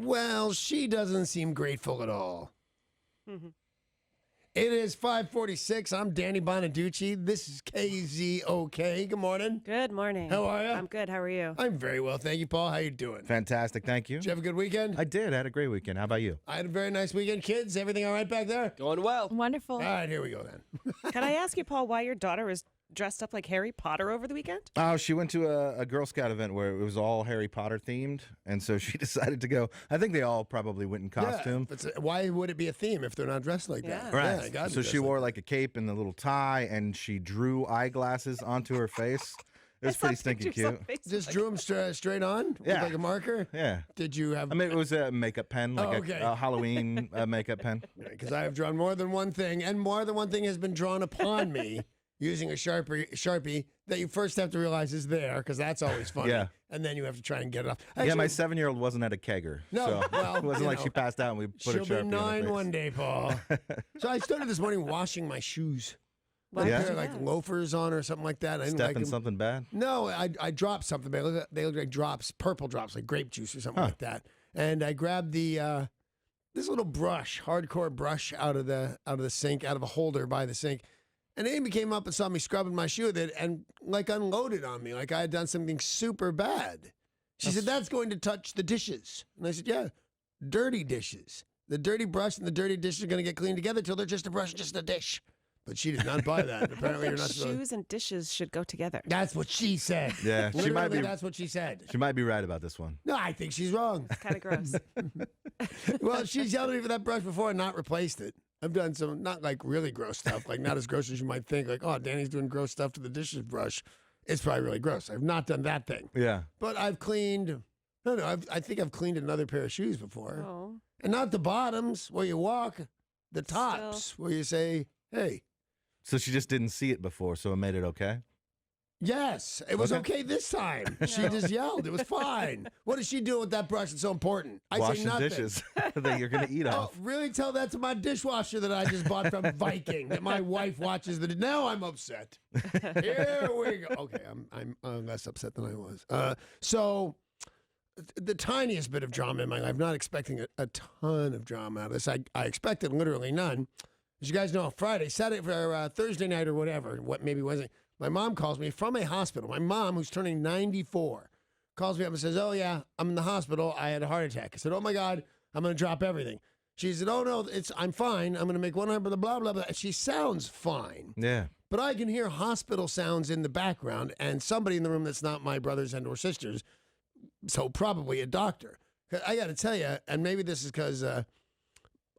Well, she doesn't seem grateful at all. It is 5:46. I'm Danny Bonaduce. This is KZOK. Good morning. Good morning. How are you? I'm good. How are you? I'm very well, thank you, Paul. How you doing? Fantastic, thank you. Did you have a good weekend? I did. I had a great weekend. How about you? I had a very nice weekend. Kids, everything all right back there? Going well. Wonderful. All right, here we go then. Can I ask you, Paul, why your daughter was dressed up like Harry Potter over the weekend? Oh, she went to a Girl Scout event where it was all Harry Potter themed, and so she decided to go. I think they all probably went in costume. Yeah, why would it be a theme if they're not dressed like that? Yeah. Right. Yeah, gotta be So dressed she wore like like a cape and a little tie, and she drew eyeglasses onto her face. It was I saw pretty stinking pictures on cute. Facebook. Just drew them straight on with Yeah. like a marker? Yeah. Did you have... I mean, it was a makeup pen, like okay. a Halloween makeup pen. Because I have drawn more than one thing, and more than one thing has been drawn upon me using a Sharpie that you first have to realize is there, because that's always funny. Yeah. And then you have to try and get it off. Yeah, my Actually, 7-year-old wasn't at a kegger. No, so well, it wasn't you like know, she passed out and we put she'll a Sharpie be on her 9 face. one day, Paul. So I started this morning washing my shoes. Why I Yeah. had did a pair you of, like do loafers on or something like that. I didn't like Stepping 'em. something bad? No, I dropped something. They look like drops, purple drops, like grape juice or something Huh. like that. And I grabbed the this little brush, hardcore brush, out of the sink, out of a holder by the sink. And Amy came up and saw me scrubbing my shoe with it, and like unloaded on me, like I had done something super bad. She said, "That's going to touch the dishes." And I said, "Yeah, dirty dishes. The dirty brush and the dirty dishes are going to get cleaned together till they're just a brush, just a dish." But she did not buy that. Apparently, you're not supposed to. Shoes and dishes should go together. That's what she said. Yeah, she Literally, might be. That's what she said. She might be right about this one. No, I think she's wrong. It's kind of gross. Well, she's yelled at me for that brush before and not replaced it. I've done some not like really gross stuff, like not as gross as you might think. Like, oh, Danny's doing gross stuff to the dishes brush. It's probably really gross. I've not done that thing, Yeah. but I've cleaned. No, I think I've cleaned another pair of shoes before, Oh. and not the bottoms where you walk, the tops where you say, "Hey." So she just didn't see it before, so it made it okay? Yes, it was okay this time. She just yelled. It was fine. What is she doing with that brush? It's so important. I say Washing nothing. dishes that you're going to eat Oh, off. really? Tell that to my dishwasher that I just bought from Viking. That my wife watches. Now I'm upset. Here we go. Okay, I'm less upset than I was. So the tiniest bit of drama in my life. Not expecting a ton of drama out of this. I expected literally none. As you guys know, Friday, Saturday, for Thursday night or whatever, maybe Wednesday, my mom calls me from a hospital. My mom, who's turning 94, calls me up and says, "Oh, yeah, I'm in the hospital. I had a heart attack." I said, "Oh, my God, I'm going to drop everything." She said, "Oh, no, I'm fine. I'm going to make 100, blah, blah, blah." She sounds fine. Yeah. But I can hear hospital sounds in the background and somebody in the room that's not my brothers and or sisters, so probably a doctor. I got to tell you, and maybe this is because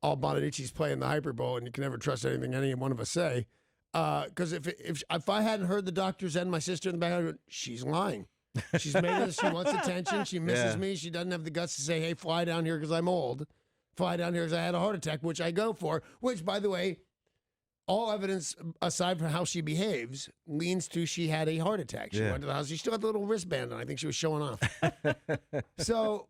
all Bonaduce's playing the Hyperbole and you can never trust anything any one of us say. Because if I hadn't heard the doctors and my sister in the background, she's lying. She's made us. She wants attention. She misses Yeah. me. She doesn't have the guts to say, "Hey, fly down here because I'm old. Fly down here because I had a heart attack," which I go for. Which, by the way, all evidence aside from how she behaves leans to she had a heart attack. She Yeah. went to the house. She still had the little wristband on. I think she was showing off. So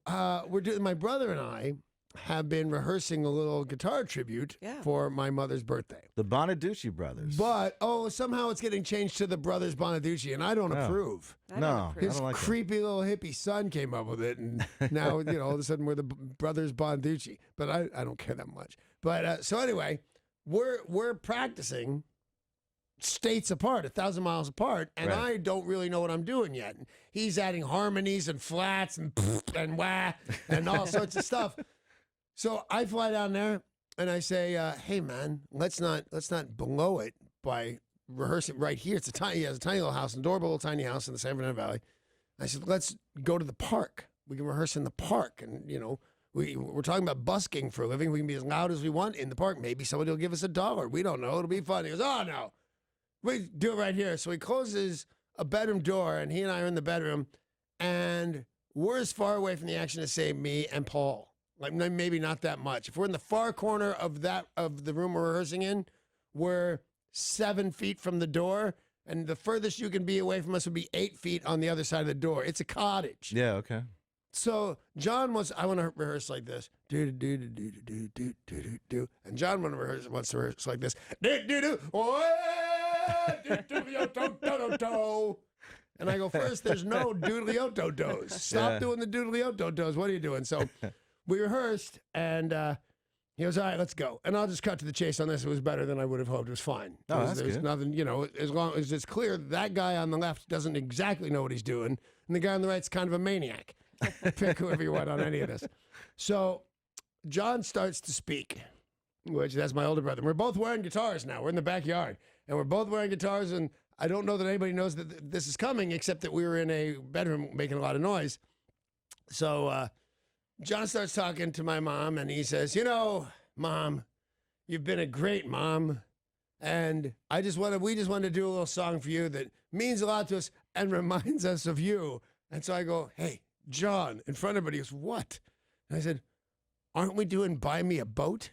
we're doing. My brother and I have been rehearsing a little guitar tribute Yeah. for my mother's birthday. The Bonaduce brothers. But, somehow it's getting changed to the Brothers Bonaduce, and I don't Oh. approve. I don't No. approve. His don't like that. creepy little hippie son came up with it, and now, all of a sudden we're the Brothers Bonaduce. But I don't care that much. But, so anyway, we're practicing states apart, 1,000 miles apart, and Right. I don't really know what I'm doing yet. He's adding harmonies and flats and and wah and all sorts of stuff. So I fly down there and I say, "Hey man, let's not blow it by rehearsing right here." He has a tiny little house, an adorable little tiny house in the San Fernando Valley. I said, "Let's go to the park. We can rehearse in the park, and we're talking about busking for a living. We can be as loud as we want in the park. Maybe somebody will give us $1. We don't know. It'll be fun." He goes, "Oh no, we do it right here." So he closes a bedroom door, and he and I are in the bedroom, and we're as far away from the action as, say, me and Paul. Like maybe not that much. If we're in the far corner of the room we're rehearsing in, we're 7 feet from the door, and the furthest you can be away from us would be 8 feet on the other side of the door. It's a cottage. Yeah, okay. So John I want to rehearse like this. Do do do do do do do do do. And John wants to rehearse like this. Do do do. Do. And I go, "First, there's no doodly-o-do-dos. Stop Yeah. doing the doodly-o-do-dos. What are you doing?" So we rehearsed, and he goes, all right, let's go. And I'll just cut to the chase on this. It was better than I would have hoped. It was fine. Oh, that's There's good. nothing, as long as it's clear that guy on the left doesn't exactly know what he's doing, and the guy on the right's kind of a maniac. Pick whoever you want on any of this. So John starts to speak, which that's my older brother. We're both wearing guitars now. We're in the backyard, and we're both wearing guitars, and I don't know that anybody knows that this is coming, except that we were in a bedroom making a lot of noise. So John starts talking to my mom, and he says, Mom, you've been a great mom, and we just wanted to do a little song for you that means a lot to us and reminds us of you. And so I go, hey, John, in front of everybody. He goes, what? And I said, aren't we doing Buy Me a Boat?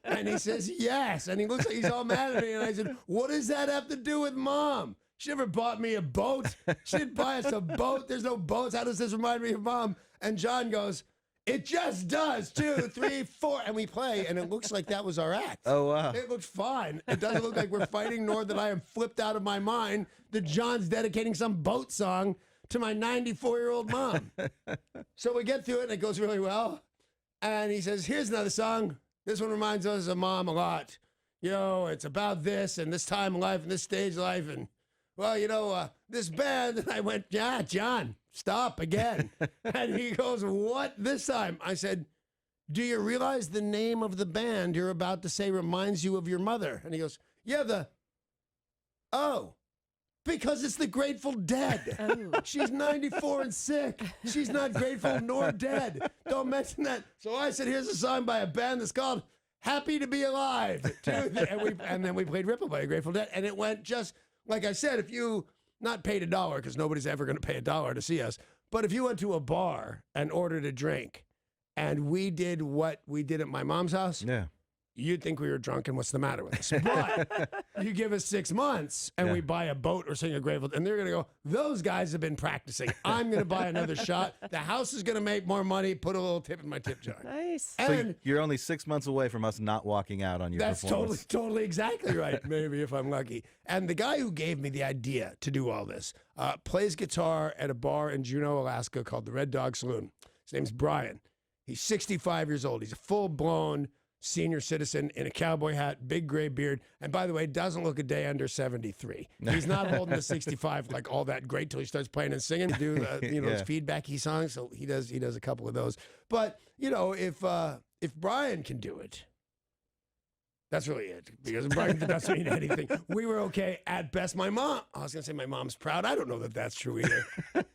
And he says, yes. And he looks like he's all mad at me. And I said, what does that have to do with Mom? She never bought me a boat. She didn't buy us a boat. There's no boats. How does this remind me of Mom? And John goes, it just does. 2, 3, 4. And we play, and it looks like that was our act. Oh, wow. It looks fine. It doesn't look like we're fighting, nor that I am flipped out of my mind that John's dedicating some boat song to my 94-year-old mom. So we get through it, and it goes really well. And he says, here's another song. This one reminds us of Mom a lot. It's about this and this time in life and this stage of life. And, well, this band. And I went, yeah, John, stop again. And he goes, what this time? I said, do you realize the name of the band you're about to say reminds you of your mother? And he goes, yeah, because it's the Grateful Dead. Oh. She's 94 and sick. She's not grateful nor dead. Don't mention that. So I said, here's a song by a band that's called Happy to Be Alive. And then we played Ripple by the Grateful Dead. And it went just, like I said, if you not paid $1, because nobody's ever going to pay $1 to see us, but if you went to a bar and ordered a drink and we did what we did at my mom's house, Yeah. you'd think we were drunk and what's the matter with us. But you give us 6 months and we buy a boat or sing a Grateful, and they're going to go, those guys have been practicing. I'm going to buy another shot. The house is going to make more money. Put a little tip in my tip jar. Nice. So And you're only 6 months away from us not walking out on your that's performance. totally exactly right. Maybe if I'm lucky. And the guy who gave me the idea to do all this plays guitar at a bar in Juneau, Alaska called the Red Dog Saloon. His name's Brian. He's 65 years old. He's a full-blown senior citizen in a cowboy hat, big gray beard, and by the way, doesn't look a day under 73. He's not holding the 65 like all that great till he starts playing and singing, do those feedbacky songs. So he does a couple of those. But if Brian can do it, that's really it. Because Brian doesn't mean anything. We were okay at best. I was gonna say my mom's proud. I don't know that that's true either.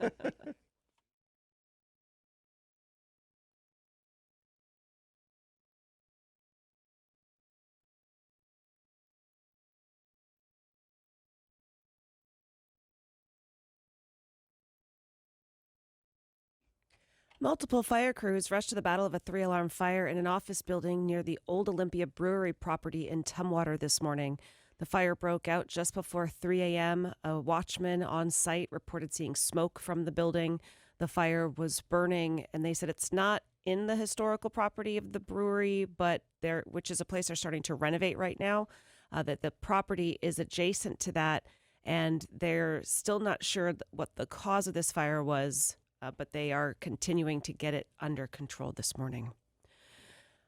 Multiple fire crews rushed to the battle of a 3-alarm fire in an office building near the Old Olympia Brewery property in Tumwater this morning. The fire broke out just before 3 a.m. A watchman on site reported seeing smoke from the building. The fire was burning, and they said it's not in the historical property of the brewery, but which is a place they're starting to renovate right now, that the property is adjacent to that, and they're still not sure what the cause of this fire was. But they are continuing to get it under control this morning.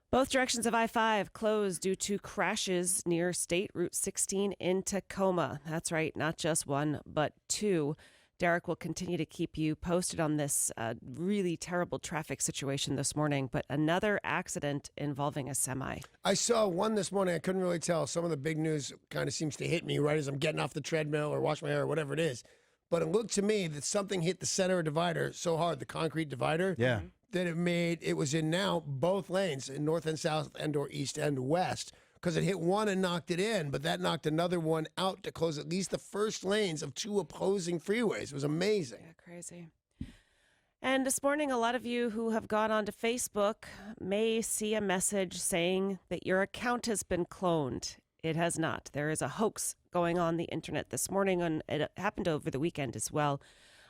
Both directions of I-5 closed due to crashes near State Route 16 in Tacoma. That's right, not just one, but two. Derek will continue to keep you posted on this really terrible traffic situation this morning, but another accident involving a semi. I saw one this morning. I couldn't really tell. Some of the big news kind of seems to hit me right as I'm getting off the treadmill or washing my hair or whatever it is. But it looked to me that something hit the center of divider so hard, the concrete divider, that it was in now both lanes, in north and south and or east and west, because it hit one and knocked it in, but that knocked another one out to close at least the first lanes of two opposing freeways. It was amazing. Yeah, crazy. And this morning, a lot of you who have gone onto Facebook may see a message saying that your account has been cloned. It has not. There is a hoax going on the internet this morning, and it happened over the weekend as well.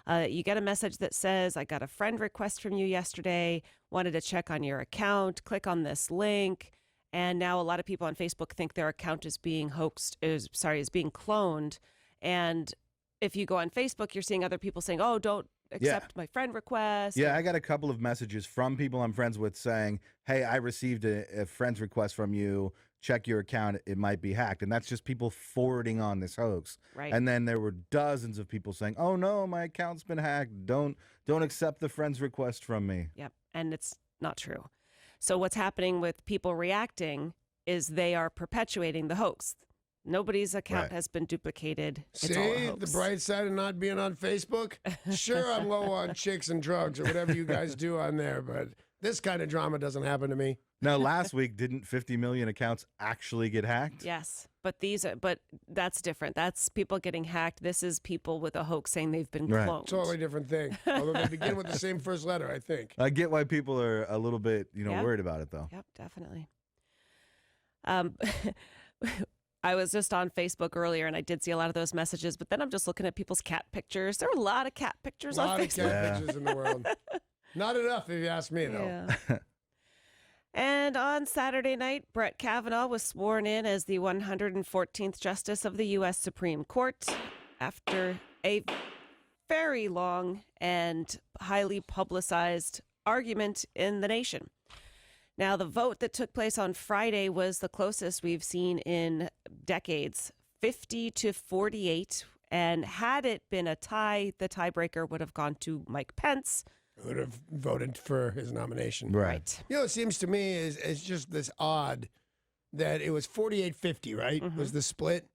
You get a message that says, I got a friend request from you yesterday, wanted to check on your account, click on this link. And now a lot of people on Facebook think their account is being is being cloned. And if you go on Facebook, you're seeing other people saying, "Oh, don't accept my friend request." Yeah, I got a couple of messages from people I'm friends with saying, "Hey, I received a friend's request from you. Check your account. It might be hacked." And that's just people forwarding on this hoax. Right. And then there were dozens of people saying, "Oh no, my account's been hacked. Don't accept the friend's request from me." Yep. And it's not true. So what's happening with people reacting is they are perpetuating the hoax. Nobody's account has been duplicated. It's all a See hoax. the bright side of not being on Facebook? Sure, I'm low on chicks and drugs or whatever you guys do on there, but this kind of drama doesn't happen to me. Now, last week, didn't 50 million accounts actually get hacked? Yes, but that's different. That's people getting hacked. This is people with a hoax saying they've been Right. cloned. Totally different thing. Although they begin with the same first letter, I think. I get why people are a little bit, Yeah. worried about it, though. Yep, definitely. I was just on Facebook earlier, and I did see a lot of those messages, but then I'm just looking at people's cat pictures. There are a lot of cat pictures A on lot of Facebook. cat pictures in the world. Not enough, if you ask me, though. Yeah. And on Saturday night, Brett Kavanaugh was sworn in as the 114th Justice of the U.S. Supreme Court after a very long and highly publicized argument in the nation. Now, the vote that took place on Friday was the closest we've seen in decades, 50-48. And had it been a tie, the tiebreaker would have gone to Mike Pence. Would have voted for his nomination. Right. You know, it seems to me is just this odd that it was 48-50, right? Mhm. Was the split.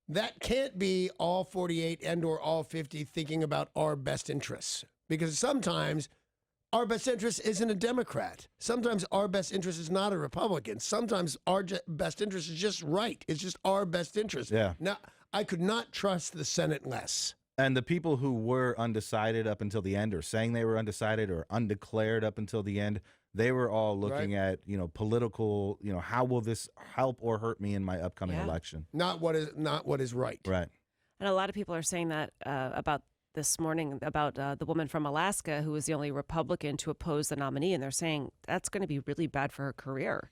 That can't be all 48 and or all 50 thinking about our best interests. Because sometimes our best interest isn't a Democrat. Sometimes our best interest is not a Republican. Sometimes our best interest is just right. It's just our best interest. Yeah. Now, I could not trust the Senate less. And the people who were undecided up until the end, or saying they were undecided or undeclared up until the end, they were all looking at, political, how will this help or hurt me in my upcoming Yeah. election? Not what is right. Right. And a lot of people are saying that about this morning about the woman from Alaska who was the only Republican to oppose the nominee. And they're saying that's going to be really bad for her career.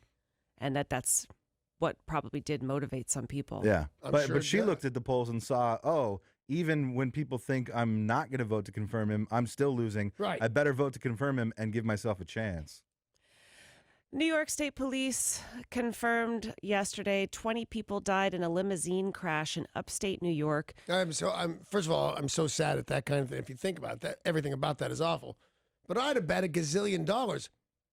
And that's what probably did motivate some people. Yeah. I'm But sure she it does. looked at the polls and saw, even when people think I'm not going to vote to confirm him, I'm still losing. Right. I better vote to confirm him and give myself a chance. New York State Police confirmed yesterday 20 people died in a limousine crash in upstate New York. First of all, I'm so sad at that kind of thing. If you think about that, everything about that is awful. But I'd have bet $1 gazillion.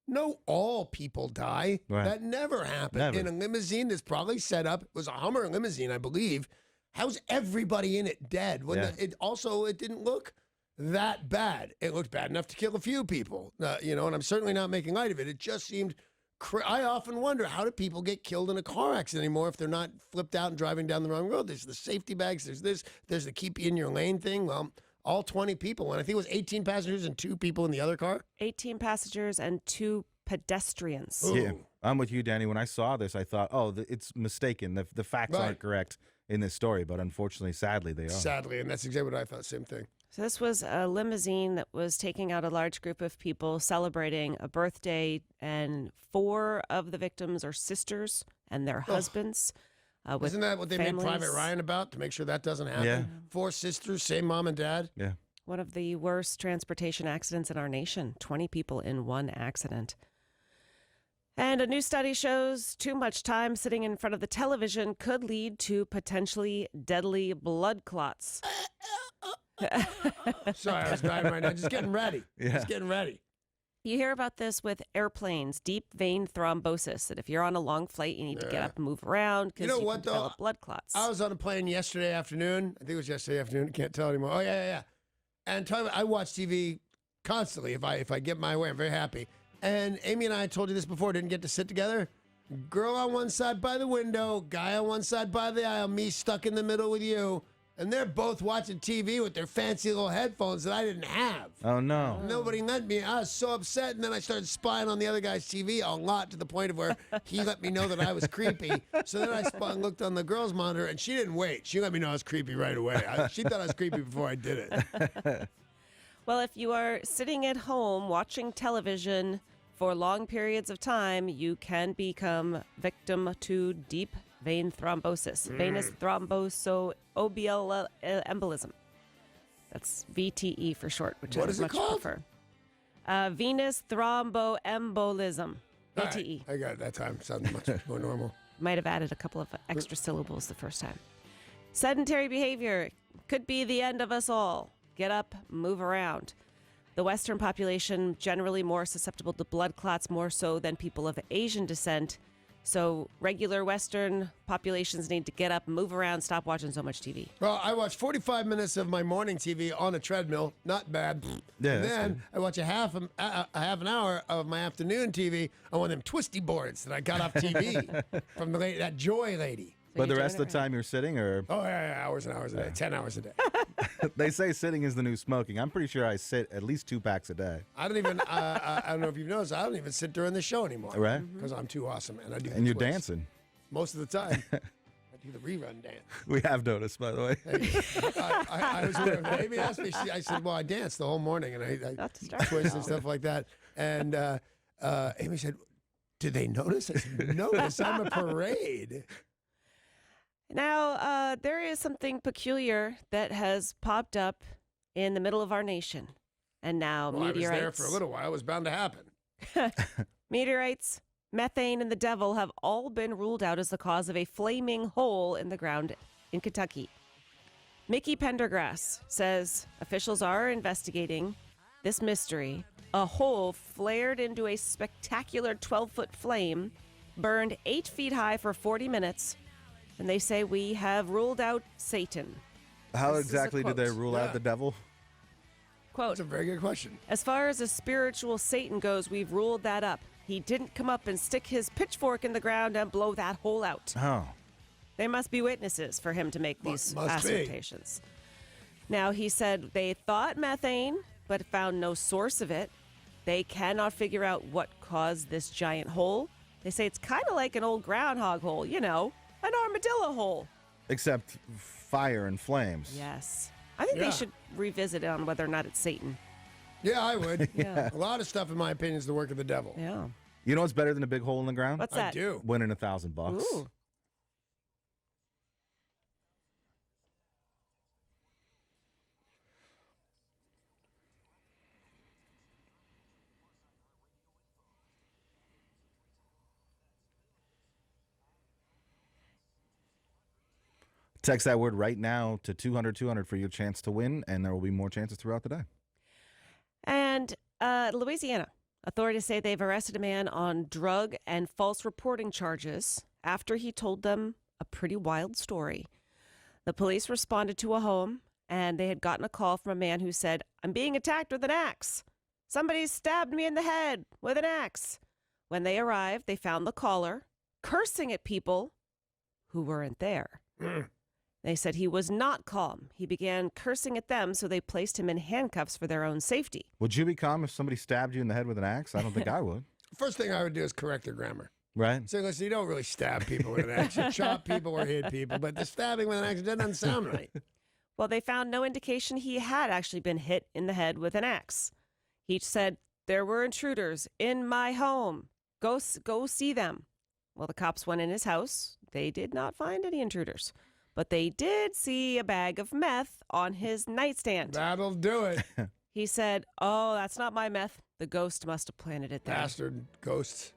No, all people die. Right. That never happened. Never. In a limousine that's probably set up, it was a Hummer limousine, I believe. How's everybody in it dead? When Yeah. it didn't look that bad. It looked bad enough to kill a few people, and I'm certainly not making light of it. It just seemed, I often wonder, how do people get killed in a car accident anymore if they're not flipped out and driving down the wrong road? There's the safety bags, there's the keep you in your lane thing. Well, all 20 people, and I think it was 18 passengers and 2 people in the other car. 18 passengers and 2 pedestrians. Ooh. Yeah. I'm with you, Danny. When I saw this, I thought, it's mistaken. The facts Right. aren't correct in this story, but unfortunately, sadly, they are. Sadly, and that's exactly what I thought, same thing. So this was a limousine that was taking out a large group of people celebrating a birthday, and 4 of the victims are sisters and their husbands. With Isn't that what they made Private families. Ryan about, to make sure that doesn't happen? Yeah. 4 sisters, same mom and dad. Yeah. One of the worst transportation accidents in our nation. 20 people in one accident. And a new study shows too much time sitting in front of the television could lead to potentially deadly blood clots. Sorry, I was driving right now. Just getting ready. Yeah. Just getting ready. You hear about this with airplanes, deep vein thrombosis, that if you're on a long flight, you need to get Yeah. up and move around because You know you what, can though? develop blood clots. I was on a plane yesterday afternoon. I think it was yesterday afternoon. I can't tell anymore. Oh, yeah. And I watch TV constantly. If I get my way, I'm very happy. And Amy and I told you this before, didn't get to sit together. Girl on one side by the window, guy on one side by the aisle, me stuck in the middle with you. And they're both watching TV with their fancy little headphones that I didn't have. Oh, no. Nobody let me. I was so upset, and then I started spying on the other guy's TV a lot, to the point of where he let me know that I was creepy. So then I looked on the girl's monitor, and she didn't wait. She let me know I was creepy right away. She thought I was creepy before I did it. Well, if you are sitting at home watching television for long periods of time, you can become victim to deep vein thrombosis, venous thromboso-obl embolism. That's VTE for short, which What I is it much called? prefer. Venous thromboembolism. All right, VTE. I got it that time. Sounds much more normal. Might have added a couple of extra syllables the first time. Sedentary behavior could be the end of us all. Get up, move around. The Western population generally more susceptible to blood clots more so than people of Asian descent. So regular Western populations need to get up, move around, stop watching so much TV. Well, I watch 45 minutes of my morning TV on a treadmill. Not bad. Yeah, And that's then good. I watch a half an hour of my afternoon TV on one of them twisty boards that I got off TV from the lady, that Joy lady. But the you're rest doing of the it right. time you're sitting, or Oh, yeah, hours and hours a day. 10 hours a day. they say sitting is the new smoking. I'm pretty sure I sit at least 2 packs a day. I don't even, I don't know if you've noticed, I don't even sit during the show anymore. Right? Because I'm too awesome and I do the And you're twists. dancing. Most of the time. I do the rerun dance. We have noticed, by the way. I was with Amy asked me. I said, "Well, I danced the whole morning and I Not to start. twist and stuff like that." And Amy said, "Did they notice?" I said, "Notice? I'm a parade." Now, there is something peculiar that has popped up in the middle of our nation. And now Well, I was meteorites. there for a little while. It was bound to happen. Meteorites, methane, and the devil have all been ruled out as the cause of a flaming hole in the ground in Kentucky. Mickey Pendergrass says officials are investigating this mystery. A hole flared into a spectacular 12-foot flame, burned 8 feet high for 40 minutes, and they say we have ruled out Satan. How This is a exactly did they quote. rule Yeah. out the devil? Quote, That's a very good question. as far as a spiritual Satan goes, we've ruled that up. He didn't come up and stick his pitchfork in the ground and blow that hole out. Oh. There must be witnesses for him to make these Must be. assertions. Now, he said they thought methane, but found no source of it. They cannot figure out what caused this giant hole. They say it's kind of like an old groundhog hole, you know, an armadillo hole. Except fire and flames. Yes. I think Yeah. they should revisit it on whether or not it's Satan. Yeah, I would. Yeah. A lot of stuff, in my opinion, is the work of the devil. Yeah. You know what's better than a big hole in the ground? What's I that? do. Winning $1,000. Ooh. Text that word right now to 200 for your chance to win, and there will be more chances throughout the day. And Louisiana, authorities say they've arrested a man on drug and false reporting charges after he told them a pretty wild story. The police responded to a home, and they had gotten a call from a man who said, "I'm being attacked with an axe. Somebody stabbed me in the head with an axe." When they arrived, they found the caller cursing at people who weren't there. They said he was not calm. He began cursing at them, so they placed him in handcuffs for their own safety. Would you be calm if somebody stabbed you in the head with an axe? I don't think I would. First thing I would do is correct their grammar. Right? So, listen, you don't really stab people with an axe. You chop people or hit people, but the stabbing with an axe doesn't sound right. Well, they found no indication he had actually been hit in the head with an axe. He said, "There were intruders in my home. Go see them." Well, the cops went in his house. They did not find any intruders, but they did see a bag of meth on his nightstand. That'll do it. He said, "Oh, that's not my meth. The ghost must have planted it there." Bastard ghosts.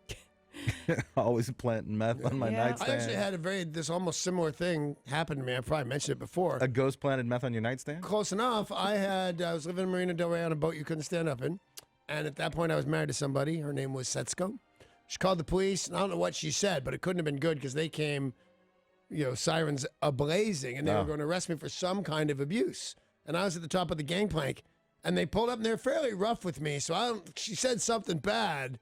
Always planting meth on my Yeah. I nightstand. actually had this almost similar thing happen to me. I probably mentioned it before. A ghost planted meth on your nightstand? Close enough. I was living in Marina Del Rey on a boat you couldn't stand up in. And at that point, I was married to somebody. Her name was Setsko. She called the police, and I don't know what she said, but it couldn't have been good because they came, sirens ablazing, and they were going to arrest me for some kind of abuse. And I was at the top of the gangplank, and they pulled up, and they're fairly rough with me. So she said something bad,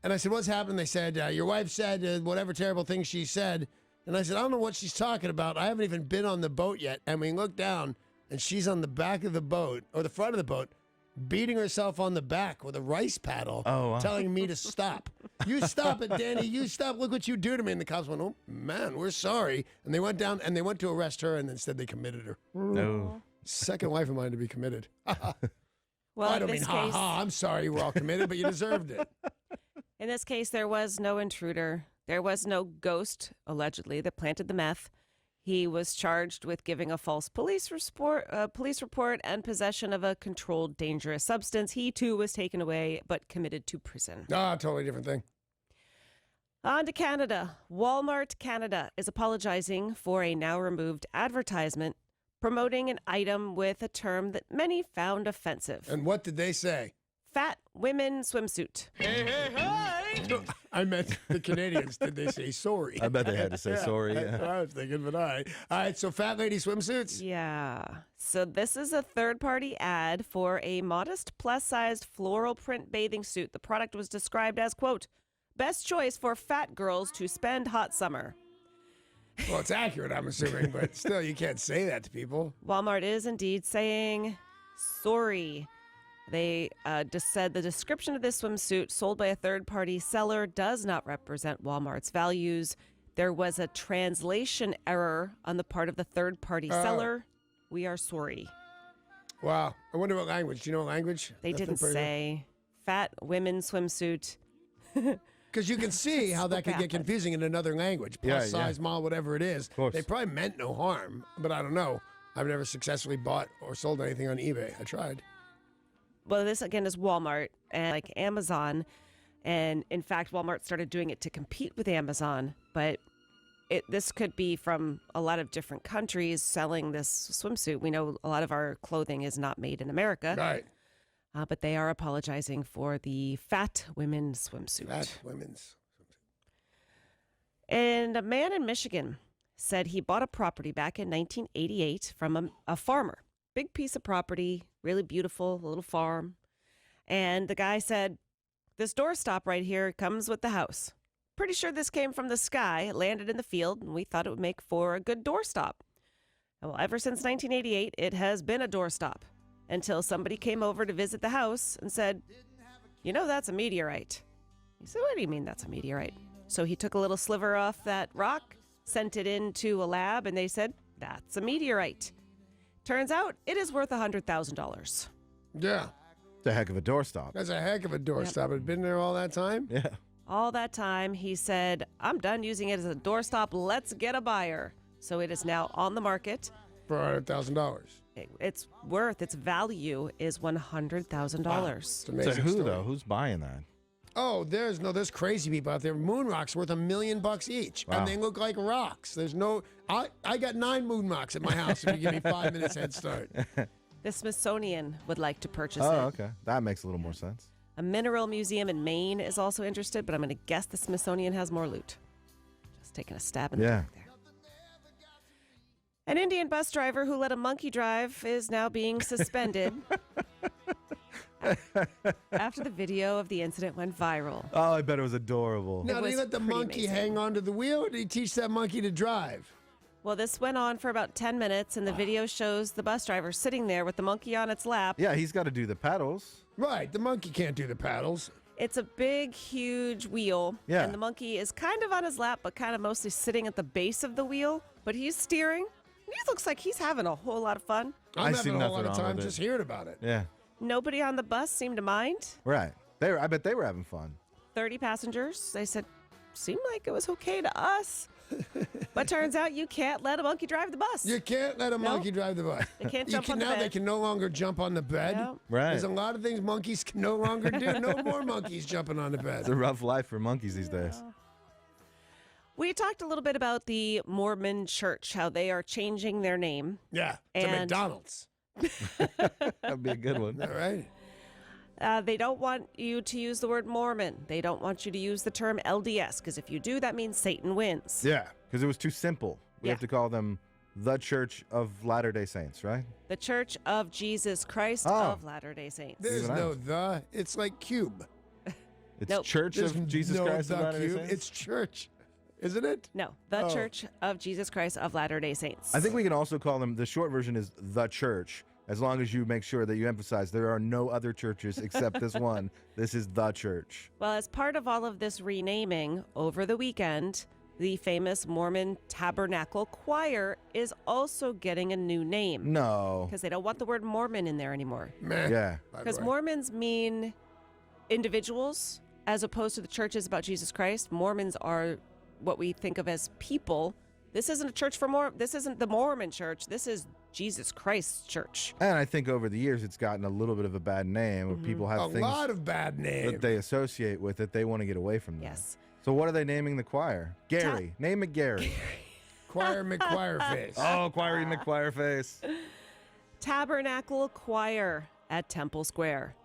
and I said, "What's happening?" They said, "Your wife said whatever terrible thing she said." And I said, "I don't know what she's talking about. I haven't even been on the boat yet." And we looked down, and she's on the back of the boat, or the front of the boat, beating herself on the back with a rice paddle, Oh, wow. telling me to stop. "You stop it, Danny. You stop. Look what you do to me." And the cops went, "Oh, man, we're sorry." And they went down, and they went to arrest her, and instead they committed her. No. Second wife of mine to be committed. Well, I in don't mean, this ha case, ha, I'm sorry you were all committed, but you deserved it. in this case, there was no intruder. There was no ghost, allegedly, that planted the meth. He was charged with giving a false police report and possession of a controlled dangerous substance. He too was taken away but committed to prison. Ah, totally different thing. On to Canada. Walmart Canada is apologizing for a now removed advertisement promoting an item with a term that many found offensive. And what did they say? Fat women swimsuit. I meant the Canadians. Did they say sorry? I bet they had to say sorry. That's Yeah. what I was thinking, but all right. All right, so fat lady swimsuits? Yeah. So this is a third-party ad for a modest plus-sized floral print bathing suit. The product was described as, quote, best choice for fat girls to spend hot summer. Well, it's accurate, I'm assuming, but still, you can't say that to people. Walmart is indeed saying sorry. They just said the description of this swimsuit sold by a third-party seller does not represent Walmart's values. There was a translation error on the part of the third-party seller. We are sorry. Wow. I wonder what language. Do you know what language? They didn't say fat women swimsuit. Because you can see how that could get confusing in another language. Plus size, model, whatever it is. Of course. They probably meant no harm, but I don't know. I've never successfully bought or sold anything on eBay. I tried. Well, this again is Walmart and like Amazon. And in fact, Walmart started doing it to compete with Amazon. But this could be from a lot of different countries selling this swimsuit. We know a lot of our clothing is not made in America. Right. But they are apologizing for the fat women's swimsuit. Fat women's. And a man in Michigan said he bought a property back in 1988 from a farmer. Big piece of property, really beautiful, little farm. And the guy said, this doorstop right here comes with the house. Pretty sure this came from the sky. It landed in the field, and we thought it would make for a good doorstop. Well, ever since 1988, it has been a doorstop. Until somebody came over to visit the house and said, you know, that's a meteorite. He said, what do you mean that's a meteorite? So he took a little sliver off that rock, sent it into a lab, and they said, that's a meteorite. Turns out it is worth $100,000. Yeah. It's a heck of a doorstop. That's a heck of a doorstop. It's been there all that time? Yeah. All that time, he said, I'm done using it as a doorstop. Let's get a buyer. So it is now on the market. For $100,000. Its value is $100,000. Wow. It's So amazing who, story. though? Who's buying that? Oh, there's crazy people out there. Moon rocks worth $1 million each, Wow. and they look like rocks. There's no. I got 9 moon rocks at my house if you give me 5 minutes head start. The Smithsonian would like to purchase Oh, it. okay. That makes a little more sense. A mineral museum in Maine is also interested, but I'm going to guess the Smithsonian has more loot. Just taking a stab in the dark there. An Indian bus driver who let a monkey drive is now being suspended after the video of the incident went viral. Oh, I bet it was adorable. Now, did was he let the pretty monkey amazing. hang onto the wheel, or did he teach that monkey to drive? Well, this went on for about 10 minutes, and the video shows the bus driver sitting there with the monkey on its lap. Yeah, he's got to do the paddles. Right, the monkey can't do the paddles. It's a big, huge wheel, Yeah. and the monkey is kind of on his lap, but kind of mostly sitting at the base of the wheel, but he's steering. He looks like he's having a whole lot of fun. I'm I see having a whole lot nothing of wrong time with it. just hearing about it. Yeah. Nobody on the bus seemed to mind. Right. I bet they were having fun. 30 passengers. They said, seemed like it was okay to us. But turns out you can't let a monkey drive the bus. You can't let a monkey drive the bus. They can't jump on the now bed. They can no longer jump on the bed. No. Right. There's a lot of things monkeys can no longer do. No more monkeys jumping on the bed. It's a rough life for monkeys these days. We talked a little bit about the Mormon Church, how they are changing their name. Yeah, to And- McDonald's. That'd be a good one. All right. They don't want you to use the word Mormon. They don't want you to use the term LDS, because if you do, that means Satan wins. Yeah, because it was too simple. We Yeah. have to call them the Church of Latter-day Saints, right? The Church of Jesus Christ Oh. of Latter-day Saints. There's Even I no was- the. It's like cube. It's Nope. Church There's of Jesus no Christ of the Latter-day cube. Saints? It's church, isn't it? No, the Oh. Church of Jesus Christ of Latter-day Saints. I think we can also call them, the short version is the Church, as long as you make sure that you emphasize there are no other churches except this one. This is the Church. Well, as part of all of this renaming, over the weekend, the famous Mormon Tabernacle Choir is also getting a new name No. because they don't want the word Mormon in there anymore. Meh. Yeah. by the Because way. Mormons mean individuals as opposed to the churches about Jesus Christ. Mormons are what we think of as people. This isn't a church for this isn't the Mormon church. This is Jesus Christ's church. And I think over the years, it's gotten a little bit of a bad name, where people have A things lot of bad names. that they associate with it. They want to get away from that. Yes. So what are they naming the choir? Gary. Name it Gary. Choir McQuire face. Oh, Choiry McQuire face. Tabernacle Choir at Temple Square.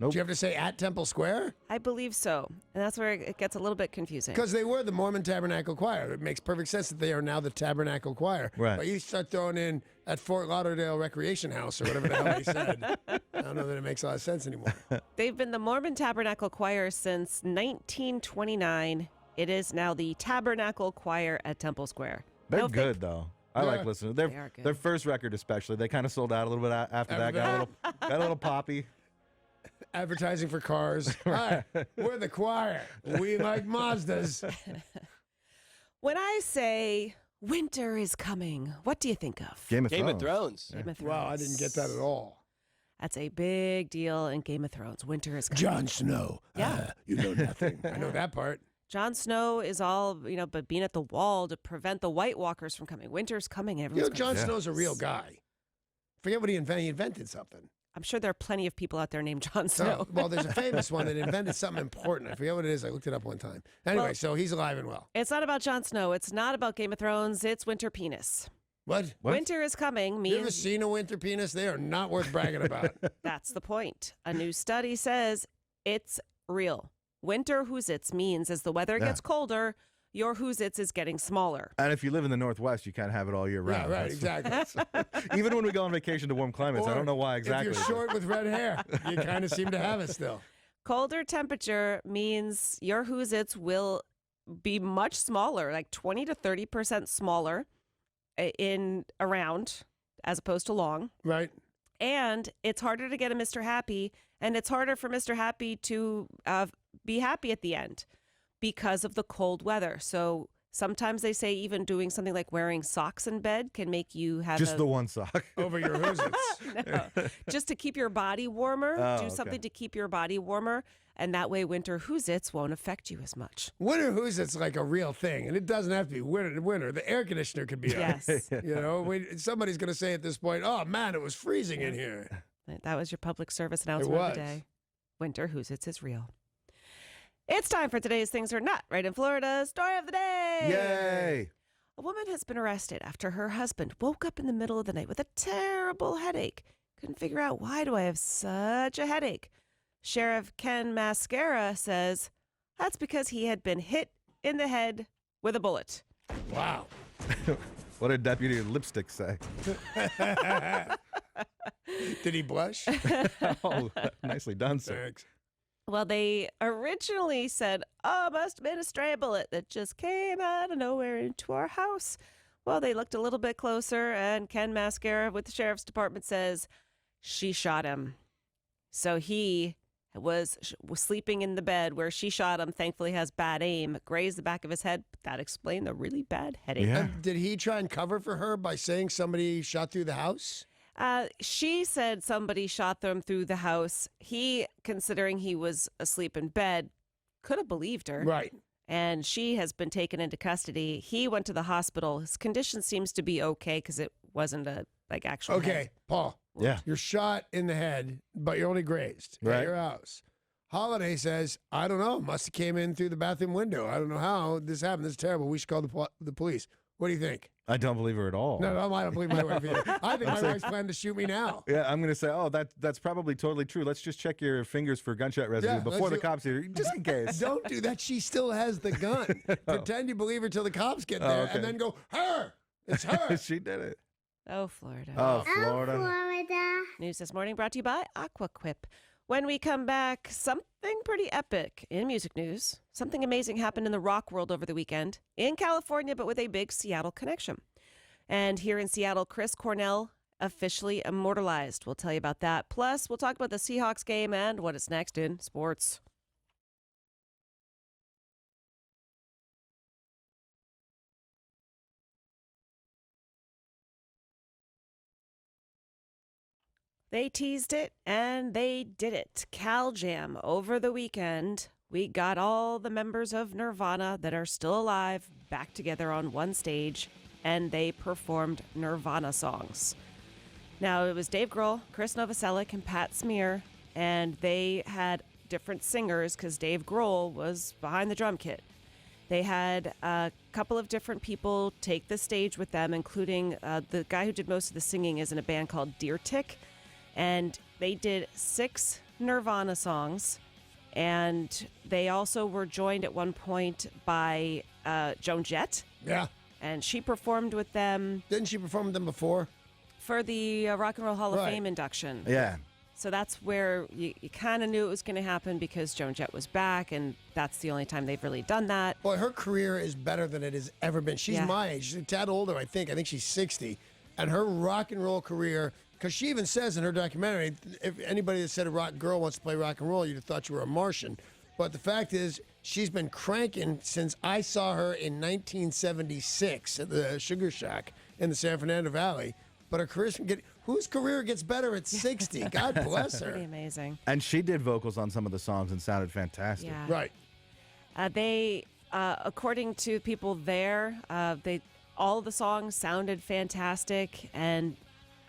Nope. Do you have to say at Temple Square? I believe so. And that's where it gets a little bit confusing. Because they were the Mormon Tabernacle Choir. It makes perfect sense that they are now the Tabernacle Choir. Right. But you start throwing in at Fort Lauderdale Recreation House or whatever the hell they said. I don't know that it makes a lot of sense anymore. They've been the Mormon Tabernacle Choir since 1929. It is now the Tabernacle Choir at Temple Square. They're No good, though. I like listening. They are good. Their first record especially, they kind of sold out a little bit after that. Got a little poppy. Advertising for cars. Hi, we're the choir. We like Mazdas. When I say winter is coming, what do you think of? Game of Game Thrones. of Thrones. Game of Thrones. Wow, I didn't get that at all. That's a big deal in Game of Thrones. Winter is coming. Jon Snow. Yeah. You know nothing. I know that part. Jon Snow is all, but being at the wall to prevent the White Walkers from coming. Winter's coming. You know, Everyone's Jon coming. Snow's a real guy. Forget what he invented. He invented something. I'm sure there are plenty of people out there named Jon So, Snow. well, there's a famous one that invented something important. I forget what it is. I looked it up one time. Anyway, Well- so he's alive and well. It's not about Jon Snow. It's not about Game of Thrones. It's winter penis. What? Winter is coming You ever means seen a winter penis? They are not worth bragging about. that's the point. A new study says it's real. Winter Hoosits means as the weather gets colder, your Hoosits is getting smaller. And if you live in the Northwest, you kind of have it all year Yeah, round. right, That's- exactly. Even when we go on vacation to warm climates, I Or don't know why exactly. If you're short with red hair, you kind of seem to have it still. Colder temperature means your Hoosits will be much smaller, like 20 to 30% smaller in around as opposed to long. Right? And it's harder to get a Mr. Happy, and it's harder for Mr. Happy to be happy at the end because of the cold weather. So sometimes they say even doing something like wearing socks in bed can make you have Just the one sock. Over your hoosits. no, just to keep your body warmer. Oh, do okay. something to keep your body warmer, and that way winter Hoosits won't affect you as much. Winter hoosits like a real thing, and it doesn't have to be winter. The air conditioner could be on. Yes, You know, somebody's going to say at this point, oh, man, it was freezing in here. that was your public service announcement of the was. day. Winter Hoosits is real. It's time for today's Things Are Not Right in Florida story of the day. Yay! A woman has been arrested after her husband woke up in the middle of the night with a terrible headache. Couldn't figure out, why do I have such a headache? Sheriff Ken Mascara says that's because he had been hit in the head with a bullet. Wow. What did Deputy Lipstick say? Did he blush? Oh, nicely done, sir. Thanks. Well, they originally said, oh, must have been a stray bullet that just came out of nowhere into our house. Well, they looked a little bit closer, and Ken Mascara with the sheriff's department says she shot him. So he was sleeping in the bed where she shot him, thankfully has bad aim, grazed the back of his head. That explained the really bad headache. Yeah. Did he try and cover for her by saying somebody shot through the house? She said somebody shot them through the house. He, considering he was asleep in bed, could have believed her. Right. And she has been taken into custody. He went to the hospital. His condition seems to be okay because it wasn't a actual Okay, head. Paul. Yeah. You're shot in the head, but you're only grazed at Right. your house. Holiday says, I don't know. Must have came in through the bathroom window. I don't know how this happened. This is terrible. We should call the police. What do you think? I don't believe her at all. No, I don't believe my wife either. I think my wife's planning to shoot me now. Yeah, I'm going to say, oh, that's probably totally true. Let's just check your fingers for gunshot residue Yeah, before the let's do- cops here, just in case. Don't do that. She still has the gun. Pretend you believe her till the cops get there, okay. and then go, her. It's her. She did it. Oh, Florida. Oh, Florida. News this morning brought to you by AquaQuip. When we come back, something pretty epic in music news. Something amazing happened in the rock world over the weekend in California, but with a big Seattle connection. And here in Seattle, Chris Cornell officially immortalized. We'll tell you about that. Plus, we'll talk about the Seahawks game and what is next in sports. They teased it and they did it. Cal Jam over the weekend. We got all the members of Nirvana that are still alive back together on one stage. and they performed Nirvana songs. Now, it was Dave Grohl, Chris Novoselic, and Pat Smear, and they had different singers because Dave Grohl was behind the drum kit. They had a couple of different people take the stage with them, including the guy who did most of the singing is in a band called Deer Tick, and they did 6 Nirvana songs, and they also were joined at one point by Joan Jett. Yeah. And she performed with them. Didn't she perform with them before? For the Rock and Roll Hall of Right. Fame induction. Yeah. So that's where you kind of knew it was going to happen because Joan Jett was back, and that's the only time they've really done that. Boy, her career is better than it has ever been. She's Yeah. my age. She's a tad older, I think. I think she's 60. And her rock and roll career, because she even says in her documentary, if anybody that said a rock girl wants to play rock and roll, you'd have thought you were a Martian. But the fact is, she's been cranking since I saw her in 1976 at the Sugar Shack in the San Fernando Valley. But her career, whose career gets better at 60? God bless her. Pretty amazing. And she did vocals on some of the songs and sounded fantastic. Yeah. Right. They, according to people there, all the songs sounded fantastic, and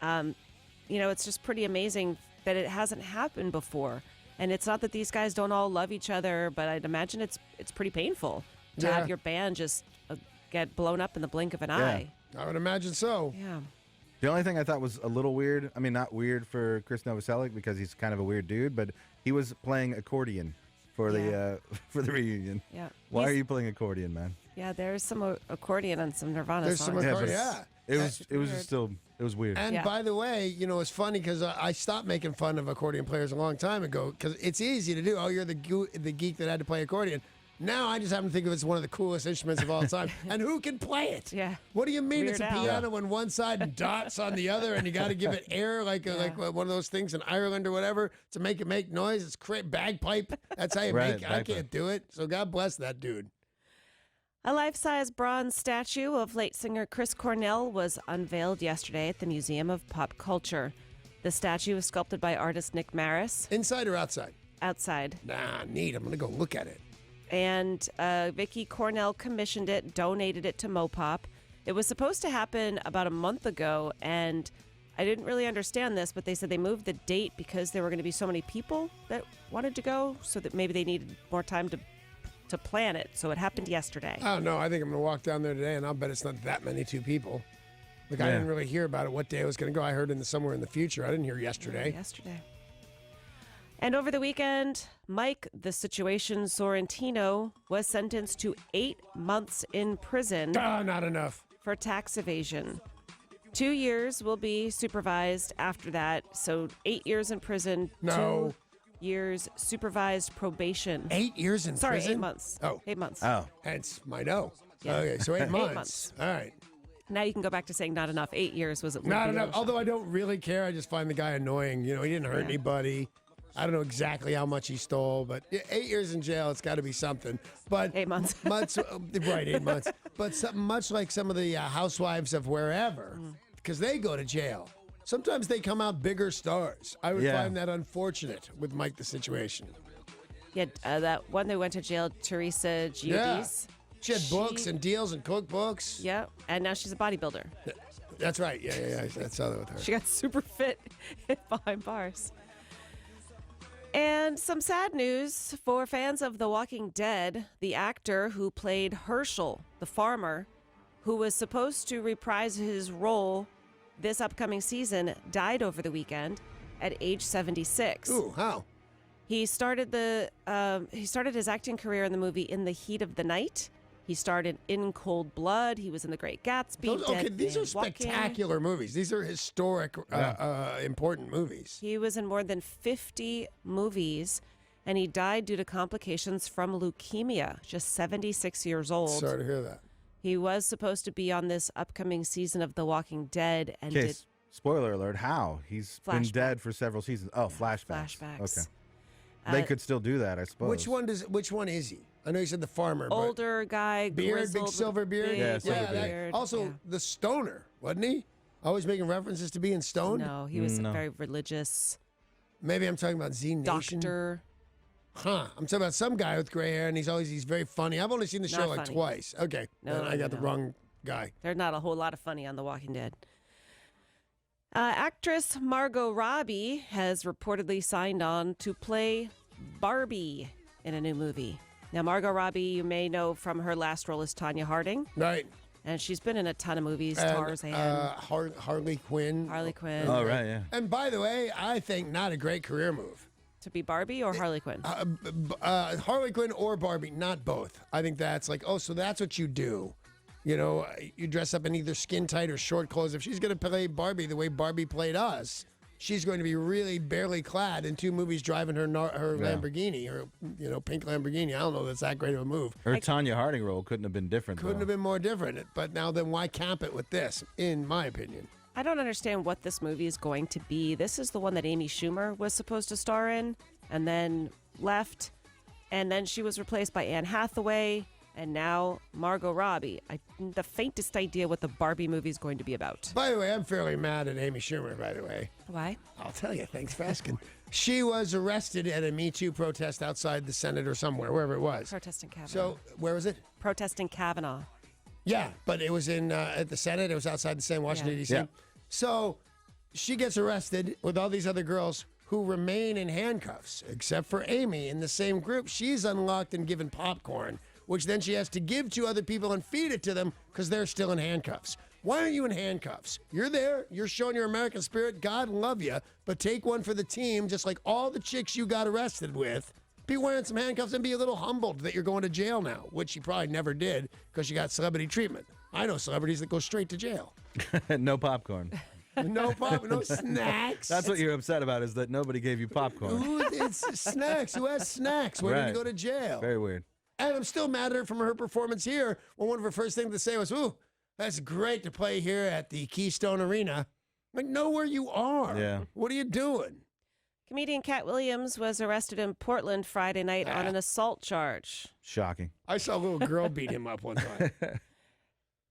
it's just pretty amazing that it hasn't happened before. And it's not that these guys don't all love each other, but I'd imagine it's pretty painful to Yeah. have your band just get blown up in the blink of an eye. I would imagine so. Yeah. The only thing I thought was a little weird, I mean, not weird for Chris Novoselic because he's kind of a weird dude, but he was playing accordion for the for the reunion. Yeah. Why are you playing accordion, man? Yeah, there's some accordion on some Nirvana There's songs. some but accordion, It was That's it was weird. just still it was weird. And Yeah. by the way, it's funny because I stopped making fun of accordion players a long time ago because it's easy to do. Oh, you're the geek that had to play accordion. Now I just happen to think of it as one of the coolest instruments of all time. And who can play it? Yeah. What do you mean Weird it's a Al. piano on one side and dots on the other, and you got to give it air like one of those things in Ireland or whatever to make it make noise? It's bagpipe. That's how you Right, make it. I bagpipe. can't do it. So God bless that dude. A life-size bronze statue of late singer Chris Cornell was unveiled yesterday at the Museum of Pop Culture. The statue was sculpted by artist Nick Maris Inside or outside? outside. Nah, neat. I'm going to go look at it. And Vicky Cornell commissioned it, donated it to Mopop. It was supposed to happen about a month ago, and I didn't really understand this, but they said they moved the date because there were going to be so many people that wanted to go, so that maybe they needed more time to plan it. So it happened yesterday. I don't know. I think I'm going to walk down there today, and I'll bet it's not that many two people. Like, I Yeah. didn't really hear about it, what day it was going to go. I heard somewhere in the future. I didn't hear yesterday. Yesterday. And over the weekend, Mike, the Situation Sorrentino, was sentenced to 8 months in prison Not enough. for tax evasion. 2 years will be supervised after that. So 8 years in prison, No. 2 years supervised probation. 8 years in Sorry, prison? 8 months. Oh. 8 months. Oh, Hence my no. Yeah. Okay, so 8 8 months. months. All right. Now you can go back to saying not enough. 8 years was it? Not enough. Although I don't really care. I just find the guy annoying. He didn't hurt Yeah. anybody. I don't know exactly how much he stole, but 8 years in jail, it's got to be something. But 8 months. right, 8 months. But much like some of the housewives of wherever, because they go to jail. Sometimes they come out bigger stars. I would Yeah. find that unfortunate with Mike the Situation. Yeah, that one that went to jail, Teresa Giudice. She had books and deals and cookbooks. Yeah, and now she's a bodybuilder. That's right. Yeah. I saw that with her. She got super fit behind bars. And some sad news for fans of The Walking Dead. The actor who played Herschel, the farmer, who was supposed to reprise his role this upcoming season, died over the weekend at age 76. Ooh, how? He started his acting career in the movie In the Heat of the Night. He starred in Cold Blood. He was in The Great Gatsby. These are Dead Man Walking. spectacular movies. These are historic, important movies. He was in more than 50 movies, and he died due to complications from leukemia, just 76 years old. Sorry to hear that. He was supposed to be on this upcoming season of The Walking Dead, and okay. did Spoiler alert. How? He's been Flashback. dead for several seasons. Oh, flashbacks. flashbacks. Okay. They could still do that, I suppose. Which one is he? I know you said the farmer, but Older guy, beard, big grizzled with silver beard. big Yeah, silver silver beard. beard. Also, Yeah. the stoner, wasn't he? Always making references to being stoned. No, he was No. a very religious Maybe I'm talking about Z Nation. doctor. Huh? I'm talking about some guy with gray hair, and he's very funny. I've only seen the show Not like funny. twice. Okay, No, then I no, got the no. wrong guy. They're not a whole lot of funny on The Walking Dead. Actress Margot Robbie has reportedly signed on to play Barbie in a new movie. Now, Margot Robbie, you may know from her last role as Tanya Harding. Right. And she's been in a ton of movies. And, Tarzan. Harley Quinn. Harley Quinn. Oh, right, yeah. And by the way, I think not a great career move. To be Barbie or Harley Quinn? Harley Quinn or Barbie, not both. I think that's like, oh, so that's what you do. You know, you dress up in either skin tight or short clothes. If she's going to play Barbie the way Barbie played us, she's going to be really barely clad in 2 movies driving her Lamborghini, her pink Lamborghini. I don't know if that's that great of a move. Her Tanya Harding role couldn't have been different. Couldn't have been more different. But now then why camp it with this, in my opinion? I don't understand what this movie is going to be. This is the one that Amy Schumer was supposed to star in and then left. And then she was replaced by Anne Hathaway. And now Margot Robbie. The faintest idea what the Barbie movie is going to be about. By the way, I'm fairly mad at Amy Schumer, by the way. Why? I'll tell you. Thanks for asking. She was arrested at a Me Too protest outside the Senate or somewhere, wherever it was. Protesting Kavanaugh. So, where was it? Protesting Kavanaugh. Yeah, but it was in at the Senate. It was outside the Senate, Washington, D.C. Yeah. So she gets arrested with all these other girls who remain in handcuffs, except for Amy in the same group. She's unlocked and given popcorn, which then she has to give to other people and feed it to them because they're still in handcuffs. Why aren't you in handcuffs? You're there. You're showing your American spirit. God love you. But take one for the team, just like all the chicks you got arrested with. Be wearing some handcuffs and be a little humbled that you're going to jail now, which you probably never did because you got celebrity treatment. I know celebrities that go straight to jail. No popcorn. No snacks. That's what you're upset about, is that nobody gave you popcorn. Ooh, it's snacks. Who has snacks? Where did you go to jail? Very weird. And I'm still mad at her from her performance here when one of her first things to say was, ooh, that's great to play here at the Keystone Arena. Like, know where you are. Yeah. What are you doing? Comedian Cat Williams was arrested in Portland Friday night on an assault charge. Shocking. I saw a little girl beat him up one time.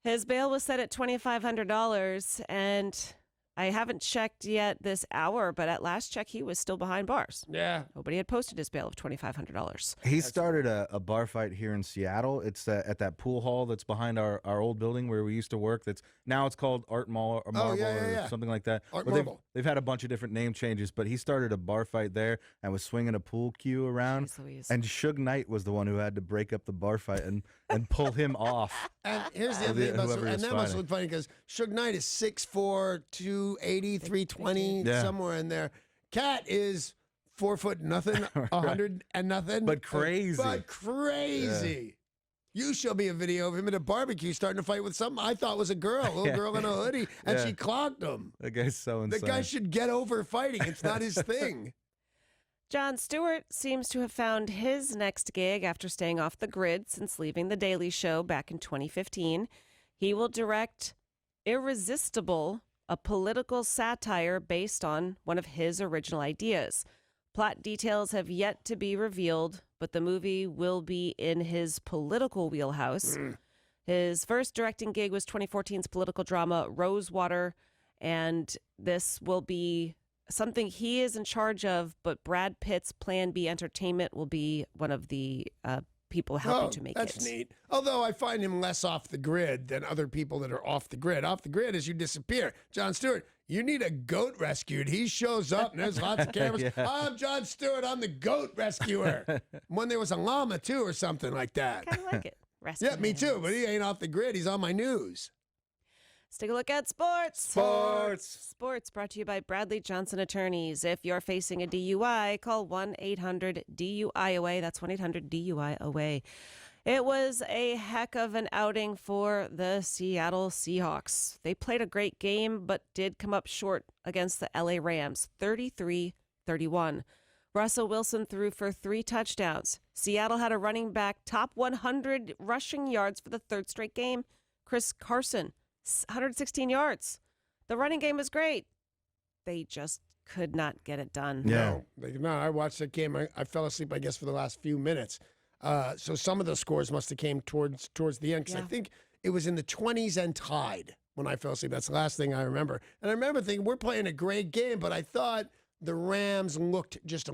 His bail was set at $2,500, and I haven't checked yet this hour, but at last check, he was still behind bars. Yeah. Nobody had posted his bail of $2,500. He started a bar fight here in Seattle. It's at that pool hall that's behind our old building where we used to work. Now it's called Art Mall or Marble or something like that. Art But Marble. they've had a bunch of different name changes, but he started a bar fight there and was swinging a pool cue around. Jeez Louise. And Suge Knight was the one who had to break up the bar fight and pull him off. And here's the other thing about whoever and was that must fighting. look funny because Suge Knight is 6'4", 280, 320, Yeah. somewhere in there. Cat is 4 foot nothing, 100 and nothing. But crazy. But crazy. You show me a video of him at a barbecue starting to fight with something I thought was a little girl in a hoodie, and Yeah. she clocked him. That guy's so The insane. guy should get over fighting. It's not his thing. Jon Stewart seems to have found his next gig after staying off the grid since leaving The Daily Show back in 2015. He will direct Irresistible, a political satire based on one of his original ideas. Plot details have yet to be revealed, but the movie will be in his political wheelhouse. His first directing gig was 2014's political drama Rosewater, and this will be something he is in charge of, but Brad Pitt's Plan B Entertainment will be one of the people helping to make that's it. neat. Although I find him less off the grid than other people that are off the grid. Off the grid is you disappear. Jon Stewart, you need a goat rescued. He shows up and there's lots of cameras. Yeah. I'm Jon Stewart. I'm the goat rescuer. When there was a llama too or something like that. Kind of like it. Rescue Yeah, me too. animals. But he ain't off the grid. He's on my news. Let's take a look at sports. Sports brought to you by Bradley Johnson Attorneys. If you're facing a DUI, call 1-800-DUI-AWAY. That's 1-800-DUI-AWAY. It was a heck of an outing for the Seattle Seahawks. They played a great game, but did come up short against the LA Rams, 33-31. Russell Wilson threw for 3 touchdowns. Seattle had a running back top 100 rushing yards for the 3rd straight game. Chris Carson, 116 yards. The running game was great. They just could not get it done. Yeah. No, I watched that game. I fell asleep, I guess, for the last few minutes. So some of the scores must have came towards the end because I think it was in the 20s and tied when I fell asleep. That's the last thing I remember. And I remember thinking, we're playing a great game, but I thought the Rams looked just.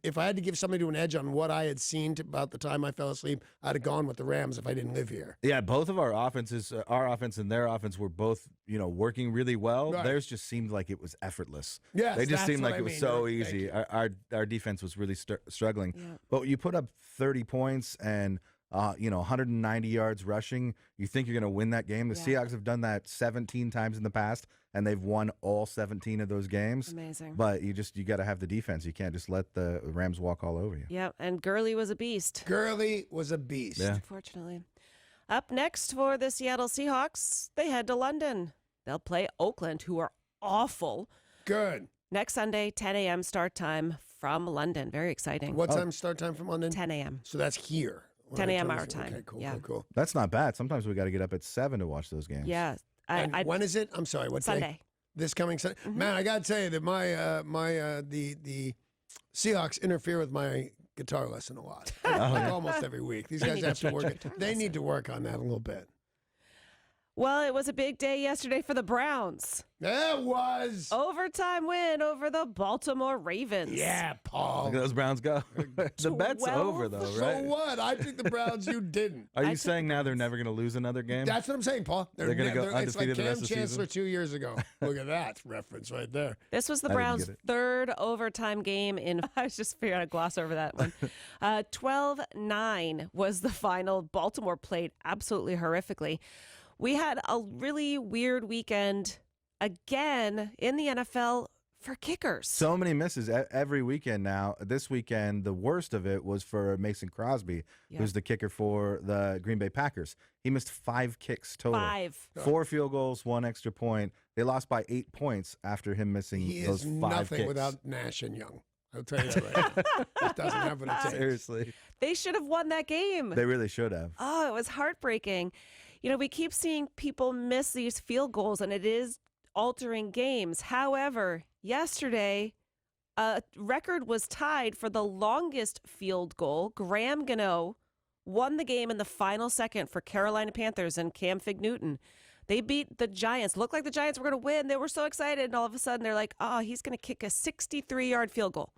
If I had to give somebody to an edge on what I had seen about the time I fell asleep, I'd have gone with the Rams if I didn't live here. Yeah, both of our offenses, our offense and their offense, were both working really well. Right. Theirs just seemed like it was effertless. Yes, they just that's seemed what like I it was mean. so Thank easy. you. Our defense was really struggling. Yeah. But you put up 30 points and 190 yards rushing. You think you're going to win that game? The Yeah. Seahawks have done that 17 times in the past, and they've won all 17 of those games. Amazing. But you got to have the defense. You can't just let the Rams walk all over you. Yep, and Gurley was a beast. Gurley was a beast. Yeah. Unfortunately. Up next for the Seattle Seahawks, they head to London. They'll play Oakland, who are awful. Good. Next Sunday, 10 a.m. start time from London. Very exciting. What time start time from London? 10 a.m. So that's here. 10 a.m. Right, our time. Okay, cool, Yeah. cool. That's not bad. Sometimes we got to get up at 7 to watch those games. Yeah. And when is it? I'm sorry. What day? Sunday. This coming Sunday. Man, I gotta tell you that the Seahawks interfere with my guitar lesson a lot. Like almost every week. These guys have to work. They need to work on that a little bit. Well, it was a big day yesterday for the Browns. That was. Overtime win over the Baltimore Ravens. Yeah, Paul. Look at those Browns go. The bet's 12 over, though, So right? what? I took the Browns. You didn't. Are I you took saying the now they're Browns. never going to lose another game? That's what I'm saying, Paul. They're gonna go It's like undefeated the Cam rest of the Chancellor season? 2 years ago. Look at that reference right there. This was the I didn't Browns' get it. third overtime game in. I was just figuring out to gloss over that one. 12-9 was the final. Baltimore played absolutely horrifically. We had a really weird weekend again in the NFL for kickers. So many misses every weekend now. This weekend, the worst of it was for Mason Crosby, Yeah. who's the kicker for the Green Bay Packers. He missed 5 kicks total. 5. 4 field goals, 1 extra point. They lost by 8 points after him missing He those is 5 nothing kicks. without Nash and Young. I'll tell you that right now. Just doesn't have what it takes. Seriously. They should have won that game. They really should have. Oh, it was heartbreaking. We keep seeing people miss these field goals, and it is altering games. However, yesterday, a record was tied for the longest field goal. Graham Gano won the game in the final second for Carolina Panthers and Cam Fig-Newton. They beat the Giants. Looked like the Giants were going to win. They were so excited, and all of a sudden, they're like, oh, he's going to kick a 63-yard field goal.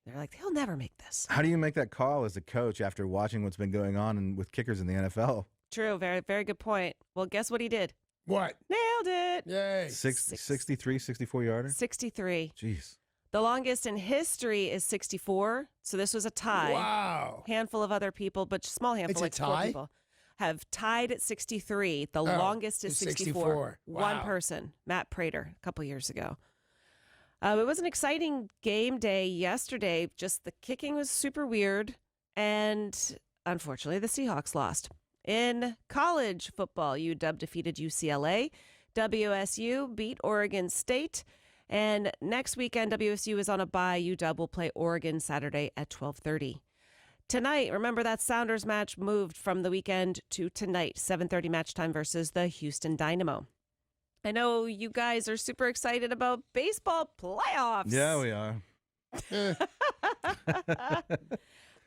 They're like, he'll never make this. How do you make that call as a coach after watching what's been going on with kickers in the NFL? True. Very, very good point. Well, guess what he did? What? Nailed it. Yay. 63, 64 yarder? 63. Jeez. The longest in history is 64. So this was a tie. Wow. Handful of other people, but small handful, It's a like 4 tie? people, have tied at 63. The longest is it's 64. 64. One Wow. person, Matt Prater, a couple years ago. It was an exciting game day yesterday. Just the kicking was super weird. And unfortunately, the Seahawks lost. In college football, UW defeated UCLA. WSU beat Oregon State. And next weekend, WSU is on a bye. UW will play Oregon Saturday at 12:30. Tonight, remember that Sounders match moved from the weekend to tonight, 7:30 match time versus the Houston Dynamo. I know you guys are super excited about baseball playoffs. Yeah, we are.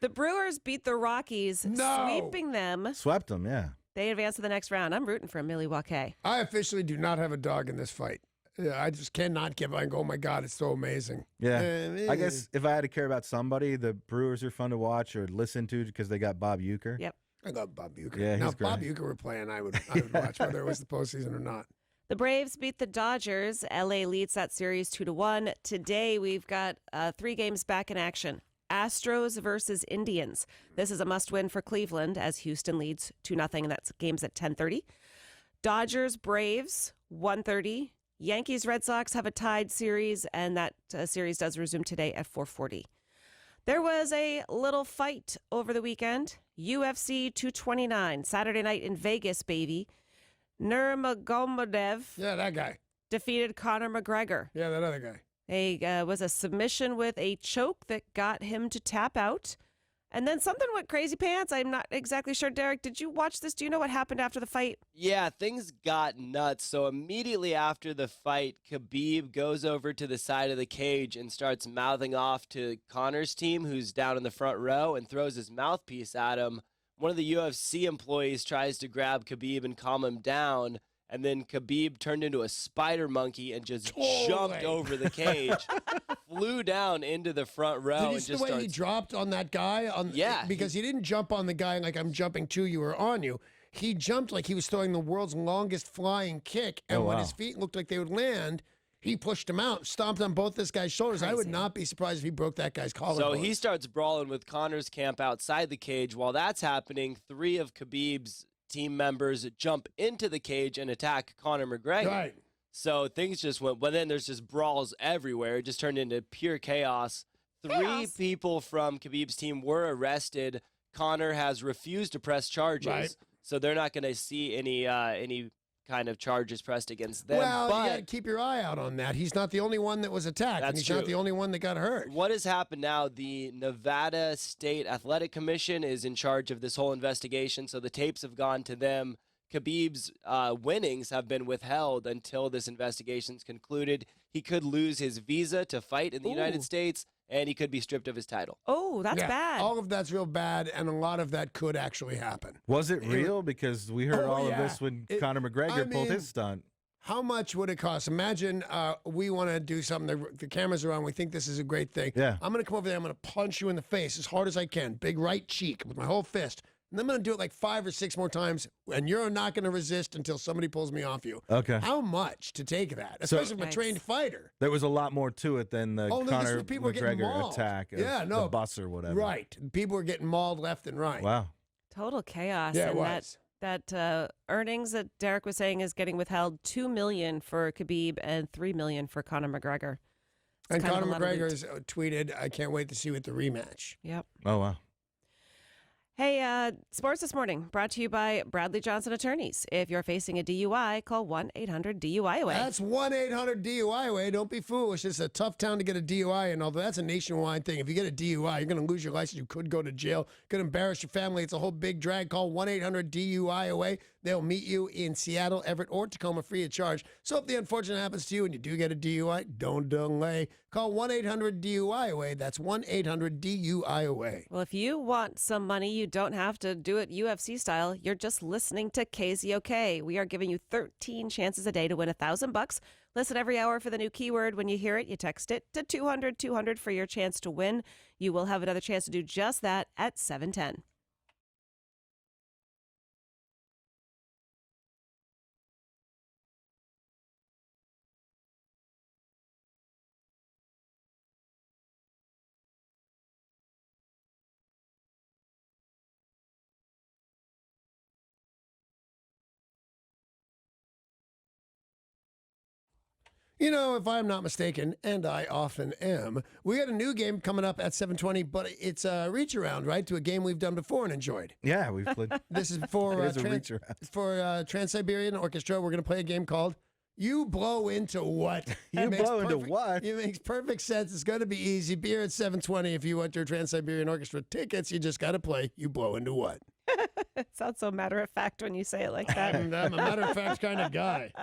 The Brewers beat the Rockies, No. sweeping them. Swept them, yeah. They advance to the next round. I'm rooting for Milwaukee. I officially do not have a dog in this fight. I just cannot give. I go, oh my God, it's so amazing. Yeah. I guess if I had to care about somebody, the Brewers are fun to watch or listen to because they got Bob Uecker. Yep. I got Bob Uecker. Yeah, now, he's if Bob great. Uecker were playing, I would watch whether it was the postseason or not. The Braves beat the Dodgers. LA leads that series 2-1. Today, we've got 3 games back in action. Astros versus Indians. This is a must-win for Cleveland as Houston leads 2-0, and that's games at 10:30. Dodgers Braves 1:30. Yankees Red Sox have a tied series, and that series does resume today at 4:40. There was a little fight over the weekend. UFC 229 Saturday night in Vegas, baby. Nurmagomedov Yeah, that guy. defeated Conor McGregor. Yeah, that other guy. It was a submission with a choke that got him to tap out. And then something went crazy pants. I'm not exactly sure. Derek, did you watch this? Do you know what happened after the fight? Yeah, things got nuts. So immediately after the fight, Khabib goes over to the side of the cage and starts mouthing off to Connor's team, who's down in the front row, and throws his mouthpiece at him. One of the UFC employees tries to grab Khabib and calm him down, and then Khabib turned into a spider monkey and just jumped over the cage, flew down into the front row, Did you and see just the way he dropped on that guy? Yeah, because he didn't jump on the guy like I'm jumping to you or on you. He jumped like he was throwing the world's longest flying kick, and when his feet looked like they would land, he pushed him out, stomped on both this guy's shoulders. I would not be surprised if he broke that guy's collarbone. So he starts brawling with Conor's camp outside the cage. While that's happening, 3 of Khabib's team members jump into the cage and attack Conor McGregor. Right. So things just went, but then there's just brawls everywhere. It just turned into pure chaos. 3 people from Khabib's team were arrested. Conor has refused to press charges. Right. So they're not going to see any kind of charges pressed against them. Well, but you got to keep your eye out on that. He's not the only one that was attacked. That's and he's true. not the only one that got hurt. What has happened now, the Nevada State Athletic Commission is in charge of this whole investigation, so the tapes have gone to them. Khabib's winnings have been withheld until this investigation's concluded. He could lose his visa to fight in the United States, and he could be stripped of his title. Oh, that's bad. All of that's real bad, and a lot of that could actually happen. Was it real? Because we heard all of this when Conor McGregor pulled his stunt. How much would it cost? Imagine we want to do something. The cameras are on. We think this is a great thing. Yeah. I'm going to come over there. I'm going to punch you in the face as hard as I can. Big right cheek with my whole fist. And I'm going to do it like 5 or 6 more times, and you're not going to resist until somebody pulls me off you. Okay. How much to take that? Especially from a trained fighter. There was a lot more to it than the Conor McGregor attack of the bus or whatever. Right. People were getting mauled left and right. Wow. Total chaos. Yeah, it and was. That earnings that Derek was saying is getting withheld, $2 million for Khabib and $3 million for Conor McGregor. And Conor McGregor has tweeted, I can't wait to see you at the rematch. Yep. Oh, wow. Hey, Sports This Morning, brought to you by Bradley Johnson Attorneys. If you're facing a DUI, call 1-800-DUI-AWAY. That's 1-800-DUI-AWAY. Don't be foolish. It's a tough town to get a DUI, and although that's a nationwide thing, if you get a DUI, you're going to lose your license. You could go to jail. Could embarrass your family. It's a whole big drag. Call 1-800-DUI-AWAY. They'll meet you in Seattle, Everett, or Tacoma free of charge. So if the unfortunate happens to you and you do get a DUI, don't delay. Call 1-800-DUI-AWAY. That's 1-800-DUI-AWAY. Well, if you want some money, you don't have to do it UFC style. You're just listening to KZOK. We are giving you 13 chances a day to win $1,000. Listen every hour for the new keyword. When you hear it, you text it to 200-200 for your chance to win. You will have another chance to do just that at 7:10. You know, if I'm not mistaken, and I often am, we got a new game coming up at 7:20, but it's a reach around, right, to a game we've done before and enjoyed. Yeah, we've played. This is for It is a reach around. Trans-Siberian Orchestra. We're going to play a game called You Blow Into What? You blow into what? It makes perfect sense. It's going to be easy. Be here at 7:20. If you want your Trans-Siberian Orchestra tickets, you just got to play You Blow Into What? It sounds so matter of fact when you say it like that. I'm a matter-of-fact kind of guy.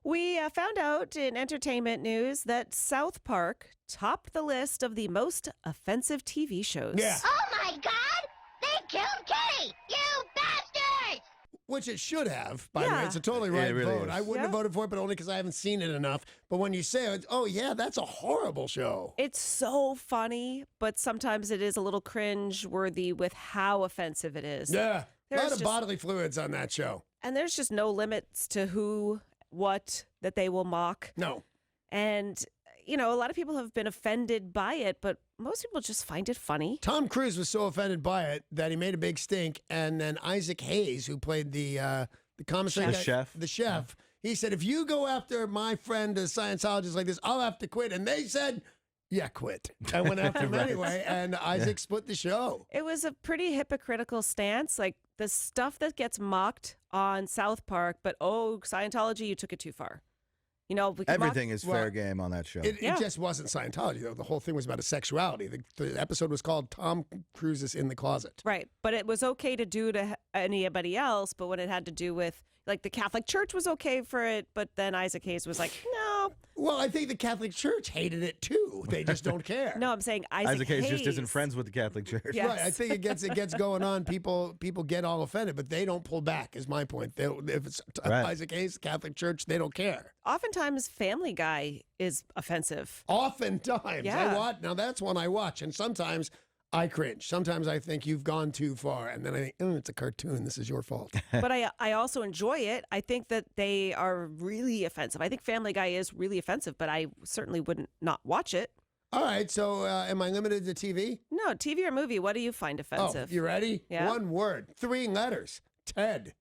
We found out in entertainment news that South Park topped the list of the most offensive TV shows. Yeah. Oh my God! They killed Kitty! You bastards! Which it should have, by the way. It's a totally right it really vote. is. I wouldn't have voted for it, but only because I haven't seen it enough. But when you say it, oh, yeah, that's a horrible show. It's so funny, but sometimes it is a little cringe-worthy with how offensive it is. Yeah. A lot There's of just- bodily fluids on that show. And there's just no limits to who, what that they will mock. No. And, you know, a lot of people have been offended by it, but most people just find it funny. Tom Cruise was so offended by it that he made a big stink. And then Isaac Hayes, who played the commissary guy, the chef, he said, if you go after my friend, a Scientologist like this, I'll have to quit. And they said, yeah, quit. I went after him anyway, and Isaac split the show. It was a pretty hypocritical stance, like the stuff that gets mocked on South Park, but oh, Scientology, you took it too far. You know, we can Everything mock- is fair game on that show. It just wasn't Scientology, though. The whole thing was about his sexuality. The episode was called Tom Cruise is in the Closet. Right, but it was okay to do to anybody else, but when it had to do with, like, the Catholic Church was okay for it, but then Isaac Hayes was like, no, Well, I think the Catholic Church hated it too. They just don't care. No, I'm saying Isaac Hayes Hayes just isn't friends with the Catholic Church. Yes. Right. I think it gets going on. People get all offended, but they don't pull back. Is my point. If it's Right. Isaac Hayes, Catholic Church, they don't care. Oftentimes, Family Guy is offensive. Oftentimes, Yeah. Now that's one I watch, and sometimes I cringe. Sometimes I think you've gone too far, and then I think, it's a cartoon. This is your fault. But I also enjoy it. I think that they are really offensive. I think Family Guy is really offensive, but I certainly wouldn't not watch it. All right. So, am I limited to TV? No, TV or movie, what do you find offensive? Oh, you ready? Yeah. One word, 3 letters. Ted.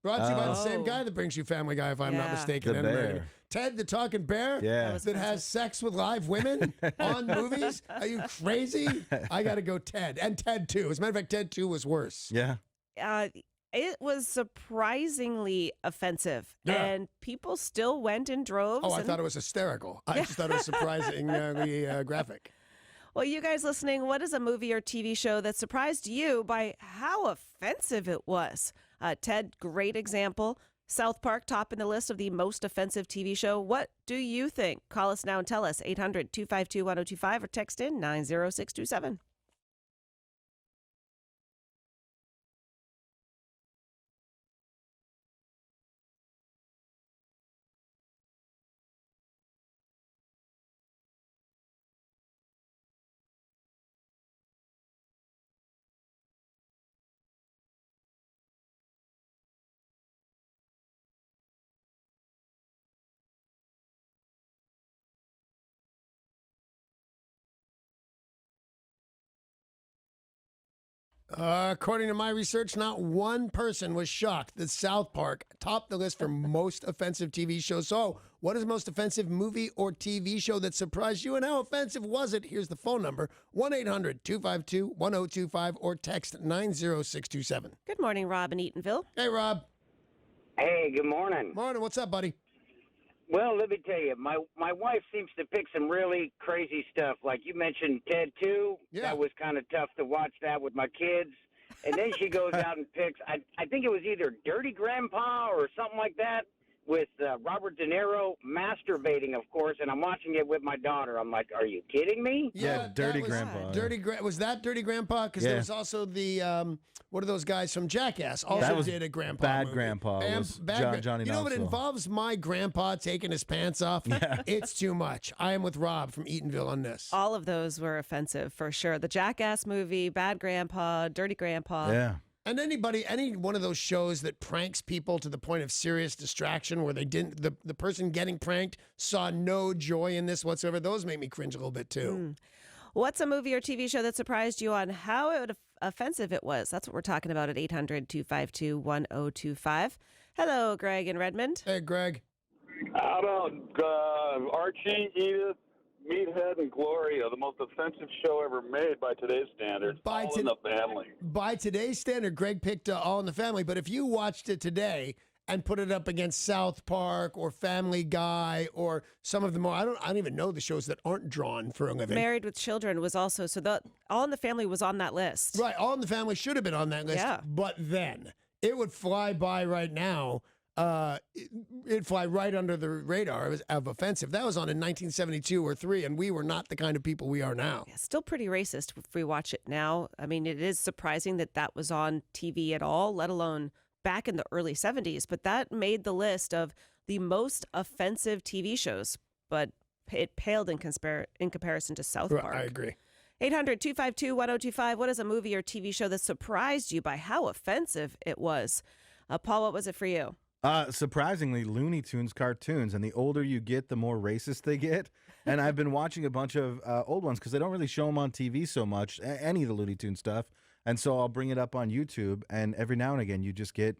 Brought to you by the same Oh. guy that brings you Family Guy, if I'm not Yeah. mistaken. The and bear. Murder. Ted, the talking bear. Yeah. was That has sex with live women on movies? Are you crazy? I got to go Ted. And Ted 2. As a matter of fact, Ted 2 was worse. Yeah. It was surprisingly offensive, Yeah. and people still went in droves. Oh, I and- thought it was hysterical. I just thought it was surprisingly graphic. Well, you guys listening, what is a movie or TV show that surprised you by how offensive it was? Ted, great example. South Park, topping the list of the most offensive TV show. What do you think? Call us now and tell us. 800-252-1025 or text in 90627. According to my research, not one person was shocked that South Park topped the list for most offensive TV shows. So, what is the most offensive movie or TV show that surprised you, and how offensive was it? Here's the phone number, 1-800-252-1025, or text 90627. Good morning, Rob in Eatonville. Hey, Rob. Hey, good morning. Morning. What's up, buddy? Well, let me tell you, my wife seems to pick some really crazy stuff. Like you mentioned Ted 2. Yeah. That was kind of tough to watch that with my kids. And then she goes out and picks, I think it was either Dirty Grandpa or something like that, with Robert De Niro masturbating, of course, and I'm watching it with my daughter. I'm like, are you kidding me? Yeah, Dirty that was Grandpa. Was that Dirty Grandpa? Because there Yeah. was also the what are those guys from Jackass? Also That was did a grandpa. Bad movie. Grandpa was Johnny You know, if it Knoxville. involves my grandpa taking his pants off, it's too much. I am with Rob from Eatonville on this. All of those were offensive for sure. The Jackass movie, Bad Grandpa, Dirty Grandpa. Yeah. And any one of those shows that pranks people to the point of serious distraction, where the person getting pranked saw no joy in this whatsoever, those make me cringe a little bit too. What's a movie or TV show that surprised you on how offensive it was? That's what we're talking about at 800-252-1025. Hello, Greg in Redmond. Hey, Greg. How about Archie, Edith, Meathead, and Gloria, the most offensive show ever made by today's standards? By All in the family. By today's standard, Greg picked All in the Family, but if you watched it today and put it up against South Park or Family Guy or some of the more, I don't even know the shows that aren't drawn for a living. Married with Children was also, so the All in the Family was on that list. Right, All in the Family should have been on that list, Yeah. but then it would fly by right now. It'd fly right under the radar of offensive. That was on in 1972 or 3, and we were not the kind of people we are now. Yeah, still pretty racist if we watch it now. I mean, it is surprising that that was on TV at all, let alone back in the early 70s. But that made the list of the most offensive TV shows, but it paled in comparison to South Right, Park. I agree. 800-252-1025. What is a movie or TV show that surprised you by how offensive it was? Paul, what was it for you? Surprisingly, Looney Tunes cartoons, and the older you get, the more racist they get. And I've been watching a bunch of old ones because they don't really show them on TV so much, any of the Looney Tunes stuff. And so I'll bring it up on YouTube, and every now and again you just get,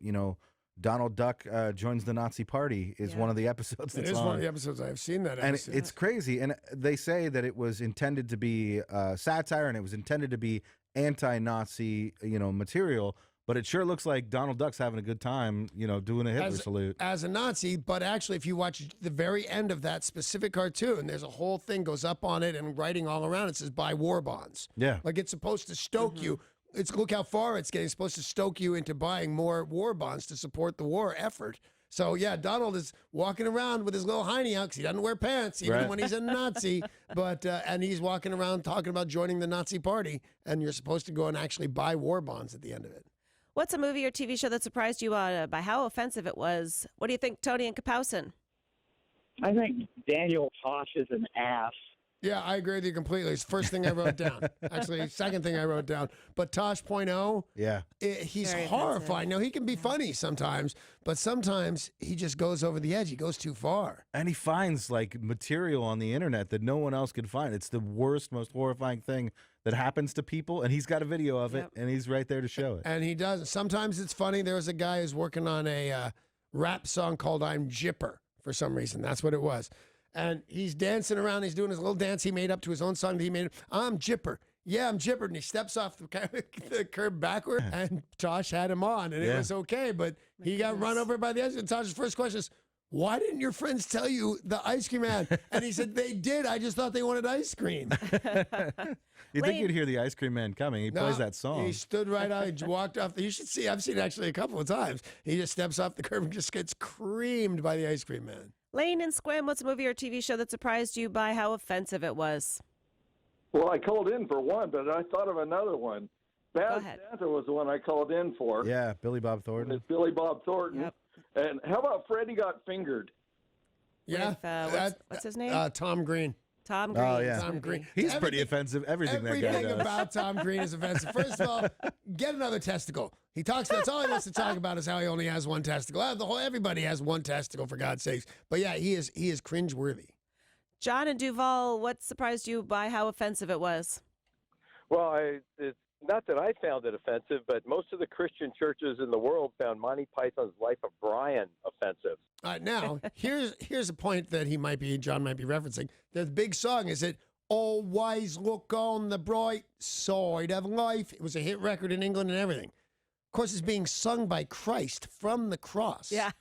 Donald Duck joins the Nazi party is one of the episodes It that's is on. one of the episodes I've seen that And episode. it's crazy. And they say that it was intended to be satire, and it was intended to be anti-Nazi, material. But it sure looks like Donald Duck's having a good time, doing a Hitler salute. As a Nazi, but actually, if you watch the very end of that specific cartoon, there's a whole thing goes up on it and writing all around. It says buy war bonds. Yeah. Like it's supposed to stoke you. Look how far it's getting. It's supposed to stoke you into buying more war bonds to support the war effort. So, yeah, Donald is walking around with his little hiney out because he doesn't wear pants, even Right. when he's a Nazi. But and he's walking around talking about joining the Nazi party, and you're supposed to go and actually buy war bonds at the end of it. What's a movie or TV show that surprised you by how offensive it was? What do you think, Tony and Kapowson? I think Daniel Tosh is an ass. Yeah, I agree with you completely. It's the first thing I wrote down. Actually, second thing I wrote down. But Tosh.0, Yeah. he's Very horrifying. Now, he can be funny sometimes, but sometimes he just goes over the edge. He goes too far. And he finds like material on the internet that no one else could find. It's the worst, most horrifying thing that happens to people. And he's got a video of it, and he's right there to show it. And he does. Sometimes it's funny. There was a guy who's working on a rap song called I'm Jipper for some reason. That's what it was. And he's dancing around. He's doing his little dance he made up to his own song that he made. I'm Jipper. Yeah, I'm Jipper. And he steps off the curb backward, and Tosh had him on, and it was okay. But he got run over by the edge. And Tosh's first question is, why didn't your friends tell you the ice cream man? And he said, they did. I just thought they wanted ice cream. You'd think you'd hear the ice cream man coming. He plays that song. He stood right out. He walked off. You should see. I've seen it actually a couple of times. He just steps off the curb and just gets creamed by the ice cream man. Lane and Squim, what's a movie or TV show that surprised you by how offensive it was? Well, I called in for one, but I thought of another one. Bad ahead. Santa was the one I called in for. Yeah, Billy Bob Thornton. It's Billy Bob Thornton. Yep. And how about Freddie Got Fingered? Yeah. With, what's his name? Tom Green. Tom Green. Oh, yeah. Tom Green. He's pretty offensive. Everything that guy Everything does. about Tom Green is offensive. First of all, get another testicle. He talks. That's all he wants to talk about is how he only has one testicle. Everybody has one testicle, for God's sakes. But yeah, he is cringeworthy. John and Duval, what surprised you by how offensive it was? Well, it's not that I found it offensive, but most of the Christian churches in the world found Monty Python's Life of Brian offensive. All right, now here's a point that John might be referencing. The big song is it always look on the bright side of life. It was a hit record in England and everything. Of course, it's being sung by Christ from the cross. Yeah.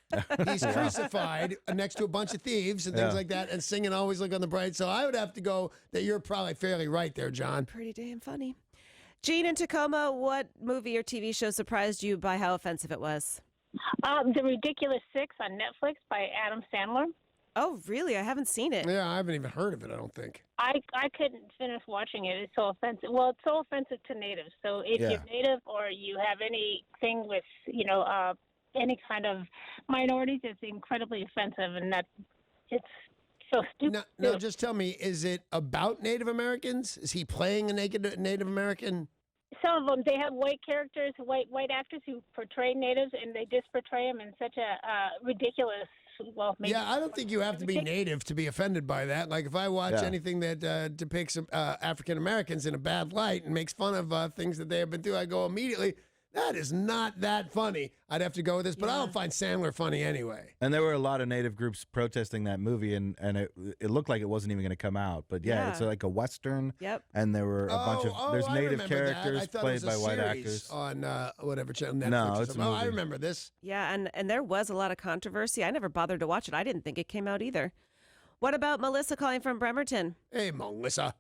He's crucified next to a bunch of thieves and things like that, and singing "Always Look on the Bright." So I would have to go that you're probably fairly right there, John. Pretty damn funny. Gene in Tacoma, what movie or TV show surprised you by how offensive it was? The Ridiculous Six on Netflix by Adam Sandler. Oh, really? I haven't seen it. Yeah, I haven't even heard of it, I don't think. I couldn't finish watching it. It's so offensive. Well, it's so offensive to natives. So if you're native or you have anything with, any kind of minorities, it's incredibly offensive, and that it's so stupid. Now, just tell me, is it about Native Americans? Is he playing a naked Native American? Some of them, they have white characters, white actors who portray natives, and they just portray them in such a ridiculous. Well, maybe Yeah, I don't think you have to be native to be offended by that. Like if I watch anything that depicts African Americans in a bad light and makes fun of things that they have been through, I go immediately, that is not that funny. I'd have to go with this, but I don't find Sandler funny anyway. And there were a lot of Native groups protesting that movie, and it looked like it wasn't even going to come out. But it's like a Western. Yep. And there were a bunch of there's I Native remember characters that. I thought played it was a by white series actors. on whatever channel. Netflix No, or it's a something. I movie. remember this. Yeah, and there was a lot of controversy. I never bothered to watch it. I didn't think it came out either. What about Melissa calling from Bremerton? Hey, Melissa.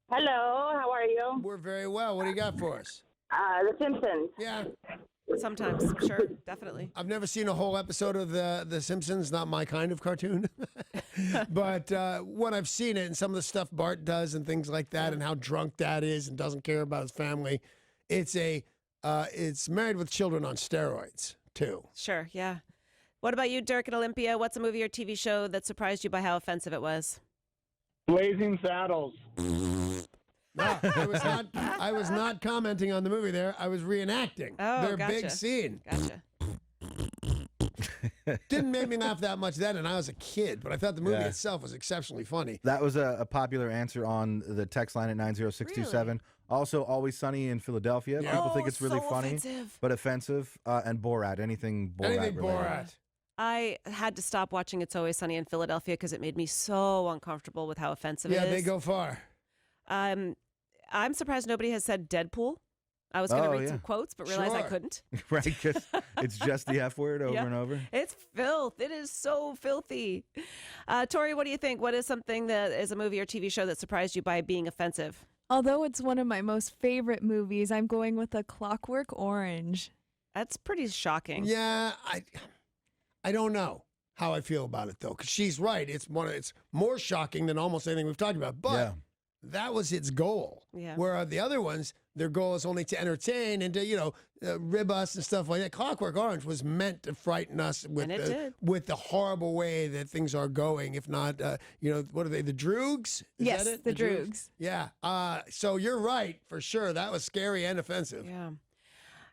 Hello, how are you? We're very well. What do you got for us? The Simpsons. Yeah. Sometimes, sure, definitely. I've never seen a whole episode of The Simpsons, not my kind of cartoon. But when I've seen it and some of the stuff Bart does and things like that and how drunk Dad is and doesn't care about his family, it's Married with Children on steroids, too. Sure, yeah. What about you, Dirk and Olympia? What's a movie or TV show that surprised you by how offensive it was? Blazing Saddles. No, I was not commenting on the movie there. I was reenacting their big scene. Gotcha. Didn't make me laugh that much then, and I was a kid, but I thought the movie itself was exceptionally funny. That was a popular answer on the text line at 90627. Really? Also, Always Sunny in Philadelphia. Yeah. People think it's really so funny, offensive. but offensive. And Borat. Anything Borat Anything related. Borat. I had to stop watching It's Always Sunny in Philadelphia because it made me so uncomfortable with how offensive it Yeah, is. they go far. I'm surprised nobody has said Deadpool. I was going to read some quotes, but realized I Sure. couldn't. Right, because it's just the F word over and over. It's filth. It is so filthy. Tori, what do you think? What is something that is a movie or TV show that surprised you by being offensive? Although it's one of my most favorite movies, I'm going with A Clockwork Orange. That's pretty shocking. Yeah, I don't know how I feel about it, though, because she's right. It's more shocking than almost anything we've talked about. But that was its goal. Yeah. Where the other ones, their goal is only to entertain and to, rib us and stuff like that. Clockwork Orange was meant to frighten us with the horrible way that things are going. If not, what are they, the Droogs? Is Yes, that it? the Droogs. Yeah. So you're right, for sure. That was scary and offensive. Yeah.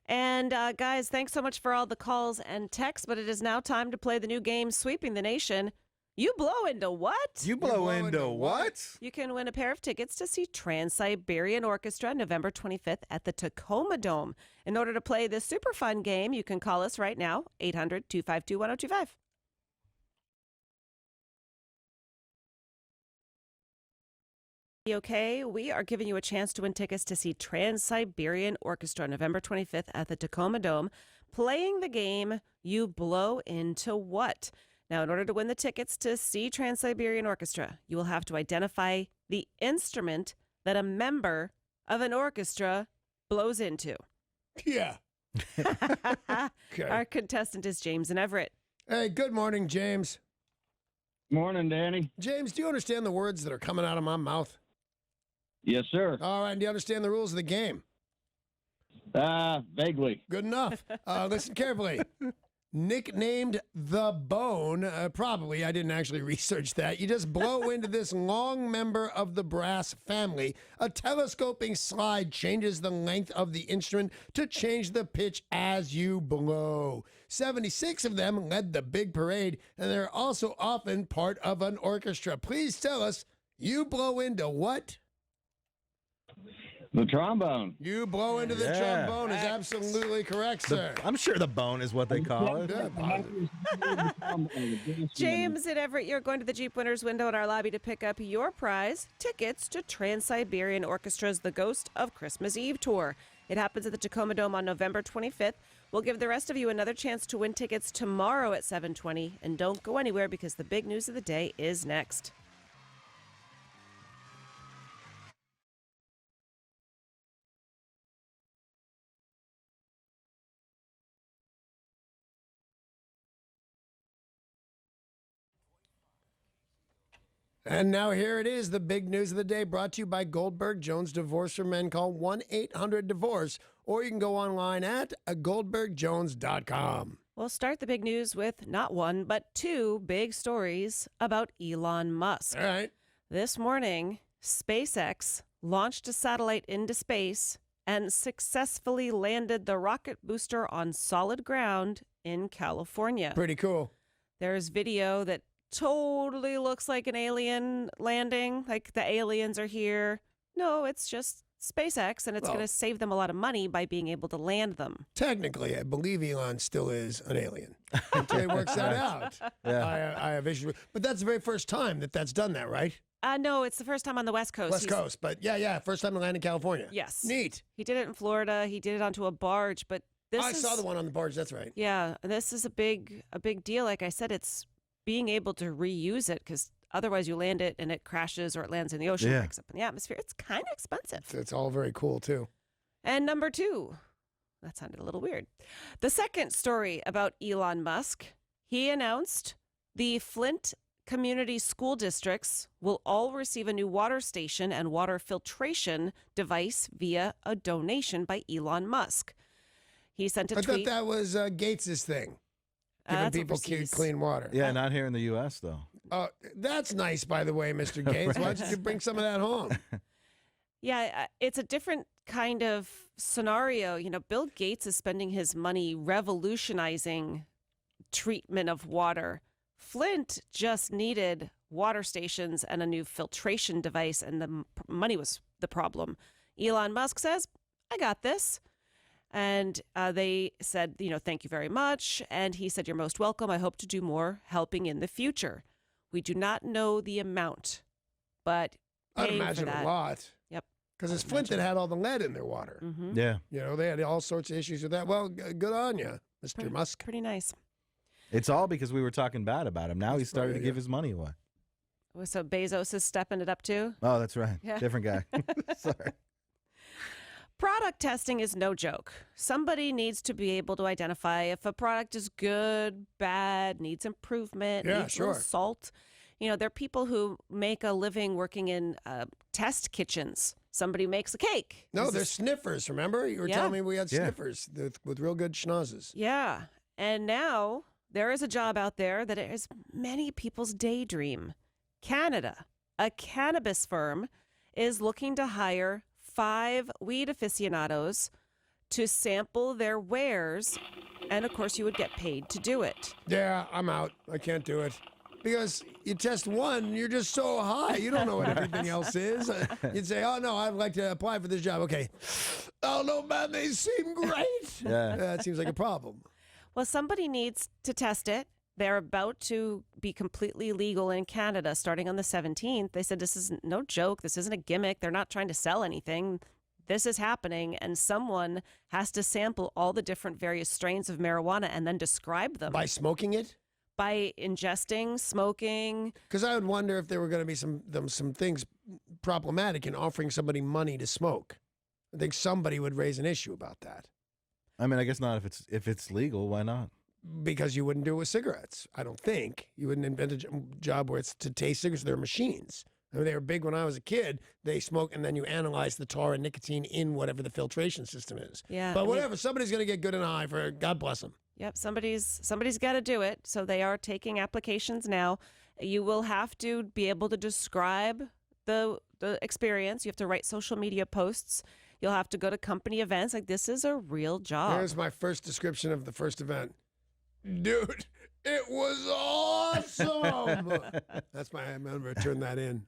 And guys, thanks so much for all the calls and texts, but it is now time to play the new game, Sweeping the Nation. You blow into what? You blow into what? You can win a pair of tickets to see Trans-Siberian Orchestra November 25th at the Tacoma Dome. In order to play this super fun game, you can call us right now, 800-252-1025. Okay, we are giving you a chance to win tickets to see Trans-Siberian Orchestra November 25th at the Tacoma Dome. Playing the game, You Blow Into What? Now, in order to win the tickets to see Trans-Siberian Orchestra, you will have to identify the instrument that a member of an orchestra blows into. Yeah. Our contestant is James and Everett. Hey, good morning, James. Morning, Danny. James, do you understand the words that are coming out of my mouth? Yes, sir. All right, and do you understand the rules of the game? Vaguely. Good enough. Listen carefully. Nicknamed The Bone, probably, I didn't actually research that. You just blow into this long member of the brass family. A telescoping slide changes the length of the instrument to change the pitch as you blow. 76 of them led the big parade, and they're also often part of an orchestra. Please tell us, you blow into what? The trombone. You blow into the trombone is absolutely correct, sir. I'm sure the bone is what they call it. James and Everett, you're going to the Jeep Winners window in our lobby to pick up your prize, tickets to Trans-Siberian Orchestra's The Ghost of Christmas Eve tour. It happens at the Tacoma Dome on November 25th. We'll give the rest of you another chance to win tickets tomorrow at 7:20. And don't go anywhere because the big news of the day is next. And now here it is, the big news of the day, brought to you by Goldberg Jones Divorce for Men. Call 1-800-DIVORCE, or you can go online at goldbergjones.com. We'll start the big news with not one, but two big stories about Elon Musk. All right. This morning, SpaceX launched a satellite into space and successfully landed the rocket booster on solid ground in California. Pretty cool. There's video that totally looks like an alien landing, like the aliens are here. No, it's just SpaceX, and it's going to save them a lot of money by being able to land them. Technically, I believe Elon still is an alien until he works that out. Yeah. I have issues with, but that's the very first time that's done that, right? No, it's the first time on the West Coast. West Coast, but yeah, first time to land in California. Yes. Neat. He did it in Florida. He did it onto a barge, but I saw the one on the barge, that's right. Yeah, this is a big deal. Like I said, it's being able to reuse it, because otherwise you land it and it crashes or it lands in the ocean, breaks up in the atmosphere. It's kind of expensive. It's all very cool, too. And number two, that sounded a little weird. The second story about Elon Musk, he announced the Flint community school districts will all receive a new water station and water filtration device via a donation by Elon Musk. He sent a tweet. I thought that was Gates's thing. Giving people clean water. Yeah, not here in the U.S., though. That's nice, by the way, Mr. Gates. Why don't you bring some of that home? Yeah, it's a different kind of scenario. You know, Bill Gates is spending his money revolutionizing treatment of water. Flint just needed water stations and a new filtration device, and the money was the problem. Elon Musk says, I got this. And they said, thank you very much. And he said, you're most welcome. I hope to do more helping in the future. We do not know the amount, but I'd imagine a lot. Yep. Because it's Flint that had all the lead in their water. Mm-hmm. Yeah. They had all sorts of issues with that. Well, good on you, Mr. Musk. Pretty nice. It's all because we were talking bad about him. Now he's starting to give his money away. So Bezos is stepping it up too? Oh, that's right. Yeah. Different guy. Sorry. Product testing is no joke. Somebody needs to be able to identify if a product is good, bad, needs improvement, needs a little salt. You know, there are people who make a living working in test kitchens. Somebody makes a cake. No, they're sniffers, remember? You were telling me we had sniffers with real good schnozzes. Yeah. And now there is a job out there that is many people's daydream. Canada, a cannabis firm, is looking to hire 5 weed aficionados to sample their wares. And of course, you would get paid to do it. Yeah, I'm out. I can't do it. Because you test one, you're just so high. You don't know what everything else is. You'd say, oh, no, I'd like to apply for this job. Okay. Oh, no, man, they seem great. Yeah. That seems like a problem. Well, somebody needs to test it. They're about to be completely legal in Canada starting on the 17th. They said this is no joke. This isn't a gimmick. They're not trying to sell anything. This is happening, and someone has to sample all the different various strains of marijuana and then describe them. By smoking it? By ingesting, smoking. Because I would wonder if there were going to be some things problematic in offering somebody money to smoke. I think somebody would raise an issue about that. I mean, I guess not if it's legal. Why not? Because you wouldn't do it with cigarettes. I don't think you wouldn't invent a job where it's to taste cigarettes. They're machines. I mean, they were big when I was a kid. They smoke, and then you analyze the tar and nicotine in whatever the filtration system is. Yeah, but whatever, somebody's going to get good and high for it. God bless them. Yep, somebody's got to do it. So they are taking applications now. You will have to be able to describe the experience. You have to write social media posts. You'll have to go to company events. Like, this is a real job. Here's my first description of the first event. Dude, it was awesome. I'm going to turn that in.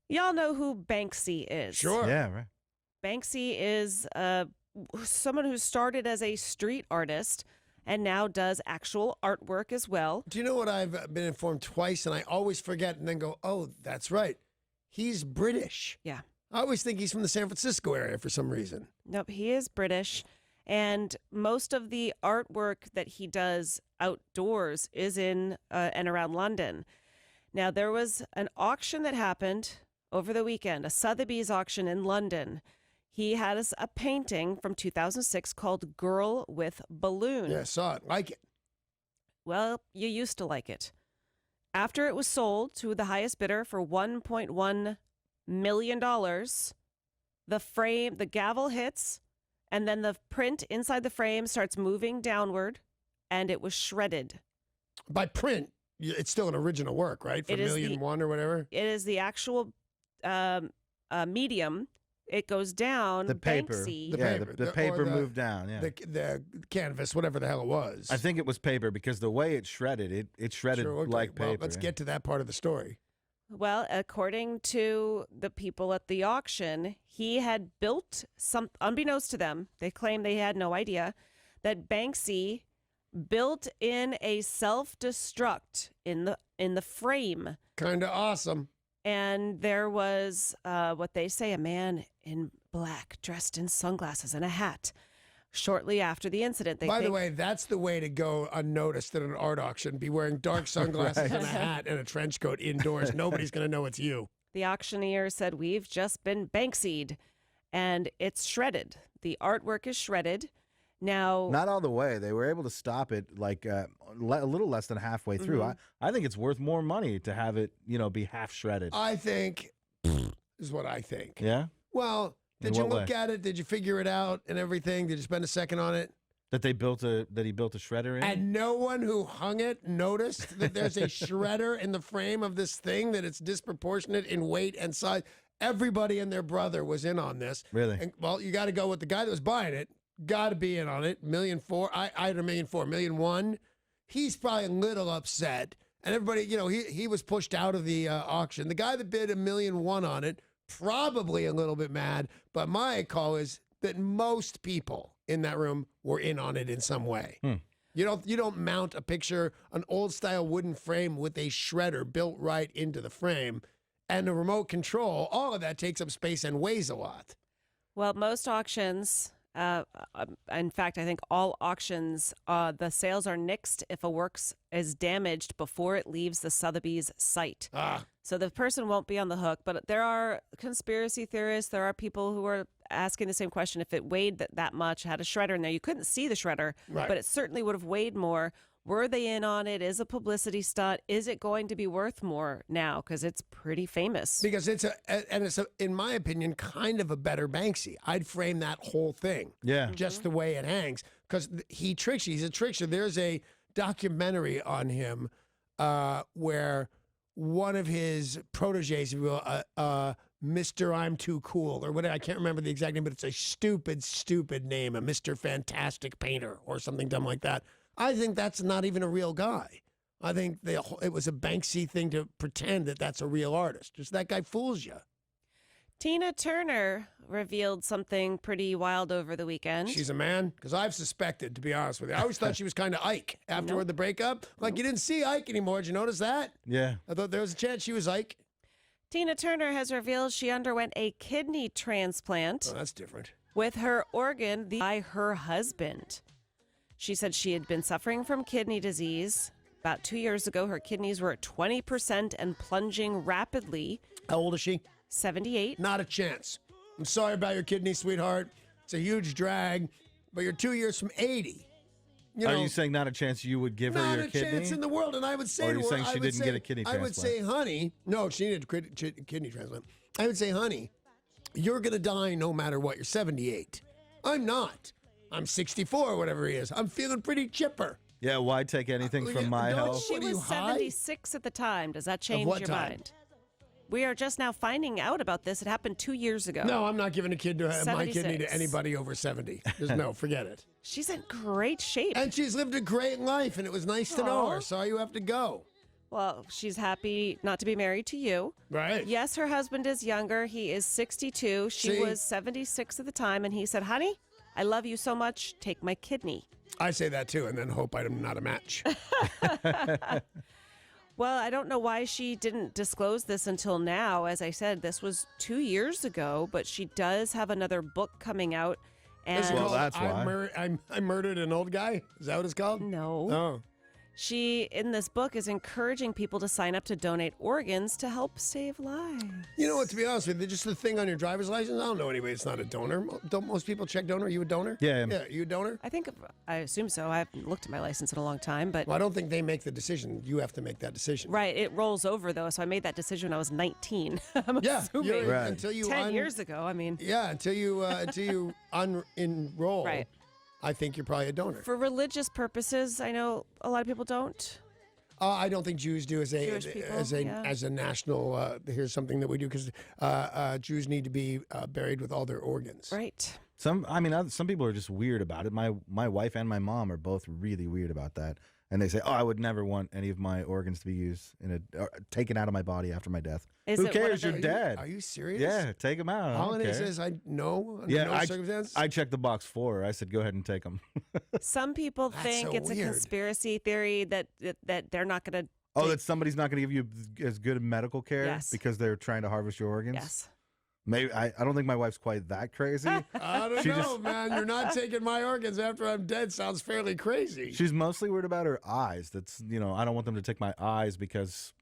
Y'all know who Banksy is. Sure. Yeah, right. Banksy is someone who started as a street artist and now does actual artwork as well. Do you know what I've been informed twice, and I always forget and then go, oh, that's right. He's British. Yeah. I always think he's from the San Francisco area for some reason. Nope, he is British. And most of the artwork that he does outdoors is in and around London. Now, there was an auction that happened over the weekend, a Sotheby's auction in London. He had a painting from 2006 called Girl with Balloon. Yeah, I saw it. Like it. Well, you used to like it. After it was sold to the highest bidder for $1.1 million, the gavel hits, and then the print inside the frame starts moving downward, and it was shredded. By print, it's still an original work, right? For $1,000,001 or whatever? It is the actual medium. It goes down. The paper. Banksy. The paper moved down. Yeah. The canvas, whatever the hell it was. I think it was paper because the way it shredded, it shredded Sure, like paper. Well, let's get to that part of the story. Well, according to the people at the auction, he had built unbeknownst to them, they claim they had no idea, that Banksy built in a self-destruct in the frame. Kind of awesome. And there was what they say, a man in black dressed in sunglasses and a hat. Shortly after the incident, By the way, that's the way to go unnoticed at an art auction. Be wearing dark sunglasses and a hat and a trench coat indoors. Nobody's going to know it's you. The auctioneer said, "We've just been Banksy'd," and it's shredded. The artwork is shredded. Now, not all the way. They were able to stop it like a little less than halfway through. I think it's worth more money to have it, be half shredded. I think is what I think. Yeah. Well, did you look at it? Did you figure it out and everything? Did you spend a second on it? That he built a shredder in? And no one who hung it noticed that there's a shredder in the frame of this thing, that it's disproportionate in weight and size. Everybody and their brother was in on this. Really? And, well, you got to go with the guy that was buying it. Got to be in on it. $1.4 million. I had $1.4 million. $1.1 million. He's probably a little upset. And everybody, he was pushed out of the auction. The guy that bid $1.1 million on it, probably a little bit mad. But my call is that most people in that room were in on it in some way. You don't mount a picture, an old style wooden frame with a shredder built right into the frame, and a remote control. All of that takes up space and weighs a lot. well, most auctions In fact, I think all auctions, the sales are nixed if a work is damaged before it leaves the Sotheby's site. So the person won't be on the hook. But there are conspiracy theorists. There are people who are asking the same question. If it weighed that much, had a shredder in there, you couldn't see the shredder, but it certainly would have weighed more. Were they in on it? Is a publicity stunt? Is it going to be worth more now? Because it's pretty famous. Because it's in my opinion, kind of a better Banksy. I'd frame that whole thing. Yeah. Just the way it hangs. Because he tricks you. He's a trickster. There's a documentary on him where one of his proteges, if you will, Mr. I'm Too Cool, or whatever, I can't remember the exact name, but it's a stupid name, a Mr. Fantastic Painter or something dumb like that. I think that's not even a real guy. I think it was a Banksy thing to pretend that that's a real artist. Just that guy fools you. Tina Turner revealed something pretty wild over the weekend. She's a man? Because I've suspected, to be honest with you. I always thought she was kind of Ike after the breakup. Like, you didn't see Ike anymore. Did you notice that? Yeah. I thought there was a chance she was Ike. Tina Turner has revealed she underwent a kidney transplant. Oh, that's different. With her organ by her husband. She said she had been suffering from kidney disease. About 2 years ago, her kidneys were at 20% and plunging rapidly. How old is she? 78. Not a chance. I'm sorry about your kidney, sweetheart. It's a huge drag, but you're 2 years from 80. Are you saying not a chance you would give her your kidney? Not a chance in the world. And I would say or are to you her, saying she didn't get a kidney transplant? I would say, honey, no, she needed a kidney transplant. I would say, honey, you're going to die no matter what. You're 78. I'm not. I'm 64 or whatever he is. I'm feeling pretty chipper. Yeah, why take anything from my health? She was 76 at the time. Does that change your mind? We are just now finding out about this. It happened 2 years ago. No, I'm not giving my kidney 76. to anybody over 70. No, forget it. She's in great shape. And she's lived a great life, and it was nice to know her. Sorry you have to go. Well, she's happy not to be married to you. Right. Yes, her husband is younger. He is 62. She was 76 at the time, and he said, honey, I love you so much. Take my kidney. I say that too, and then hope I'm not a match. Well, I don't know why she didn't disclose this until now. As I said, this was 2 years ago, but she does have another book coming out. And well, that's why. I murdered an old guy? Is that what it's called? No. Oh. She, in this book, is encouraging people to sign up to donate organs to help save lives. You know what, to be honest with you, just the thing on your driver's license, I don't know anybody that's not a donor. Don't most people check donor? Are you a donor? Yeah. Yeah, you a donor? I assume so. I haven't looked at my license in a long time, but... Well, I don't think they make the decision. You have to make that decision. Right. It rolls over, though, so I made that decision when I was 19. I'm assuming. Right. Until you 10 years ago, I mean... Yeah, until you unenroll. Right. I think you're probably a donor. For religious purposes, I know a lot of people don't. I don't think Jews do as a national. Here's something that we do because Jews need to be buried with all their organs. Right. Some people are just weird about it. My wife and my mom are both really weird about that, and they say, "Oh, I would never want any of my organs to be used or taken out of my body after my death." Who cares? You're dead. Are you serious? Yeah, take them out. Holiday says no. Yeah, no circumstance. I checked the box for her. I said, "Go ahead and take them." Some people think it's a conspiracy theory that they're not going to. Oh, that somebody's not going to give you as good medical care Yes. because they're trying to harvest your organs. Yes. Maybe I don't think my wife's quite that crazy. I don't know, man. You're not taking my organs after I'm dead. Sounds fairly crazy. She's mostly worried about her eyes. That's I don't want them to take my eyes because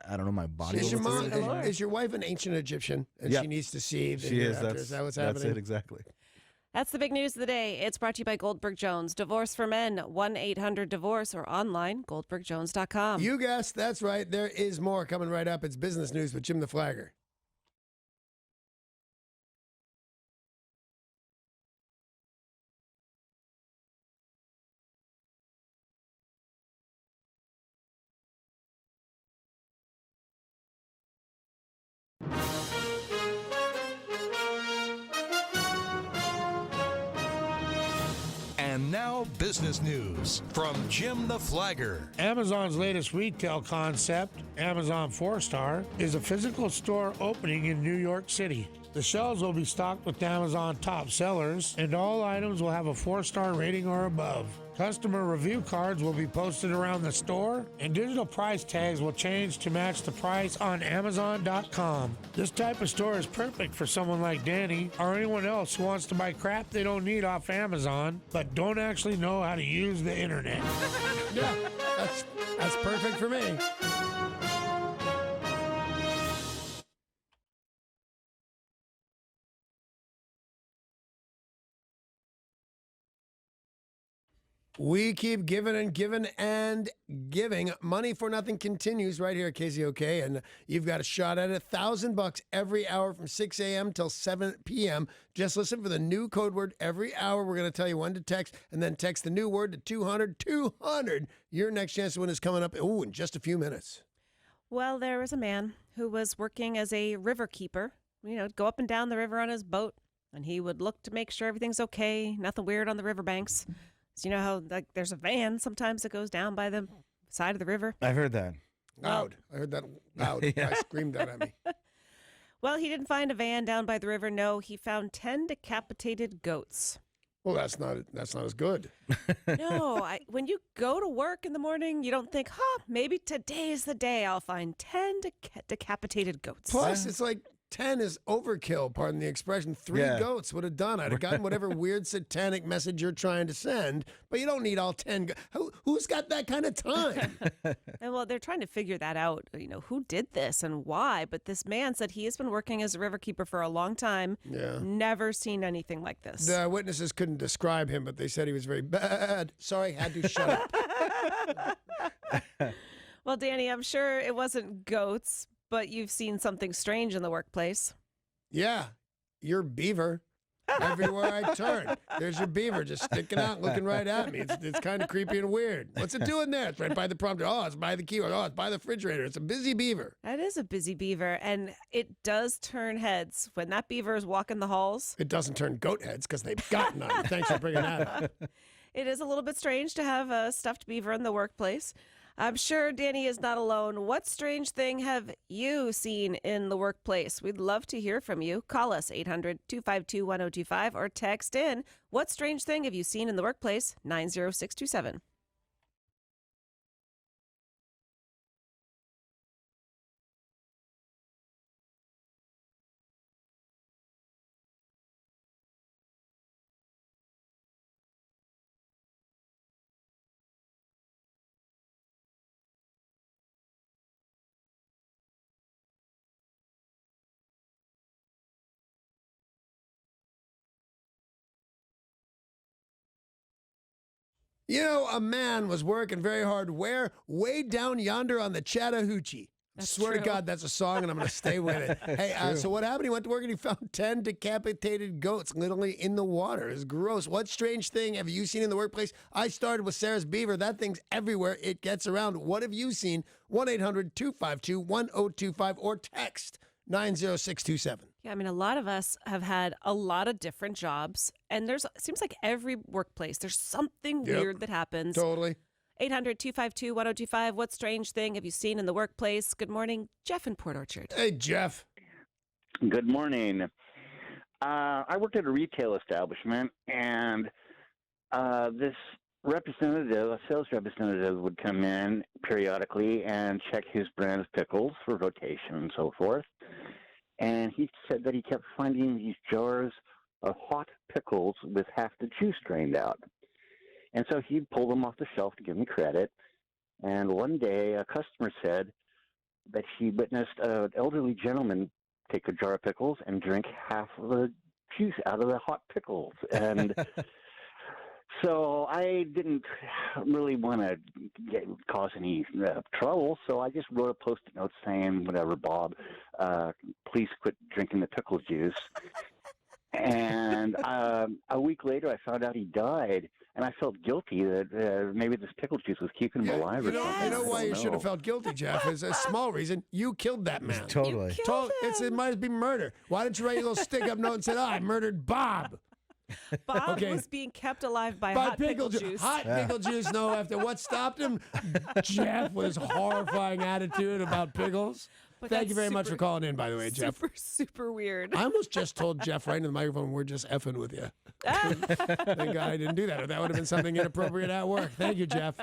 I don't know my body. Is your wife an ancient Egyptian and she needs to see the she is. Is that what's happening? That's it exactly. That's the big news of the day. It's brought to you by Goldberg Jones. Divorce for Men, 1-800-DIVORCE or online, goldbergjones.com. You guessed. That's right. There is more coming right up. It's Business News with Jim the Flagger. And now, business news from Jim the Flagger. Amazon's latest retail concept, Amazon 4-Star, is a physical store opening in New York City. The shelves will be stocked with Amazon top sellers, and all items will have a 4-star rating or above. Customer review cards will be posted around the store, and digital price tags will change to match the price on Amazon.com. This type of store is perfect for someone like Danny or anyone else who wants to buy crap they don't need off Amazon, but don't actually know how to use the internet. Yeah, that's perfect for me. We keep giving and giving and giving. Money for Nothing continues right here at KZOK, and you've got a shot at it. $1,000 every hour from 6 a.m. till 7 p.m. Just listen for the new code word every hour. We're going to tell you when to text, and then text the new word to 200. 200. Your next chance to win is coming up in just a few minutes. Well, there was a man who was working as a river keeper. Go up and down the river on his boat, and he would look to make sure everything's okay, nothing weird on the riverbanks. So you know how there's a van sometimes that goes down by the side of the river? I've heard that. Loud. I heard that loud. Yeah. I screamed that at me. Well, he didn't find a van down by the river. No, he found 10 decapitated goats. Well, that's not as good. No, when you go to work in the morning, you don't think, maybe today is the day I'll find 10 decapitated goats. Plus, it's like 10 is overkill, pardon the expression. 3 goats would have done. I'd have gotten whatever weird satanic message you're trying to send, but you don't need all 10. Who's got that kind of time? And well, they're trying to figure that out, who did this and why. But this man said he has been working as a riverkeeper for a long time. Yeah. Never seen anything like this. The witnesses couldn't describe him, but they said he was very bad. Sorry, had to shut up. Well, Danny, I'm sure it wasn't goats, but you've seen something strange in the workplace. Yeah, your beaver. Everywhere I turn, there's your beaver just sticking out, looking right at me. It's kind of creepy and weird. What's it doing there? It's right by the prompter. Oh, it's by the keyboard. Oh, it's by the refrigerator. It's a busy beaver. That is a busy beaver, and it does turn heads when that beaver is walking the halls. It doesn't turn goat heads because they've got none. Thanks for bringing that up. It is a little bit strange to have a stuffed beaver in the workplace. I'm sure Danny is not alone. What strange thing have you seen in the workplace? We'd love to hear from you. Call us 800-252-1025 or text in. What strange thing have you seen in the workplace? 90627. A man was working very hard where? Way down yonder on the Chattahoochee. Swear to God, that's a song, and I'm going to stay with it. Hey, so what happened? He went to work, and he found 10 decapitated goats literally in the water. It's gross. What strange thing have you seen in the workplace? I started with Sarah's beaver. That thing's everywhere. It gets around. What have you seen? 1-800-252-1025 or text 90627. Yeah, a lot of us have had a lot of different jobs, and it seems like every workplace, there's something weird that happens. Totally. 800-252-1025. What strange thing have you seen in the workplace? Good morning, Jeff in Port Orchard. Hey, Jeff. Good morning. I worked at a retail establishment, and this representative, a sales representative, would come in periodically and check his brand of pickles for rotation and so forth. And he said that he kept finding these jars of hot pickles with half the juice drained out. And so he'd pull them off the shelf to give me credit. And one day a customer said that he witnessed an elderly gentleman take a jar of pickles and drink half of the juice out of the hot pickles. And so I didn't really want to cause any trouble, so I just wrote a Post-it note saying, whatever, Bob, please quit drinking the pickle juice. And a week later, I found out he died, and I felt guilty that maybe this pickle juice was keeping him alive or something. You know why you should have felt guilty, Jeff? Is a small reason. You killed that man. Totally. It might be murder. Why didn't you write a little stick-up note and say, I murdered Bob? Bob was being kept alive by hot pickle juice. Hot pickle juice, after what stopped him? Jeff with his horrifying attitude about pickles. But Thank you that's very much for super- calling in, by the way, Jeff. Super weird. I almost just told Jeff right into the microphone, we're just effing with you. Thank God I didn't do that, or that would have been something inappropriate at work. Thank you, Jeff.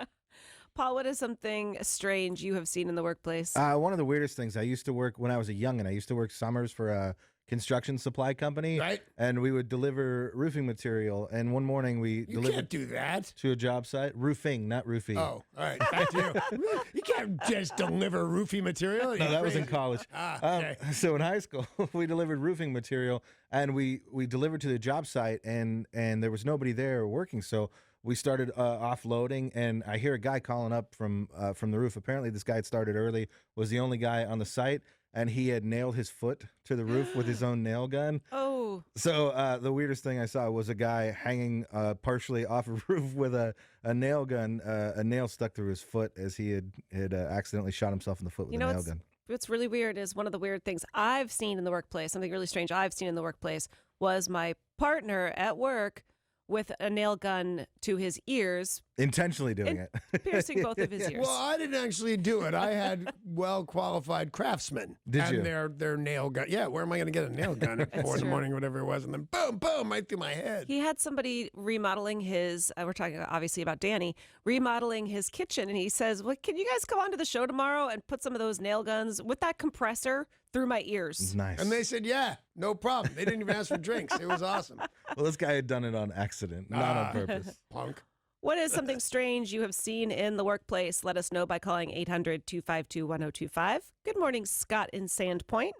Paul, what is something strange you have seen in the workplace? One of the weirdest things, I used to work when I was a youngin'. I used to work summers for a construction supply company. Right. And we would deliver roofing material. And one morning we You delivered can't do that. to a job site. Roofing, not roofie. Oh, all right. Back to you. You can't just deliver roofing material. No, You're that was in crazy. college. Okay. So in high school, we delivered roofing material, and we delivered to the job site, and there was nobody there working. So we started offloading, and I hear a guy calling up from the roof. Apparently, this guy had started early, was the only guy on the site, and he had nailed his foot to the roof with his own nail gun. Oh. So the weirdest thing I saw was a guy hanging partially off a roof with a nail gun, a nail stuck through his foot as he had accidentally shot himself in the foot with a nail gun. What's really weird is one of the weird things I've seen in the workplace, something really strange I've seen in the workplace, was my partner at work with a nail gun to his ears, Intentionally doing it. piercing both of his ears. Well, I didn't actually do it. I had well-qualified craftsmen. Did and you? their nail gun. Yeah, where am I going to get a nail gun at 4 in the morning or whatever it was? And then boom, boom, right through my head. He had somebody remodeling his, we're talking obviously about Danny, remodeling his kitchen. And he says, well, can you guys come on to the show tomorrow and put some of those nail guns with that compressor through my ears? Nice. And they said, yeah, no problem. They didn't even ask for drinks. It was awesome. Well, this guy had done it on accident, not on purpose. Punk. What is something strange you have seen in the workplace? Let us know by calling 800-252-1025. Good morning, Scott in Sandpoint.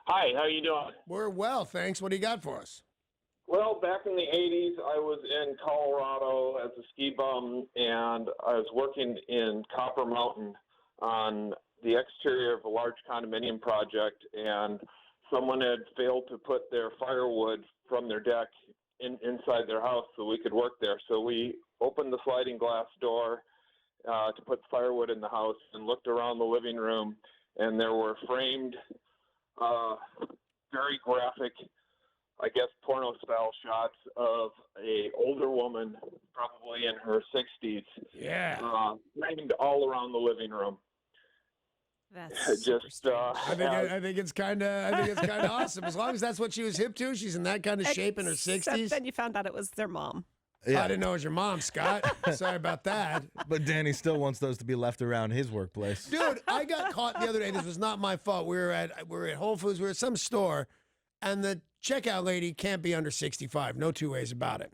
Hi, how you doing? We're well, thanks. What do you got for us? Well, back in the 80s, I was in Colorado as a ski bum, and I was working in Copper Mountain on the exterior of a large condominium project, and someone had failed to put their firewood from their deck inside their house so we could work there. So we opened the sliding glass door to put firewood in the house and looked around the living room, and there were framed, very graphic, I guess, porno-style shots of a older woman, probably in her 60s, framed all around the living room. That's just I think it's kind of awesome. As long as that's what she was hip to, she's in that kind of shape in her 60s. Then you found out it was their mom. Yeah. I didn't know it was your mom, Scott. Sorry about that. But Danny still wants those to be left around his workplace. Dude, I got caught the other day. This was not my fault. We were at Whole Foods. We were at some store, and the checkout lady can't be under 65. No two ways about it.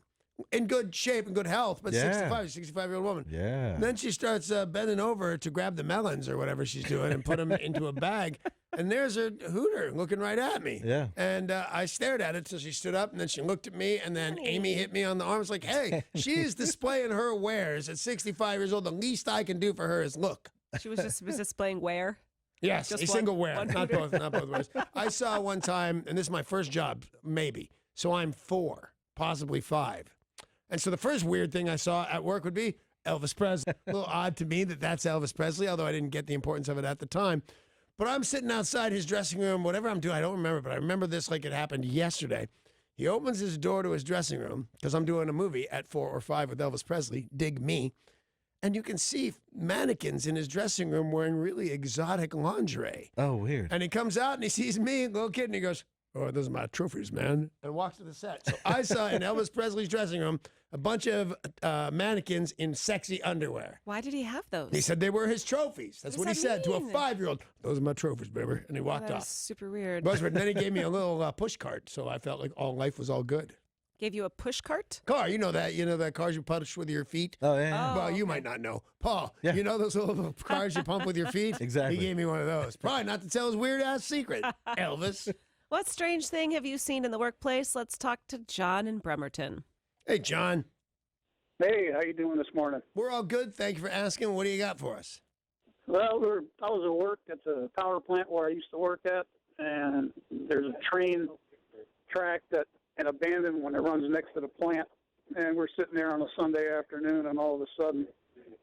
In good shape and good health, but 65-year-old woman. Yeah. And then she starts bending over to grab the melons or whatever she's doing and put them into a bag. And there's a hooter looking right at me. Yeah. And I stared at it till she stood up, and then she looked at me, and then Amy hit me on the arm. It's like, hey, she's displaying her wares at 65 years old. The least I can do for her is look. She was just displaying where? Yes, Just a one- single wear, one not hooter. both ways. I saw one time, and this is my first job, maybe. So I'm 4, possibly 5. And so the first weird thing I saw at work would be Elvis Presley. A little odd to me that that's Elvis Presley, although I didn't get the importance of it at the time. But I'm sitting outside his dressing room, whatever I'm doing, I don't remember, but I remember this like it happened yesterday. He opens his door to his dressing room, because I'm doing a movie at 4 or 5 with Elvis Presley, dig me. And you can see mannequins in his dressing room wearing really exotic lingerie. Oh, weird. And he comes out and he sees me, little kid, and he goes, oh, those are my trophies, man, and walks to the set. So I saw in Elvis Presley's dressing room a bunch of mannequins in sexy underwear. Why did he have those? He said they were his trophies. That's What what he does said that to a mean? 5-year-old. Those are my trophies, baby. And he walked That was off. super weird. It was weird. And then he gave me a little push cart, so I felt like all life was all good. Gave you a push cart? Car, you know that cars you push with your feet? Oh, yeah. Well, you okay. might not know. Paul, Yeah. you know those little cars you pump with your feet? Exactly. He gave me one of those. Probably not to tell his weird-ass secret, Elvis. What strange thing have you seen in the workplace? Let's talk to John in Bremerton. Hey, John. Hey, how you doing this morning? We're all good. Thank you for asking. What do you got for us? Well, I was at work at the power plant where I used to work at, and there's a train track that an abandoned one that runs next to the plant. And we're sitting there on a Sunday afternoon, and all of a sudden,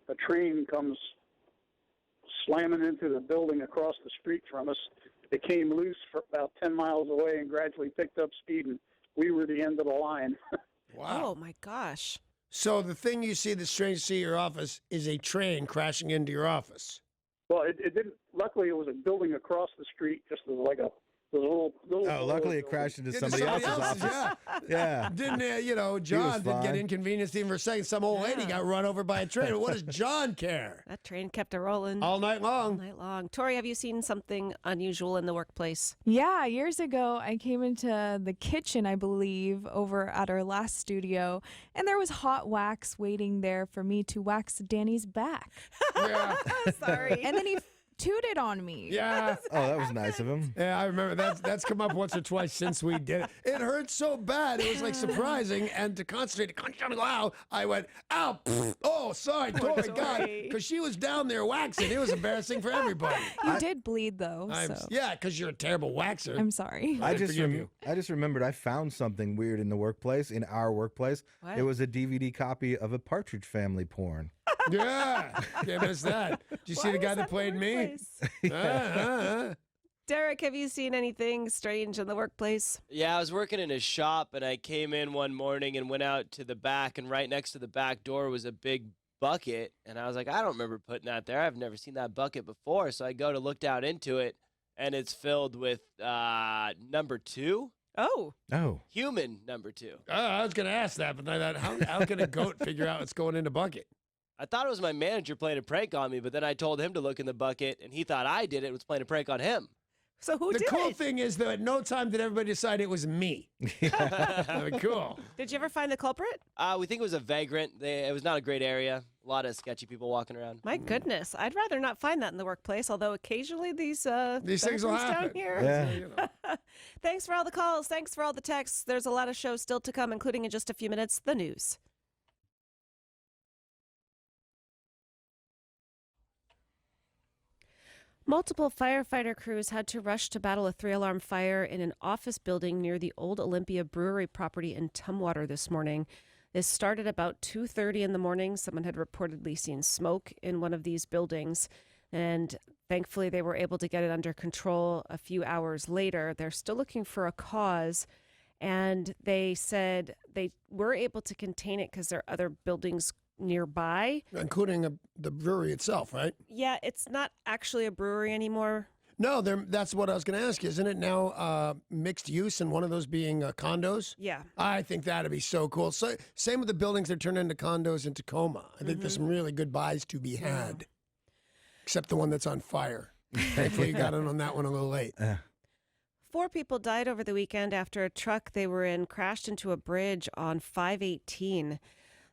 a train comes slamming into the building across the street from us. It came loose for about 10 miles away and gradually picked up speed, and we were the end of the line. Wow. Oh, my gosh. So the thing you see that's strange to see at your office is a train crashing into your office. Well, it didn't. Luckily, it was a building across the street, just like a little. Oh, luckily it crashed into somebody else's office. Yeah. Didn't John didn't get inconvenienced even for a second. Some old lady got run over by a train. But what does John care? That train kept it rolling all night long. All night long. Tori, have you seen something unusual in the workplace? Yeah, years ago, I came into the kitchen, I believe, over at our last studio, and there was hot wax waiting there for me to wax Danny's back. Yeah. Sorry. And then he tooted on me. Yeah. Oh, that was nice of him. Yeah, I remember that's come up once or twice since we did it. It hurt so bad. It was like surprising. And to concentrate, wow, I went, ow, pfft, oh, sorry, Tori, God, because she was down there waxing. It was embarrassing for everybody. You did bleed, though. So. Yeah, because you're a terrible waxer. I'm sorry. I just remembered I found something weird in the workplace, in our workplace. What? It was a DVD copy of a Partridge Family porn. Yeah, can't miss that. Did you see the guy that played me? Derek, have you seen anything strange in the workplace? Yeah, I was working in a shop, and I came in one morning and went out to the back, and right next to the back door was a big bucket, and I was like, I don't remember putting that there. I've never seen that bucket before, so I go to look down into it, and it's filled with number 2. Oh. Human number 2. I was going to ask that, but I thought, how can a goat figure out what's going in the bucket? I thought it was my manager playing a prank on me, but then I told him to look in the bucket, and he thought I did it. Was playing a prank on him. So who did it? The cool thing is, though, at no time did everybody decide it was me. Cool. Did you ever find the culprit? We think it was a vagrant. It was not a great area. A lot of sketchy people walking around. My goodness. I'd rather not find that in the workplace, although occasionally these things will happen down here. Yeah. Thanks for all the calls. Thanks for all the texts. There's a lot of shows still to come, including in just a few minutes, the news. Multiple firefighter crews had to rush to battle a 3-alarm fire in an office building near the old Olympia Brewery property in Tumwater this morning. This started about 2:30 in the morning. Someone had reportedly seen smoke in one of these buildings, and thankfully they were able to get it under control a few hours later. They're still looking for a cause, and they said they were able to contain it because there are other buildings nearby, including the brewery itself, right? Yeah, it's not actually a brewery anymore. No, that's what I was going to ask. Isn't it now mixed use, and one of those being condos? Yeah. I think that'd be so cool. So, same with the buildings that turn into condos in Tacoma. I think there's some really good buys to be had, except the one that's on fire. Thankfully, you got in on that one a little late. 4 people died over the weekend after a truck they were in crashed into a bridge on 518.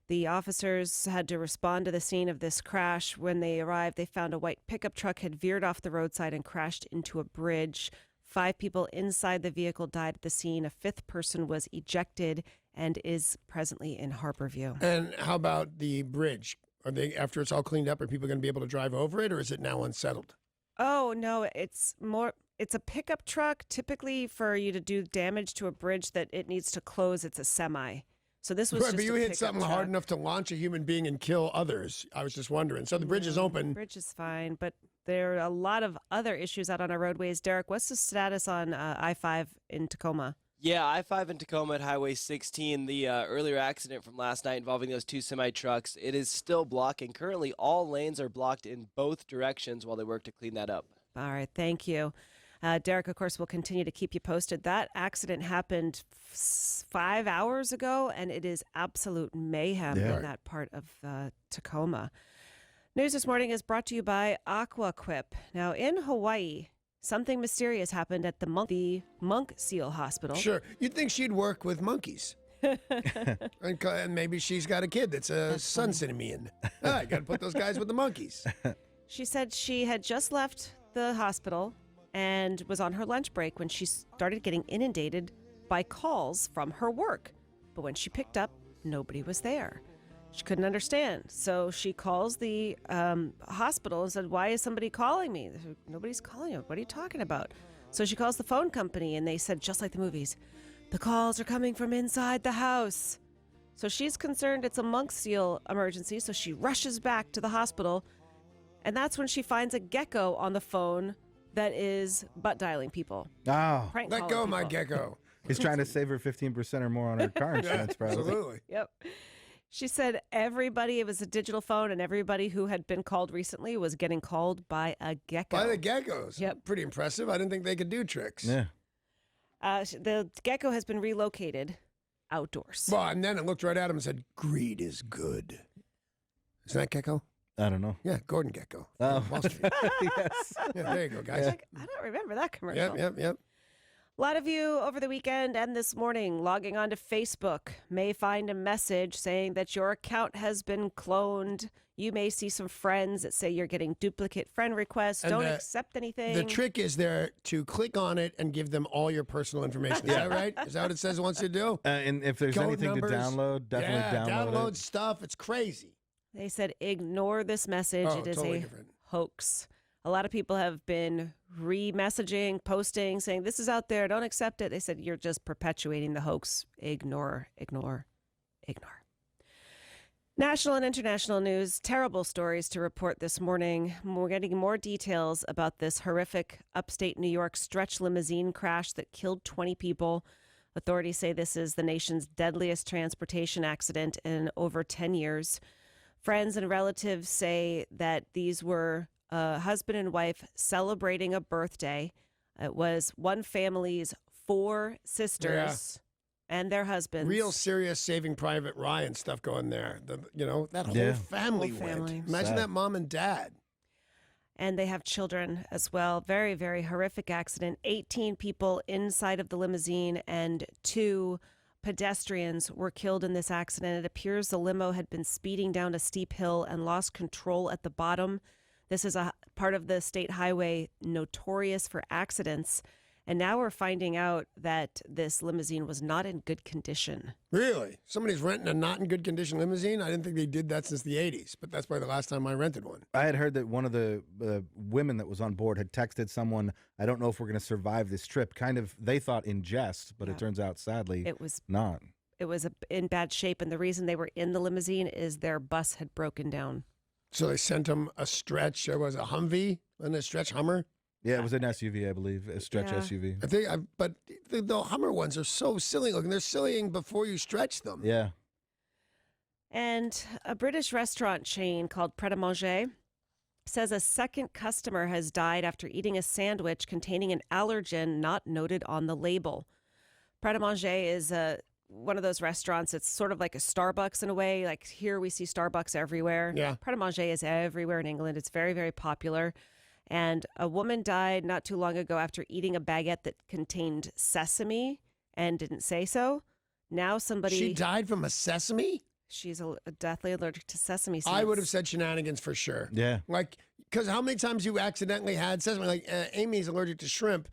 The officers had to respond to the scene of this crash. When they arrived, they found a white pickup truck had veered off the roadside and crashed into a bridge. 5 people inside the vehicle died at the scene. A 5th person was ejected and is presently in Harborview. And how about the bridge? Are they, after it's all cleaned up, are people going to be able to drive over it, or is it now unsettled? Oh, no, it's a pickup truck. Typically, for you to do damage to a bridge that it needs to close, it's a semi. So this was right, just but you a hit pickup something truck. hard enough to launch a human being and kill others. I was just wondering. So the bridge is open. The bridge is fine, but there are a lot of other issues out on our roadways. Derek, what's the status on I-5 in Tacoma? Yeah, I-5 in Tacoma at Highway 16, the earlier accident from last night involving those 2 semi-trucks, it is still blocking. Currently, all lanes are blocked in both directions while they work to clean that up. All right, thank you. Derek, of course, will continue to keep you posted. That accident happened 5 hours ago, and it is absolute mayhem in that part of Tacoma. News this morning is brought to you by AquaQuip. Now, in Hawaii, something mysterious happened at the Monk Seal Hospital. Sure. You'd think she'd work with monkeys. And maybe she's got a kid that's a sun cinnamon. I got to put those guys with the monkeys. She said she had just left the hospital and was on her lunch break when she started getting inundated by calls from her work. But when she picked up, nobody was there. She couldn't understand. So she calls the hospital and said, "Why is somebody calling me?" They said, "Nobody's calling you. What are you talking about?" So she calls the phone company, and they said, just like the movies, "The calls are coming from inside the house." So she's concerned it's a monk seal emergency, so she rushes back to the hospital, and that's when she finds a gecko on the phone that is butt dialing people. Oh. Prank Let calling go, my people. gecko. He's trying to save her 15% or more on her car insurance, probably. Absolutely. Yep. She said it was a digital phone, and everybody who had been called recently was getting called by a gecko. By the geckos. Yep. Pretty impressive. I didn't think they could do tricks. Yeah. The gecko has been relocated outdoors. Well, and then it looked right at him and said, "Greed is good." Isn't that gecko? I don't know. Yeah, Gordon Gecko. Oh. Wall Street. Yes. Yeah, there you go, guys. I don't remember that commercial. Yep. A lot of you over the weekend and this morning logging onto Facebook may find a message saying that your account has been cloned. You may see some friends that say you're getting duplicate friend requests. And Don't accept anything. The trick is there to click on it and give them all your personal information. Is that right? Is that what it says it wants you to do? And if there's Code anything numbers? to download, definitely download it. stuff. It's crazy. They said ignore this message. Oh, It is totally a different. hoax. A lot of people have been re-messaging, posting, saying this is out there. Don't accept it. They said you're just perpetuating the hoax. Ignore. National and international news. Terrible stories to report this morning. We're getting more details about this horrific upstate New York stretch limousine crash that killed 20 people. Authorities say this is the nation's deadliest transportation accident in over 10 years. Friends and relatives say that these were a husband and wife celebrating a birthday. It was one family's 4 sisters and their husbands. Real serious Saving Private Ryan stuff going there. That whole Yeah. family Whole went. family. Imagine Sad. that mom and dad. And they have children as well. Very, very horrific accident. 18 people inside of the limousine and 2 pedestrians were killed in this accident. It appears the limo had been speeding down a steep hill and lost control at the bottom. This is a part of the state highway notorious for accidents. And now we're finding out that this limousine was not in good condition. Really? Somebody's renting a not in good condition limousine? I didn't think they did that since the 80s, but that's probably the last time I rented one. I had heard that one of the women that was on board had texted someone, I don't know if we're going to survive this trip. Kind of, they thought in jest, but it turns out, sadly, It was not. It was in bad shape. And the reason they were in the limousine is their bus had broken down. So they sent them a stretch. It was a Humvee and a stretch Hummer. Yeah, it was an SUV, I believe, a stretch Yeah. SUV. I think, but the Hummer ones are so silly looking. They're sillying before you stretch them. Yeah. And a British restaurant chain called Pret a Manger says a second customer has died after eating a sandwich containing an allergen not noted on the label. Pret a Manger is one of those restaurants. It's sort of like a Starbucks in a way. Like here we see Starbucks everywhere. Yeah. Pret a Manger is everywhere in England. It's very, very popular. And a woman died not too long ago after eating a baguette that contained sesame and didn't say so. Now somebody... She died from a sesame? She's deathly allergic to sesame seeds. I would have said shenanigans for sure. Yeah. Like, because how many times you accidentally had sesame? Like, Amy's allergic to shrimp.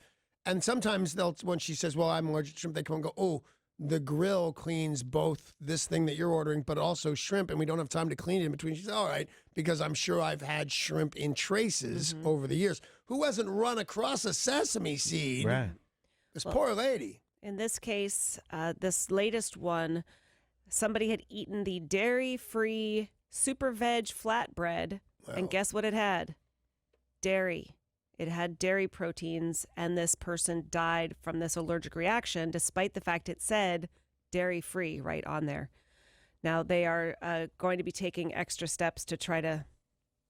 And sometimes when she says, well, I'm allergic to shrimp, they come and go, oh, the grill cleans both this thing that you're ordering, but also shrimp, and we don't have time to clean it in between. She says, all right, because I'm sure I've had shrimp in traces over the years. Who hasn't run across a sesame seed? Right. This poor lady. In this case, this latest one, somebody had eaten the dairy-free super veg flatbread, and guess what it had? Dairy. It had dairy proteins, and this person died from this allergic reaction, despite the fact it said dairy-free right on there. Now, they are going to be taking extra steps to try to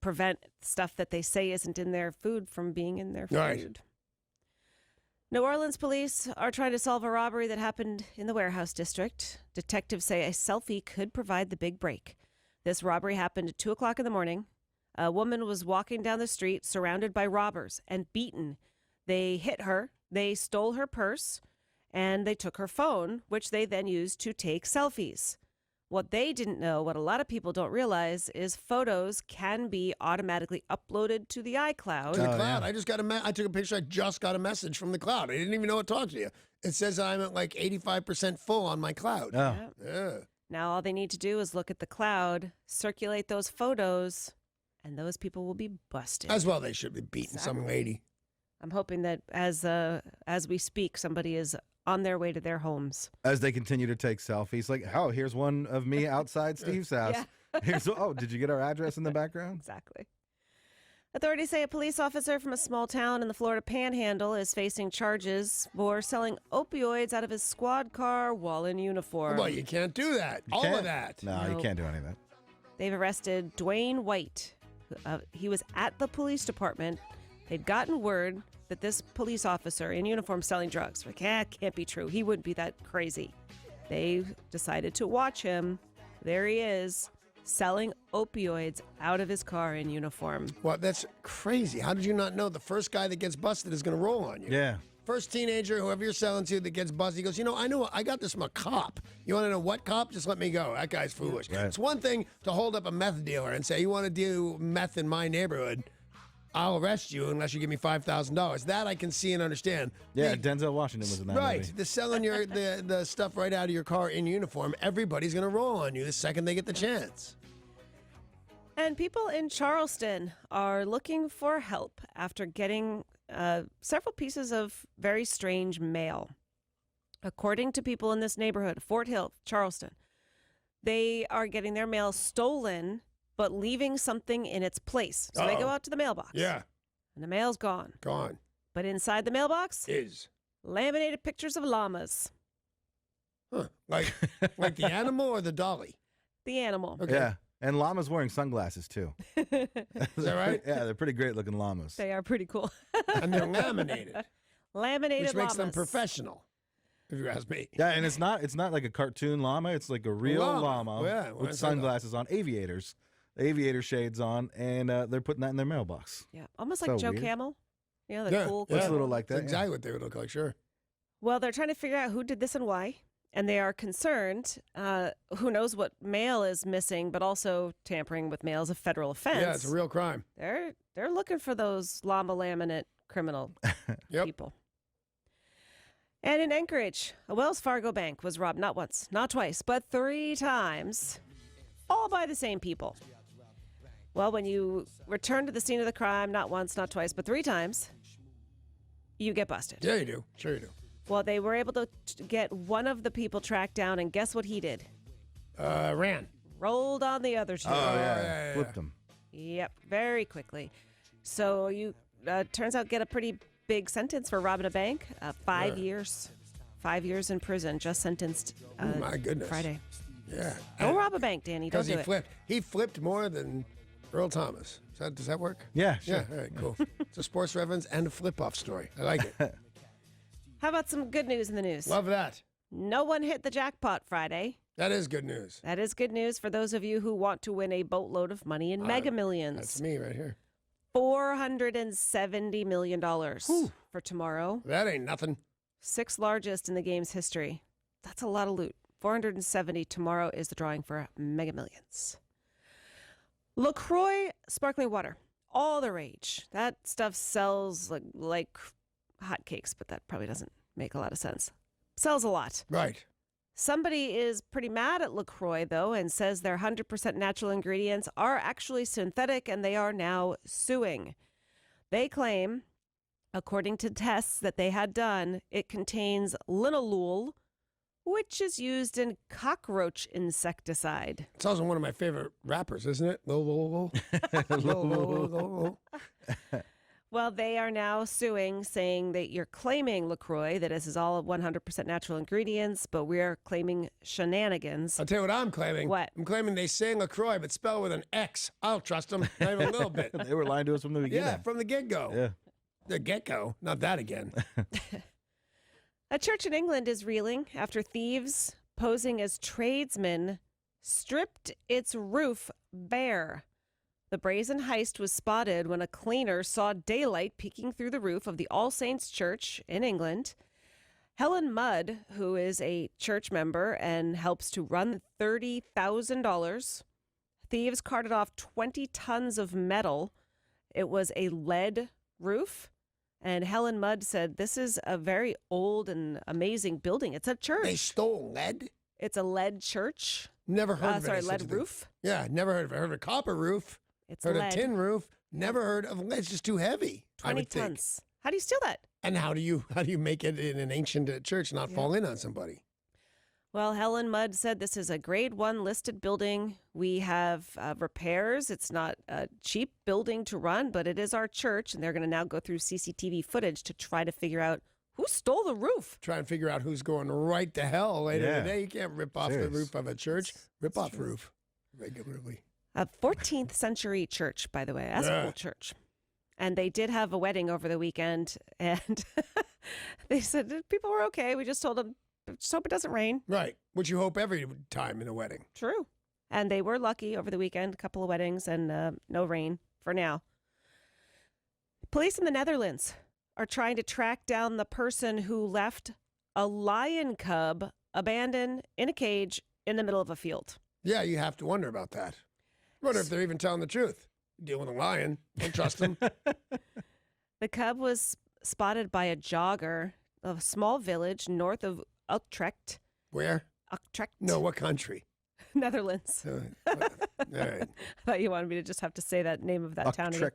prevent stuff that they say isn't in their food from being in their food. Right. New Orleans police are trying to solve a robbery that happened in the warehouse district. Detectives say a selfie could provide the big break. This robbery happened at 2 o'clock in the morning. A woman was walking down the street surrounded by robbers and beaten. They hit her, they stole her purse, and they took her phone, which they then used to take selfies. What they didn't know, what a lot of people don't realize, is photos can be automatically uploaded to the iCloud. To the cloud. I just got I took a picture. I just got a message from the cloud. I didn't even know what to talk to you. It says I'm at like 85% full on my cloud. Oh. Yeah. Now all they need to do is look at the cloud, circulate those photos, and those people will be busted. As well, they should be beating some lady. I'm hoping that as we speak, somebody is on their way to their homes. As they continue to take selfies, like, oh, here's one of me outside Steve's house. Yeah. Did you get our address in the background? Exactly. Authorities say a police officer from a small town in the Florida Panhandle is facing charges for selling opioids out of his squad car while in uniform. Well, you can't do that. All of that. No, you Nope. can't do any of that. They've arrested Dwayne White. He was at the police department. They'd gotten word that this police officer in uniform selling drugs. Like, can't be true. He wouldn't be that crazy. They decided to watch him. There he is, selling opioids out of his car in uniform. Well, that's crazy. How did you not know the first guy that gets busted is going to roll on you? Yeah. First teenager, whoever you're selling to that gets busted, he goes, I got this from a cop. You want to know what cop? Just let me go. That guy's foolish. Right. It's one thing to hold up a meth dealer and say, you want to do meth in my neighborhood, I'll arrest you unless you give me $5,000. That I can see and understand. Yeah, Denzel Washington was in that Right. movie. The selling the stuff right out of your car in uniform, everybody's going to roll on you the second they get the chance. And people in Charleston are looking for help after getting several pieces of very strange mail. According to people in this neighborhood, Fort Hill, Charleston, they are getting their mail stolen, but leaving something in its place. So they go out to the mailbox. Yeah. And the mail's gone. Gone. But inside the mailbox is laminated pictures of llamas. Huh. Like the animal or the dolly? The animal. Okay. Yeah. And llamas wearing sunglasses, too. Is that right? Yeah, they're pretty great looking llamas. They are pretty cool. And they're laminated. Laminated Which makes them llamas. professional, if you ask me. Yeah, and it's not like a cartoon llama. It's like a real llama Yeah, with sunglasses on, aviator shades on, and they're putting that in their mailbox. Yeah, almost like So Joe weird. Camel. You know, the cool. Looks a camel. little like that. That's exactly what they would look like, sure. Well, they're trying to figure out who did this and why, and they are concerned. Who knows what mail is missing, but also tampering with mail is a federal offense. Yeah, it's a real crime. They're looking for those llama laminate criminal people. And in Anchorage, a Wells Fargo bank was robbed not once, not twice, but 3 times, all by the same people. Well, when you return to the scene of the crime, not once, not twice, but 3 times, you get busted. Yeah, you do. Sure you do. Well, they were able to get one of the people tracked down, and guess what he did? Ran. Rolled on the other 2. Oh, yeah. Flipped them. Yep, very quickly. So you, turns out, get a pretty big sentence for robbing a bank. 5 years. 5 years in prison, just sentenced my goodness. Friday. Yeah. Don't rob a bank, Danny. Don't Because do he it. flipped. He flipped more than Earl Thomas. Does that work? Yeah, sure. Yeah, all right, cool. It's a sports reference and a flip-off story. I like it. How about some good news in the news? Love that. No one hit the jackpot Friday. That is good news. That is good news for those of you who want to win a boatload of money in Mega Millions. That's me right here. $470 million for tomorrow. That ain't nothing. 6th largest in the game's history. That's a lot of loot. 470 tomorrow is the drawing for Mega Millions. LaCroix sparkling water. All the rage. That stuff sells like hotcakes, but that probably doesn't make a lot of sense. Sells a lot. Right. Somebody is pretty mad at LaCroix, though, and says their 100% natural ingredients are actually synthetic, and they are now suing. They claim, according to tests that they had done, it contains linalool, which is used in cockroach insecticide. It's also one of my favorite rappers, isn't it? Lil. Well, they are now suing, saying that you're claiming, LaCroix, that this is all 100% natural ingredients, but we're claiming shenanigans. I'll tell you what I'm claiming. What? I'm claiming they say LaCroix, but spell with an X. I'll trust them, not even a little bit. They were lying to us from the beginning. Yeah, from the get-go. Yeah. The get-go, not that again. A church in England is reeling after thieves posing as tradesmen stripped its roof bare. The brazen heist was spotted when a cleaner saw daylight peeking through the roof of the All Saints Church in England. Helen Mudd, who is a church member and helps to run $30,000. Thieves carted off 20 tons of metal. It was a lead roof. And Helen Mudd said, this is a very old and amazing building. It's a church. They stole lead? It's a lead church. Never heard of it. Sorry, as lead such a thing. roof. Yeah, never heard of it. Heard of a copper roof. It's heard lead. of tin roof. Never heard of lead. It's just too heavy. 20 tons. How do you steal that? And how do you make it in an ancient church not fall in on somebody? Well, Helen Mudd said this is a grade 1 listed building. We have repairs. It's not a cheap building to run, but it is our church, and they're going to now go through CCTV footage to try to figure out who stole the roof. Try and figure out who's going right to hell later Yeah. today. You can't rip off the roof of a church. Rip off true. roof regularly. A 14th century church, by the way. That's a cool church. And they did have a wedding over the weekend, and they said people were okay. We just told them, just hope it doesn't rain. Right, which you hope every time in a wedding. True. And they were lucky over the weekend, a couple of weddings and no rain for now. Police in the Netherlands are trying to track down the person who left a lion cub abandoned in a cage in the middle of a field. Yeah, you have to wonder about that. Wonder if they're even telling the truth. Deal with a lion. Don't trust him. The cub was spotted by a jogger of a small village north of Utrecht. Where? Utrecht. No, what country? Netherlands. All right. I thought you wanted me to just have to say that name of that town again.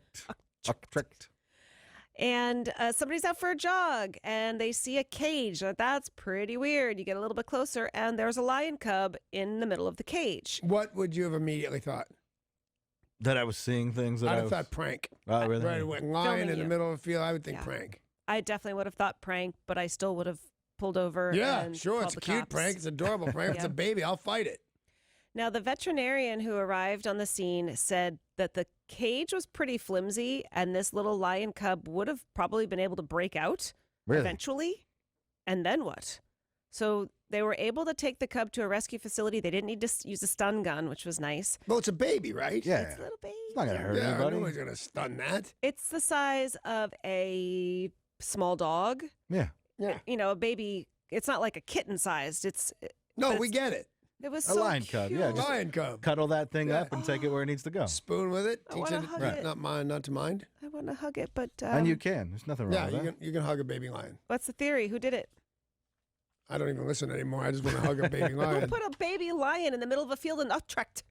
Utrecht. And somebody's out for a jog, and they see a cage. That's pretty weird. You get a little bit closer, and there's a lion cub in the middle of the cage. What would you have immediately thought? That I was seeing things that I'd I have was... thought prank. Oh, really? Right away. Lion Filming in the you. middle of the field, I would think prank. I definitely would have thought prank, but I still would have pulled over. Yeah, and sure. called It's a the cute cops. prank. It's adorable prank. If it's Yeah. a baby, I'll fight it. Now, the veterinarian who arrived on the scene said that the cage was pretty flimsy, and this little lion cub would have probably been able to break out eventually. And then what? So they were able to take the cub to a rescue facility. They didn't need to use a stun gun, which was nice. Well, it's a baby, right? Yeah. It's a little baby. It's not going to hurt Yeah, anybody. nobody's going to stun that. It's the size of a small dog. Yeah. Yeah. You know, a baby. It's not like a kitten sized. No, but we get it. It was A so lion cub, yeah. cute. Just Lion cub. cuddle that thing Yeah. up and take it where it needs to go. Spoon with it. I Teach wanna it hug not, it. not mind, not to mind. I want to hug it, but And you can. There's nothing wrong Yeah, with that. you can hug a baby lion. what's the theory? Who did it? I don't even listen anymore. I just want to hug a baby Who lion. put a baby lion in the middle of a field in Utrecht?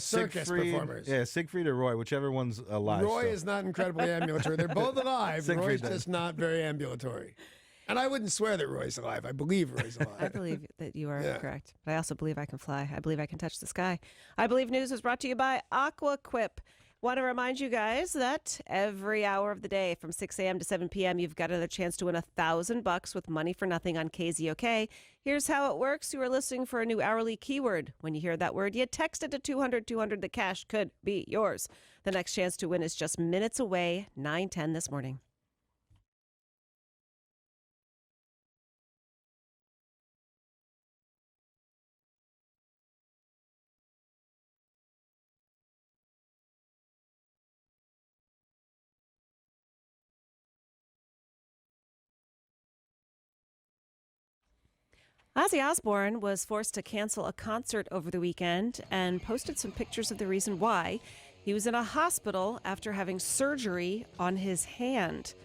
Circus performers. Yeah, Siegfried or Roy, whichever one's alive. Roy still. is not incredibly ambulatory. They're both alive. Siegfried Roy's then. just not very ambulatory. And I wouldn't swear that Roy's alive. I believe Roy's alive. I believe that you are Yeah. correct. But I also believe I can fly. I believe I can touch the sky. I Believe News is brought to you by AquaQuip. Want to remind you guys that every hour of the day from 6 a.m. to 7 p.m., you've got another chance to win $1,000 with money for nothing on KZOK. Here's how it works. You are listening for a new hourly keyword. When you hear that word, you text it to 200-200. The cash could be yours. The next chance to win is just minutes away, 9:10 this morning. Ozzy Osbourne was forced to cancel a concert over the weekend and posted some pictures of the reason why. He was in a hospital after having surgery on his hand.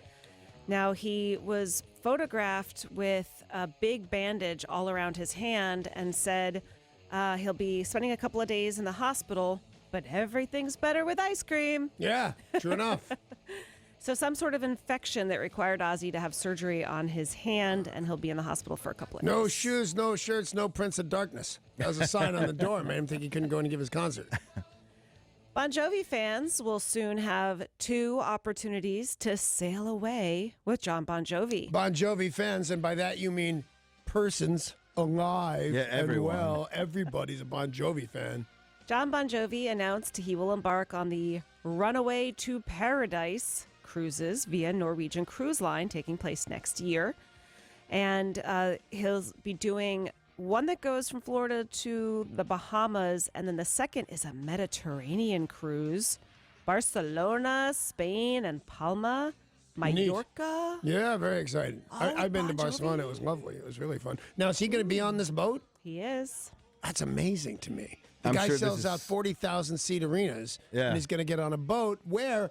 Now, he was photographed with a big bandage all around his hand and said he'll be spending a couple of days in the hospital, but everything's better with ice cream. Yeah, true enough. So some sort of infection that required Ozzy to have surgery on his hand, and he'll be in the hospital for a couple of No days. shoes, no shirts, no Prince of Darkness. That was a sign on the door. Made him think he couldn't go in and give his concert. Bon Jovi fans will soon have 2 opportunities to sail away with John Bon Jovi. Bon Jovi fans, and by that you mean persons alive Yeah, and everyone. well. Everybody's a Bon Jovi fan. John Bon Jovi announced he will embark on the Runaway to Paradise cruises via Norwegian Cruise Line, taking place next year. And he'll be doing one that goes from Florida to the Bahamas, and then the second is a Mediterranean cruise. Barcelona, Spain, and Palma, Mallorca. Yeah, very excited. I've been to Bon Barcelona. Jovi. It was lovely. It was really fun. Now, is he going to be on this boat? He is. That's amazing to me. The I'm guy sure this sells is- out 40,000 seat arenas, Yeah. and he's going to get on a boat where,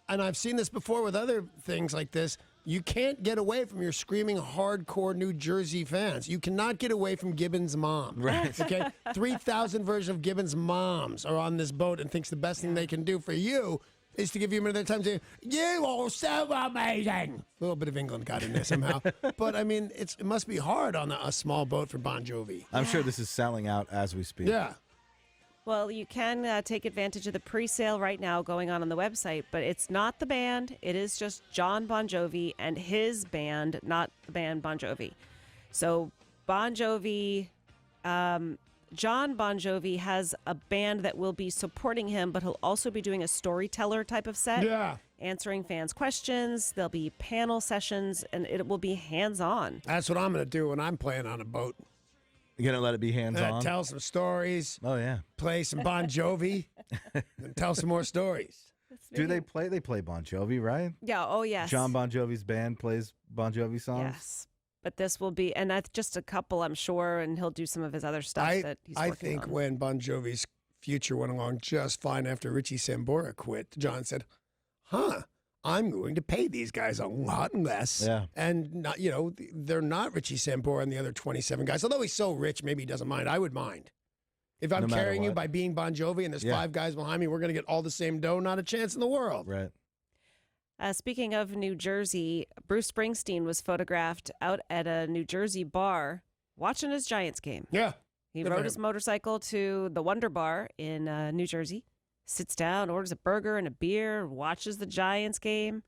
and I've seen this before with other things like this, you can't get away from your screaming hardcore New Jersey fans. You cannot get away from Gibbons' mom. Right. Okay? 3,000 versions of Gibbons' moms are on this boat and thinks the best thing they can do for you is to give you a minute of time to, you all so amazing. A little bit of England got in there somehow. But, I mean, it must be hard on a small boat for Bon Jovi. I'm sure this is selling out as we speak. Yeah. Well, you can take advantage of the pre-sale right now going on the website, but it's not the band. It is just John Bon Jovi and his band, not the band Bon Jovi. So Bon Jovi, John Bon Jovi has a band that will be supporting him, but he'll also be doing a storyteller type of set. Yeah. Answering fans' questions. There'll be panel sessions, and it will be hands-on. That's what I'm going to do when I'm playing on a boat. You're going to let it be hands-on? Tell some stories. Oh, yeah. Play some Bon Jovi. And tell some more stories. Do they play? They play Bon Jovi, right? Yeah, oh, yes. John Bon Jovi's band plays Bon Jovi songs? Yes. But this will be, and that's just a couple, I'm sure, and he'll do some of his other stuff that he's working I think on. when Bon Jovi's future went along just fine after Richie Sambora quit, John said, I'm going to pay these guys a lot less. Yeah. And, not, they're not Richie Sambora and the other 27 guys. Although he's so rich, maybe he doesn't mind. I would mind. If I'm No matter carrying you what. by being Bon Jovi and there's 5 guys behind me, we're going to get all the same dough, not a chance in the world. Right. Speaking of New Jersey, Bruce Springsteen was photographed out at a New Jersey bar watching his Giants game. Yeah. He Good rode for his him. motorcycle to the Wonder Bar in New Jersey, sits down, orders a burger and a beer, watches the Giants game.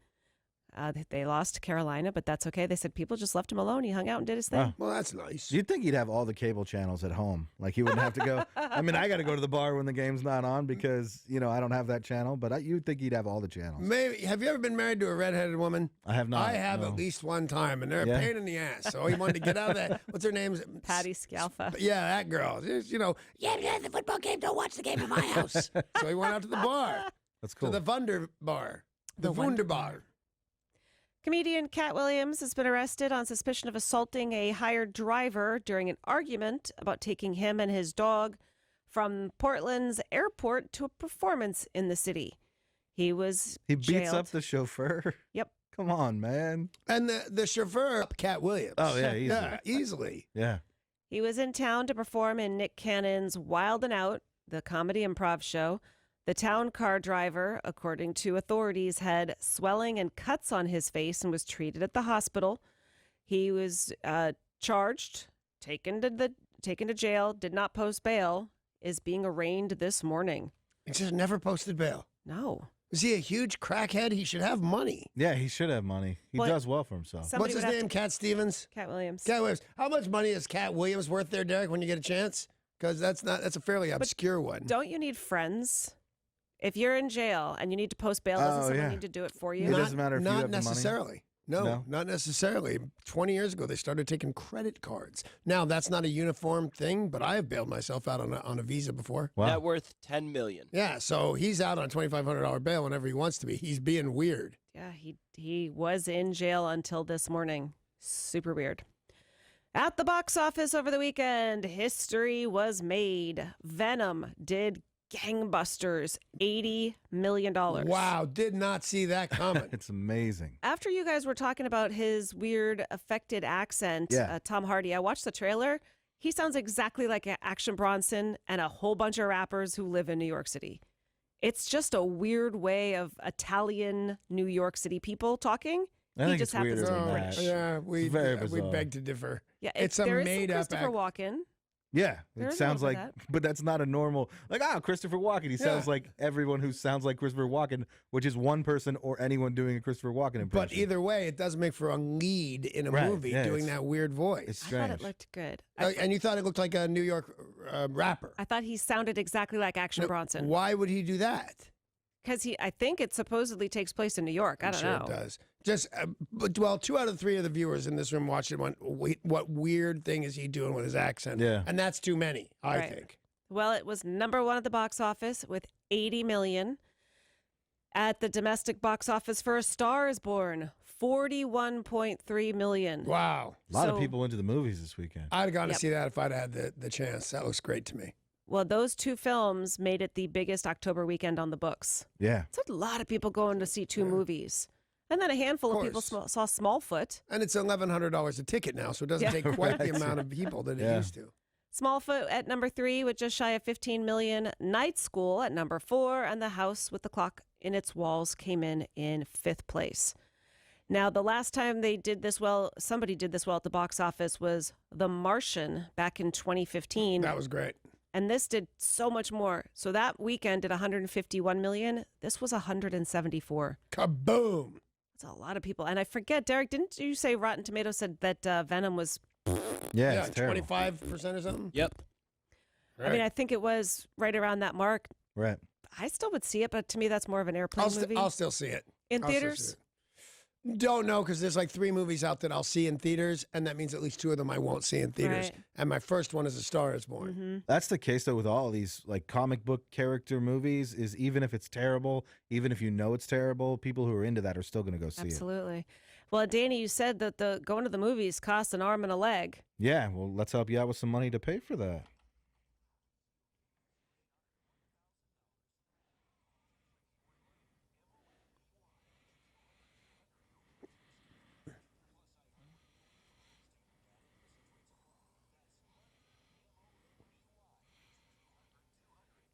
They lost to Carolina, but that's okay. They said people just left him alone. He hung out and did his thing. Oh. Well, that's nice. You'd think he'd have all the cable channels at home. Like he wouldn't have to go. I mean, I got to go to the bar when the game's not on because, I don't have that channel. But you'd think he'd have all the channels. Maybe. Have you ever been married to a redheaded woman? I have not. I have no. at least one time, and they're Yeah. a pain in the ass. So he wanted to get out of that. What's her name? Patty Scalfa. Yeah, that girl. Yeah, the football game. Don't watch the game in my house. So he went out to the bar. That's cool. To the Wunder Bar. The Wunderbar. Comedian Cat Williams has been arrested on suspicion of assaulting a hired driver during an argument about taking him and his dog from Portland's airport to a performance in the city. He was He beats jailed. up the chauffeur. Yep. Come on, man. And the chauffeur, Cat Williams. Oh, yeah, easily. Yeah, easily. Yeah. He was in town to perform in Nick Cannon's Wild and Out, the comedy improv show. The town car driver, according to authorities, had swelling and cuts on his face and was treated at the hospital. He was charged, taken to jail, did not post bail, is being arraigned this morning. He just never posted bail. No. Is he a huge crackhead? He should have money. Yeah, he should have money. He Well, does well for himself. Somebody What's his would have name? Cat Stevens? Cat Williams. Cat Williams. How much money is Cat Williams worth there, Derek, when you get a chance? Because that's a fairly obscure one. Don't you need friends? If you're in jail and you need to post bail, doesn't someone yeah. need to do it for you? It doesn't matter if you Not have the money. necessarily. No, not necessarily. 20 years ago, they started taking credit cards. Now, that's not a uniform thing, but I have bailed myself out on a visa before. Wow. Net worth $10 million. Yeah, so he's out on a $2,500 bail whenever he wants to be. He's being weird. Yeah, he was in jail until this morning. Super weird. At the box office over the weekend, history was made. Venom did gangbusters, $80 million. Wow, did not see that coming. It's amazing. After you guys were talking about his weird affected accent, Yeah. Tom Hardy, I watched the trailer. He sounds exactly like Action Bronson and a whole bunch of rappers who live in New York City. It's just a weird way of Italian New York City people talking. I He think just it's weirder happens to than be that. British. Yeah, we very we bizarre. beg to differ. Yeah, It's a there is some made-up Christopher Walken. Yeah, There it is sounds a like, little bit but that's not a normal, Christopher Walken. He sounds like everyone who sounds like Christopher Walken, which is one person or anyone doing a Christopher Walken impression. But either way, it does make for a lead in a Right, movie yeah, doing it's- that weird voice. It's I thought strange. it looked good. And you thought it looked like a New York rapper. I thought he sounded exactly like Action Bronson. Why would he do that? Because I think it supposedly takes place in New York. I I'm don't sure know. it does. Just, well, 2 out of 3 of the viewers in this room watched it went, what weird thing is he doing with his accent? Yeah. And that's too many, I Right. think. Well, it was number 1 at the box office with $80 million. At the domestic box office for A Star Is Born, $41.3 million. Wow. A lot of So- people went to the movies this weekend. I'd have gone Yep. to see that if I'd had the chance. That looks great to me. Well, those 2 films made it the biggest October weekend on the books. Yeah. It's a lot of people going to see 2 movies. And then a handful of people course. saw Smallfoot. And it's $1,100 a ticket now, so it doesn't take quite the Right. amount of people that it Yeah. used to. Smallfoot at number 3 with just shy of $15 million. Night School at number 4. And The House with the Clock in its walls came in fifth place. Now, the last time they did this well, somebody did this well at the box office was The Martian back in 2015. That was great. And this did so much more. So that weekend did 151 million. This was 174. Kaboom! That's a lot of people. And I forget, Derek, didn't you say Rotten Tomatoes said that Venom was... Yeah, it's terrible. 25% or something? Yep. I mean, I think it was right around that mark. Right. I still would see it, but to me, that's more of an airplane movie. I'll still see it. In I'll still theaters? see it. Don't know, because there's like 3 movies out that I'll see in theaters, and that means at least 2 of them I won't see in theaters. Right. And my first one is A Star is Born. Mm-hmm. That's the case, though, with all these like comic book character movies, is even if it's terrible, even if you know it's terrible, people who are into that are still going to go see it. Absolutely. Well, Danny, you said that the going to the movies costs an arm and a leg. Yeah, well, let's help you out with some money to pay for that.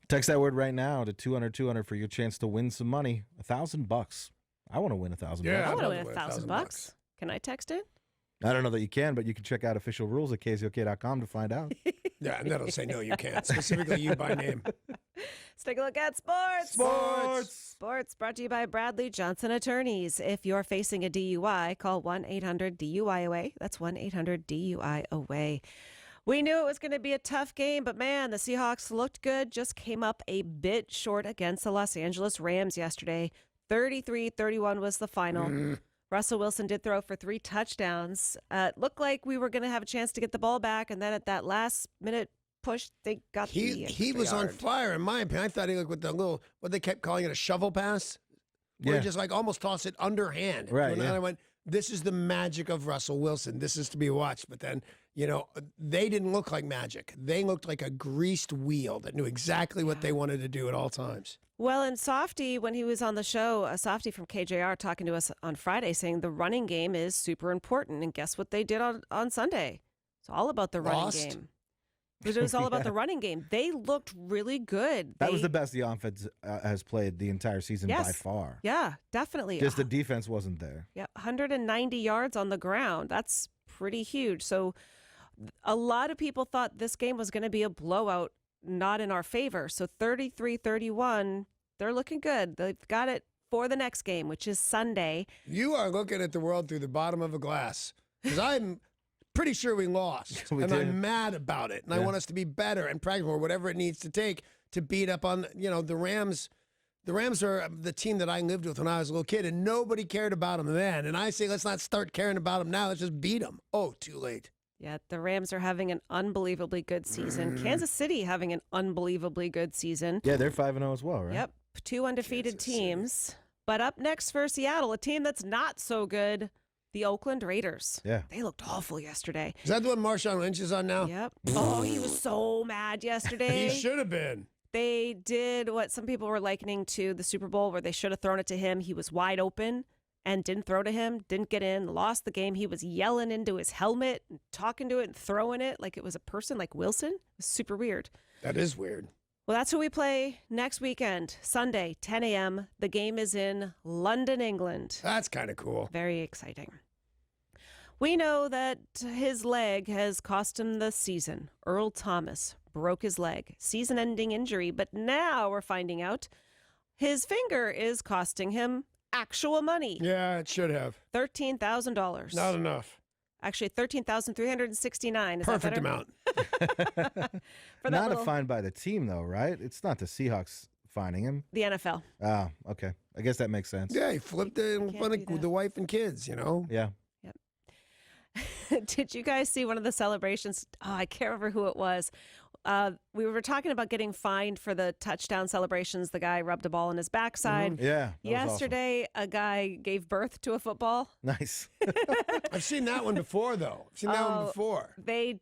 Text that word right now to 200-200 for your chance to win some money. $1,000. I want to win $1,000. Yeah. I I'd want to love win to win $1,000. Can I text it? I don't know that you can, but you can check out official rules at KZOK.com to find out. Yeah, and that'll say no, you can't. Specifically you by name. Let's take a look at sports. Sports brought to you by Bradley Johnson Attorneys. If you're facing a DUI, call 1-800-DUI-AWAY. That's 1-800-DUI-AWAY. We knew it was going to be a tough game, but man, the Seahawks looked good, just came up a bit short against the Los Angeles Rams yesterday. 33-31 was the final. Russell Wilson did throw for 3 touchdowns. Looked like we were going to have a chance to get the ball back, and then at that last minute push, they got He was on fire, in my opinion. I thought he looked with the little, what they kept calling it, a shovel pass, where Yeah. he just like almost tossed it underhand. Right, And yeah. I went, this is the magic of Russell Wilson. This is to be watched. But then, you know, they didn't look like magic. They looked like a greased wheel that knew exactly what they wanted to do at all times. Well, and Softy, when he was on the show, Softy from KJR talking to us on Friday, saying the running game is super important. And guess what they did on Sunday? It's all about the running Lost? game. It was all about the running game. They looked really good. That was the best the offense has played the entire season by far. Yeah, definitely. Just the defense wasn't there. Yeah, 190 yards on the ground. That's pretty huge. So a lot of people thought this game was going to be a blowout, not in our favor. So 33-31, they're looking good. They've got it for the next game, which is Sunday. You are looking at the world through the bottom of a glass, because I'm pretty sure we lost, We and did. I'm mad about it, and I Yeah. want us to be better and practice more, whatever it needs to take to beat up on, you know, the Rams. The Rams are the team that I lived with when I was a little kid, and nobody cared about them then. And I say, let's not start caring about them now. Let's just beat them. Oh, too late. Yeah, the Rams are having an unbelievably good season. Kansas City having an unbelievably good season. Yeah, they're 5-0 as well, right? Yep, 2 undefeated teams. But up next for Seattle, a team that's not so good, the Oakland Raiders. Yeah. They looked awful yesterday. Is that the one Marshawn Lynch is on now? Yep. Oh, he was so mad yesterday. He should have been. They did what some people were likening to the Super Bowl, where they should have thrown it to him. He was wide open and didn't throw to him, didn't get in, lost the game. He was yelling into his helmet, and talking to it and throwing it like it was a person, like Wilson. It was super weird. That is weird. Well, that's who we play next weekend, Sunday, 10 a.m. The game is in London, England. That's kind of cool. Very exciting. We know that his leg has cost him the season. Earl Thomas broke his leg, season-ending injury, but now we're finding out his finger is costing him actual money. Yeah, it should have. $13,000. Not enough. Actually, $13,369. Is Perfect that better? amount. For that Not little- a fine by the team, though, right? It's not the Seahawks fining him. The NFL. Oh, okay. I guess that makes sense. Yeah, he flipped it in front of the wife and kids, you know? Yeah. Did you guys see one of the celebrations? Oh, I can't remember who it was. We were talking about getting fined for the touchdown celebrations. The guy rubbed a ball in his backside. Yeah. that was awesome. Yesterday, a guy gave birth to a football. Nice. I've seen that one before, though. I've seen that one Oh, before. They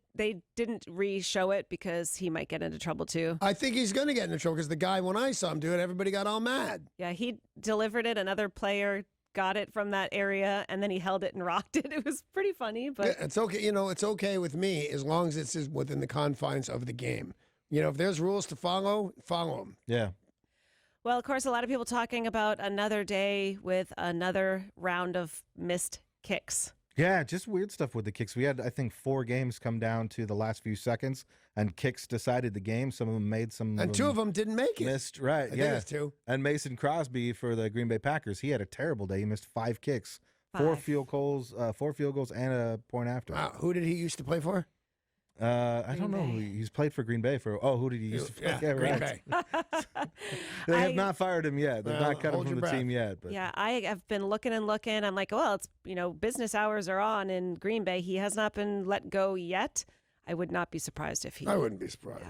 didn't re-show it because he might get into trouble too. I think he's going to get into trouble because the guy, when I saw him do it, everybody got all mad. Yeah, he delivered it. Another player got it from that area, and then he held it and rocked it. It was pretty funny, but Yeah, it's okay. You know, it's okay with me as long as it's within the confines of the game. You know, if there's rules to follow them. Yeah. Well, of course, a lot of people talking about another day with another round of missed kicks. Yeah, just weird stuff with the kicks. We had, I think, 4 games come down to the last few seconds, and kicks decided the game. Some of them made, some And of 2 them of them didn't make it. missed. Right, I think yeah. it's 2. And Mason Crosby for the Green Bay Packers, he had a terrible day. He missed 5 kicks, 4 field goals, and a point after. Wow, who did he used to play for? I don't know. He's played for Green Bay for. Oh, who did he used to play? Yeah, Green right. Bay. They have not fired him yet. They've Well, not cut him hold from your the breath. team yet. But Yeah, I have been looking and looking. I'm like, well, it's, business hours are on in Green Bay. He has not been let go yet. I would not be surprised if he. I wouldn't be surprised.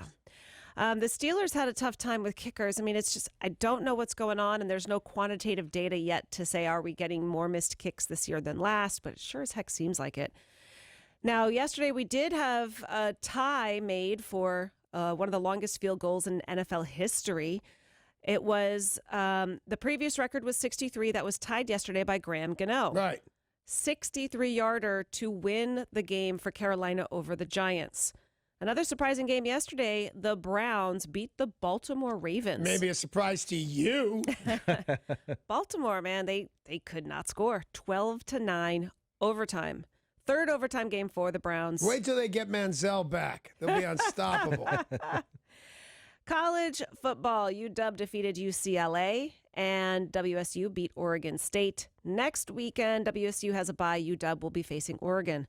The Steelers had a tough time with kickers. I mean, it's just, I don't know what's going on, and there's no quantitative data yet to say, are we getting more missed kicks this year than last? But it sure as heck seems like it. Now, yesterday we did have a tie made for one of the longest field goals in NFL history. It was, the previous record was 63. That was tied yesterday by Graham Gano. Right. 63-yarder to win the game for Carolina over the Giants. Another surprising game yesterday, the Browns beat the Baltimore Ravens. Maybe a surprise to you. Baltimore, man, they could not score. 12-9 overtime. Third overtime game for the Browns. Wait till they get Manziel back. They'll be unstoppable. College football, UW defeated UCLA and WSU beat Oregon State. Next weekend, WSU has a bye. UW will be facing Oregon.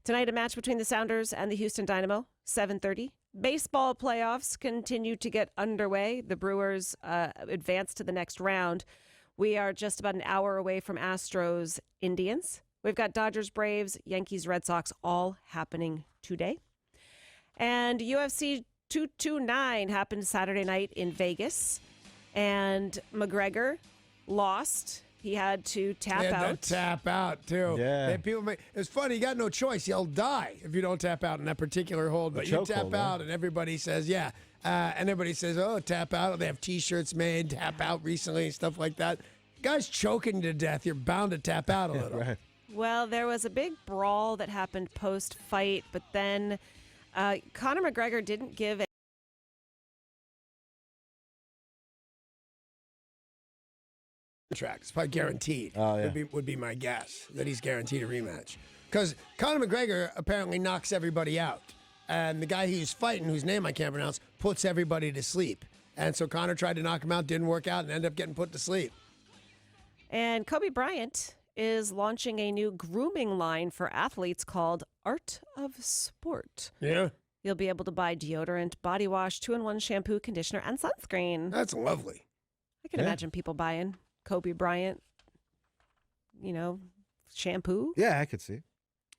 Tonight, a match between the Sounders and the Houston Dynamo, 7:30. Baseball playoffs continue to get underway. The Brewers advance to the next round. We are just about an hour away from Astros Indians. We've got Dodgers, Braves, Yankees, Red Sox all happening today. And UFC 229 happened Saturday night in Vegas. And McGregor lost. He had to tap He had out. to tap out, too. Yeah. It's funny. You got no choice. You'll die if you don't tap out in that particular hold. But you tap out, and everybody says, yeah. And everybody says, oh, tap out. They have T-shirts made, tap out recently, and stuff like that. Guy's choking to death. You're bound to tap out a little. right. Well, there was a big brawl that happened post-fight, but then Conor McGregor didn't give a contract. It's probably guaranteed. Oh, yeah. Would be my guess that he's guaranteed a rematch. Because Conor McGregor apparently knocks everybody out. And the guy he's fighting, whose name I can't pronounce, puts everybody to sleep. And so Conor tried to knock him out, didn't work out, and ended up getting put to sleep. And Kobe Bryant is launching a new grooming line for athletes called Art of Sport. Yeah. You'll be able to buy deodorant, body wash, 2-in-1 shampoo, conditioner, and sunscreen. That's lovely. I can imagine people buying Kobe Bryant, shampoo. Yeah, I could see.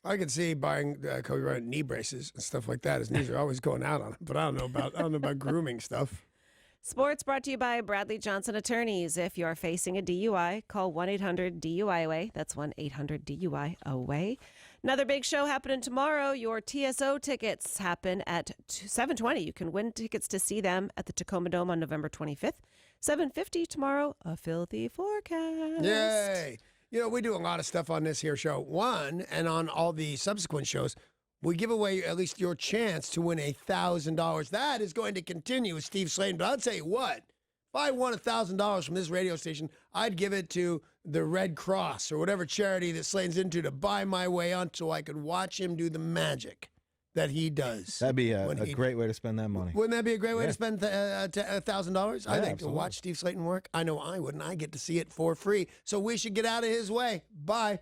I could see buying Kobe Bryant knee braces and stuff like that. His knees are always going out on him. But I don't know about grooming stuff. Sports brought to you by Bradley Johnson Attorneys. If you are facing a DUI, call 1-800-DUI-AWAY. That's 1-800-DUI-AWAY. Another big show happening tomorrow. Your TSO tickets happen at 7:20. You can win tickets to see them at the Tacoma Dome on November 25th. 7:50 tomorrow, a filthy forecast. Yay. We do a lot of stuff on this here show. One, and on all the subsequent shows, we give away at least your chance to win $1,000. That is going to continue with Steve Slayton. But I'll tell you what, if I won $1,000 from this radio station, I'd give it to the Red Cross or whatever charity that Slayton's into to buy my way on so I could watch him do the magic that he does. That'd be a great way to spend that money. Wouldn't that be a great way to spend $1,000? I think absolutely. to watch Steve Slayton work. I know I would, and I get to see it for free. So we should get out of his way. Bye.